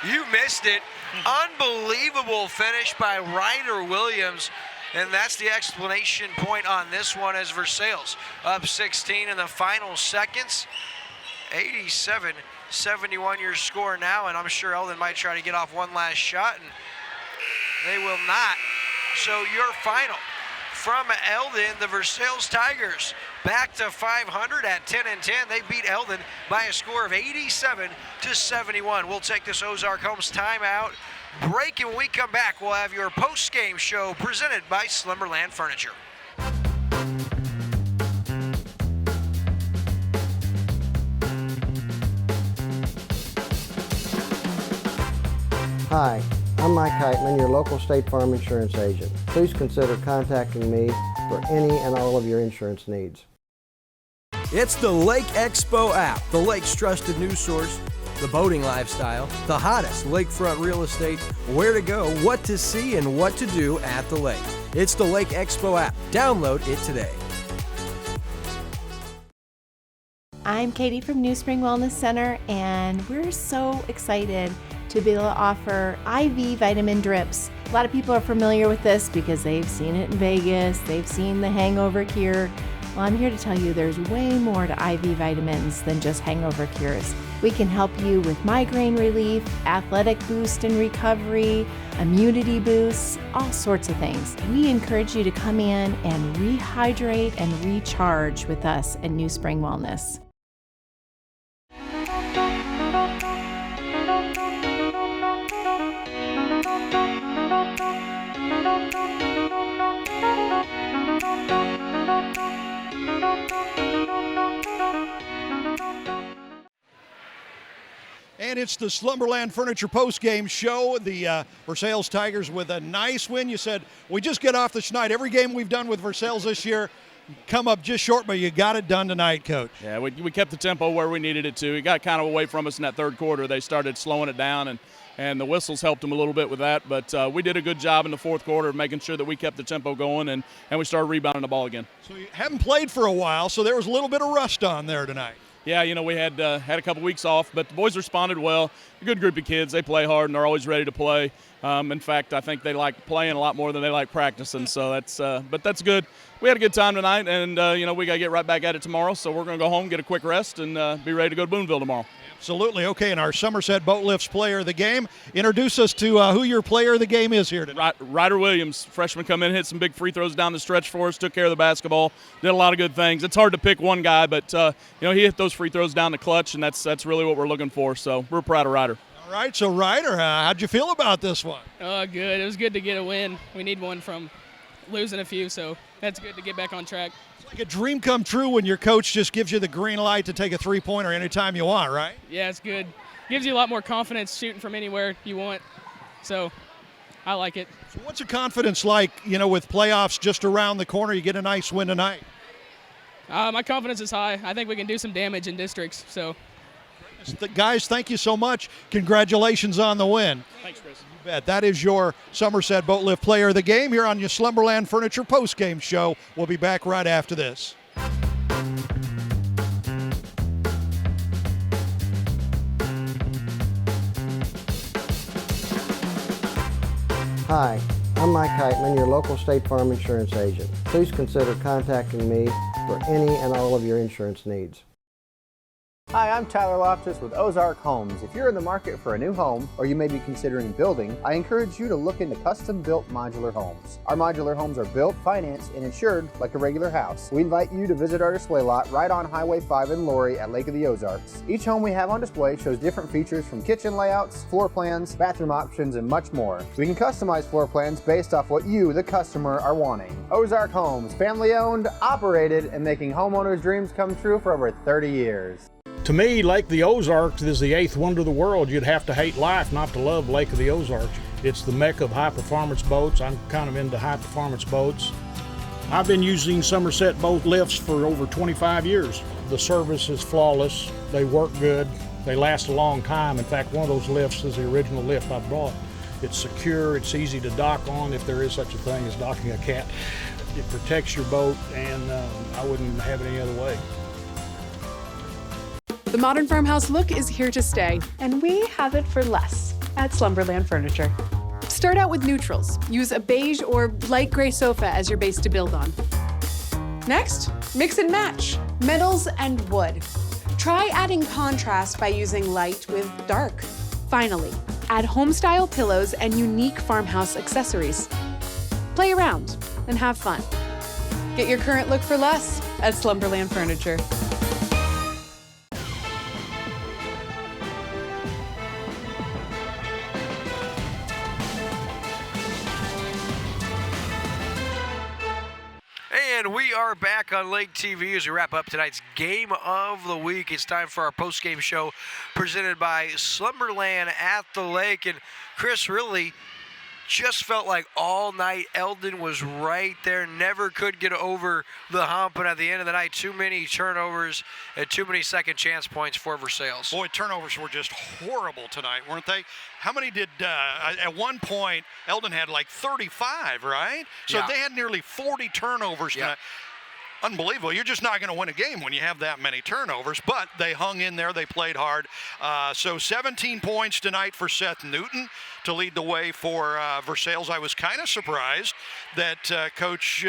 You missed it. Unbelievable finish by Ryder Williams. And that's the explanation point on this one as Versailles up 16 in the final seconds. 87-71 your score now, and I'm sure Eldon might try to get off one last shot, and they will not. So your final from Eldon, the Versailles Tigers back to 500 at 10-10. They beat Eldon by a score of 87-71. We'll take this Ozark Homes timeout break, and when we come back, we'll have your post-game show presented by Slumberland Furniture. Hi, I'm Mike Heitman, your local State Farm insurance agent. Please consider contacting me for any and all of your insurance needs. It's the Lake Expo app, the lake's trusted news source, the boating lifestyle, the hottest lakefront real estate, where to go, what to see, and what to do at the lake. It's the Lake Expo app. Download it today. I'm Katie from New Spring Wellness Center, and we're so excited to be able to offer IV vitamin drips. A lot of people are familiar with this because they've seen it in Vegas, they've seen the hangover cure. Well, I'm here to tell you there's way more to IV vitamins than just hangover cures. We can help you with migraine relief, athletic boost and recovery, immunity boosts, all sorts of things. We encourage you to come in and rehydrate and recharge with us at New Spring Wellness. And it's the Slumberland Furniture post-game show. The Versailles Tigers with a nice win. You said, we just get off the schneid. Every game we've done with Versailles this year, come up just short, but you got it done tonight, Coach. Yeah, we kept the tempo where we needed it to. It got kind of away from us in that third quarter. They started slowing it down, and the whistles helped them a little bit with that. But we did a good job in the fourth quarter of making sure that we kept the tempo going, and we started rebounding the ball again. So you haven't played for a while, so there was a little bit of rust on there tonight. Yeah, we had a couple weeks off, but the boys responded well. A good group of kids. They play hard, and they're always ready to play. In fact, I think they like playing a lot more than they like practicing, so but that's good. We had a good time tonight, and, we got to get right back at it tomorrow, so we're going to go home, get a quick rest, and be ready to go to Boonville tomorrow. Absolutely. Okay, and our Somerset Boat Lifts player of the game. Introduce us to who your player of the game is here today. Ryder Williams, freshman, come in, hit some big free throws down the stretch for us, took care of the basketball, did a lot of good things. It's hard to pick one guy, but he hit those free throws down the clutch, and that's really what we're looking for. So we're proud of Ryder. All right, so Ryder, how'd you feel about this one? Good. It was good to get a win. We need one from losing a few, so that's good to get back on track. It's like a dream come true when your coach just gives you the green light to take a three-pointer anytime you want, right? Yeah, it's good. Gives you a lot more confidence shooting from anywhere you want, so I like it. So what's your confidence like, with playoffs just around the corner, you get a nice win tonight? My confidence is high. I think we can do some damage in districts, so. Guys, thank you so much. Congratulations on the win. Thanks, Chris. You bet. That is your Somerset Boat Lift player of the game here on your Slumberland Furniture post-game show. We'll be back right after this. Hi, I'm Mike Heitman, your local State Farm insurance agent. Please consider contacting me for any and all of your insurance needs. Hi, I'm Tyler Loftus with Ozark Homes. If you're in the market for a new home, or you may be considering building, I encourage you to look into custom-built modular homes. Our modular homes are built, financed, and insured like a regular house. We invite you to visit our display lot right on Highway 5 in Laurie at Lake of the Ozarks. Each home we have on display shows different features from kitchen layouts, floor plans, bathroom options, and much more. We can customize floor plans based off what you, the customer, are wanting. Ozark Homes, family-owned, operated, and making homeowners' dreams come true for over 30 years. To me, Lake of the Ozarks is the eighth wonder of the world. You'd have to hate life not to love Lake of the Ozarks. It's the mecca of high-performance boats. I'm kind of into high-performance boats. I've been using Somerset boat lifts for over 25 years. The service is flawless. They work good. They last a long time. In fact, one of those lifts is the original lift I brought. It's secure, it's easy to dock on if there is such a thing as docking a cat. It protects your boat, and I wouldn't have it any other way. The modern farmhouse look is here to stay, and we have it for less at Slumberland Furniture. Start out with neutrals. Use a beige or light gray sofa as your base to build on. Next, mix and match metals and wood. Try adding contrast by using light with dark. Finally, add home-style pillows and unique farmhouse accessories. Play around and have fun. Get your current look for less at Slumberland Furniture. And we are back on Lake TV as we wrap up tonight's Game of the Week. It's time for our post-game show presented by Slumberland at the Lake. And Chris, really just felt like all night Eldon was right there, never could get over the hump, and at the end of the night, too many turnovers and too many second chance points for Versailles. Boy, turnovers were just horrible tonight, weren't they? How many did, at one point, Eldon had like 35, right? So Yeah. they had nearly 40 turnovers tonight. Unbelievable. You're just not going to win a game when you have that many turnovers, but they hung in there. They played hard. So 17 points tonight for Seth Newton to lead the way for Versailles. I was kind of surprised that Coach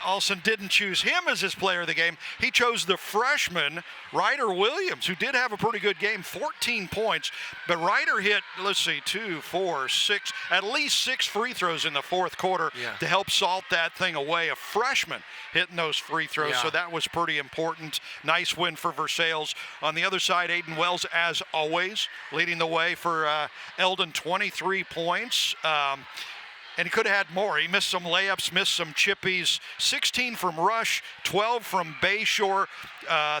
Olson didn't choose him as his player of the game. He chose the freshman, Ryder Williams, who did have a pretty good game, 14 points. But Ryder hit, let's see, 2, 4, 6, at least 6 free throws in the fourth quarter to help salt that thing away. A freshman hitting those free throws, so that was pretty important. Nice win for Versailles. On the other side, Aiden Wells, as always, leading the way for Eldon, 23 points. And he could have had more. He missed some layups, missed some chippies. 16 from Rush, 12 from Bayshore,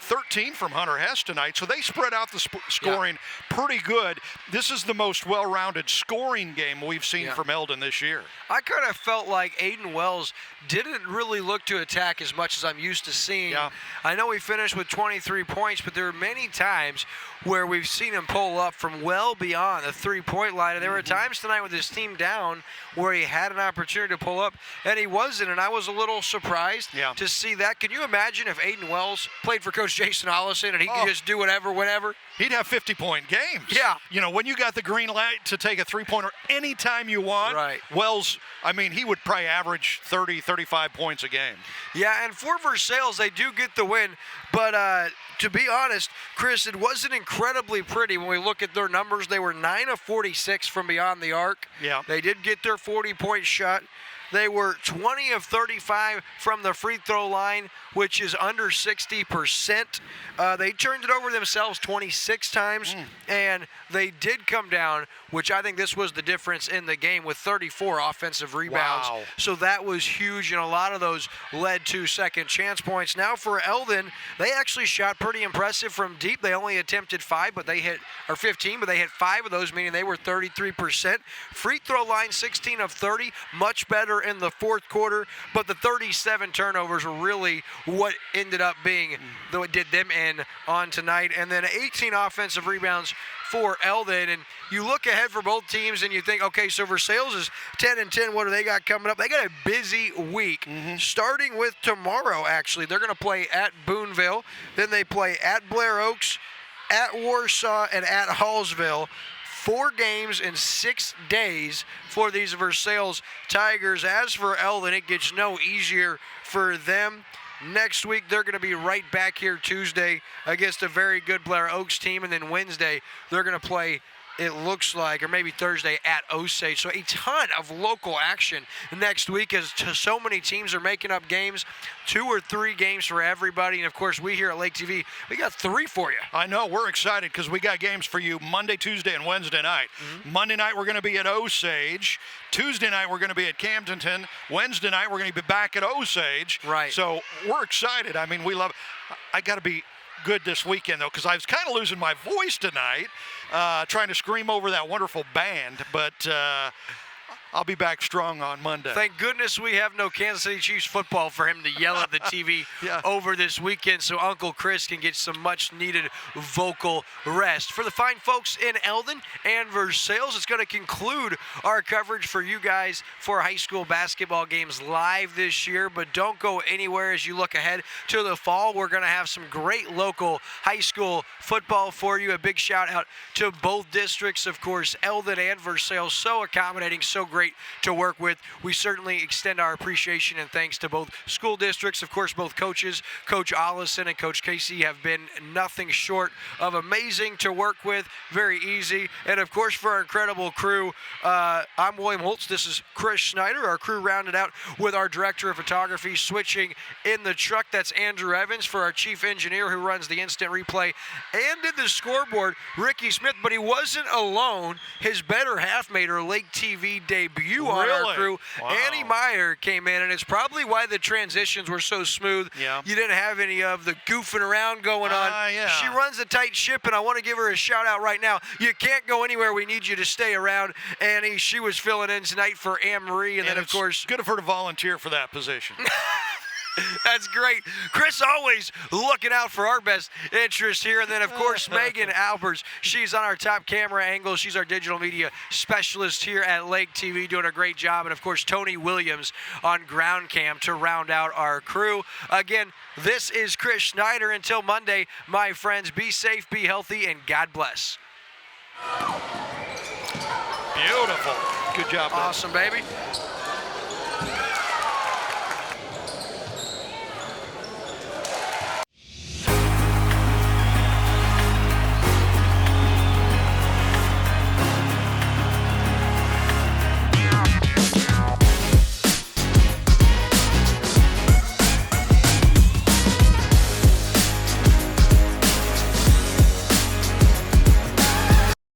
13 from Hunter Hess tonight. So they spread out the scoring pretty good. This is the most well-rounded scoring game we've seen from Eldon this year. I kind of felt like Aiden Wells didn't really look to attack as much as I'm used to seeing. I know he finished with 23 points, but there are many times where we've seen him pull up from well beyond the three-point line. And there were times tonight with his team down where he had an opportunity to pull up, and he wasn't, and I was a little surprised to see that. Can you imagine if Aiden Wells played for Coach Jason Ollison and he could just do whatever, whenever? He'd have 50-point games. You know, when you got the green light to take a three-pointer anytime you want, Wells, I mean, he would probably average 30, 35 points a game. Yeah, and for Versailles, they do get the win, but to be honest, Chris, it wasn't incredibly pretty when we look at their numbers. They were 9 of 46 from beyond the arc. They did get their 40-point shot. They were 20 of 35 from the free throw line, which is under 60%. They turned it over themselves 26 times, and they did come down, which I think this was the difference in the game, with 34 offensive rebounds. So that was huge, and a lot of those led to second chance points. Now for Eldon, they actually shot pretty impressive from deep. They only attempted 5, but they hit, or 15, but they hit 5 of those, meaning they were 33%. Free throw line, 16 of 30, much better in the fourth quarter, but the 37 turnovers were really what ended up being what did them in on tonight. And then 18 offensive rebounds for Eldon. And you look ahead for both teams and you think, okay, so Versailles is 10-10. What do they got coming up? They got a busy week, starting with tomorrow, actually. They're going to play at Boonville. Then they play at Blair Oaks, at Warsaw, and at Hallsville. 4 games in 6 days for these Versailles Tigers. As for Eldon, it gets no easier for them. Next week, they're going to be right back here Tuesday against a very good Blair Oaks team. And then Wednesday, they're going to play, it looks like, or maybe Thursday at Osage. So a ton of local action next week as so many teams are making up games, 2 or 3 games for everybody. And, of course, we here at Lake TV, we got 3 for you. I know. We're excited because we got games for you Monday, Tuesday, and Wednesday night. Monday night, we're going to be at Osage. Tuesday night, we're going to be at Camdenton. Wednesday night, we're going to be back at Osage. So we're excited. I mean, we love it. I got to be good this weekend, though, because I was kind of losing my voice tonight trying to scream over that wonderful band. But I'll be back strong on Monday. Thank goodness we have no Kansas City Chiefs football for him to yell at the TV over this weekend, so Uncle Chris can get some much-needed vocal rest. For the fine folks in Eldon and Versailles, it's going to conclude our coverage for you guys for high school basketball games live this year, but don't go anywhere as you look ahead to the fall. We're going to have some great local high school football for you. A big shout-out to both districts, of course, Eldon and Versailles. So accommodating, so great to work with. We certainly extend our appreciation and thanks to both school districts. Of course, both coaches, Coach Ollison and Coach Casey, have been nothing short of amazing to work with, very easy. And of course, for our incredible crew, I'm William Holtz. This is Chris Schneider. Our crew rounded out with our director of photography switching in the truck. That's Andrew Evans. For our chief engineer who runs the instant replay and did the scoreboard, Ricky Smith. But he wasn't alone. His better half made her Lake TV debut on our crew. Wow. Annie Meyer came in, and it's probably why the transitions were so smooth. Yeah. You didn't have any of the goofing around going on. Yeah. She runs a tight ship, and I want to give her a shout out right now. You can't go anywhere. We need you to stay around. Annie, she was filling in tonight for Anne Marie, and then of course, good of her to volunteer for that position. That's great. Chris always looking out for our best interest here. And then, of course, Megan Albers. She's on our top camera angle. She's our digital media specialist here at Lake TV, doing a great job. And, of course, Tony Williams on ground cam to round out our crew. Again, this is Chris Schneider. Until Monday, my friends, be safe, be healthy, and God bless. Beautiful. Good job, Awesome, baby.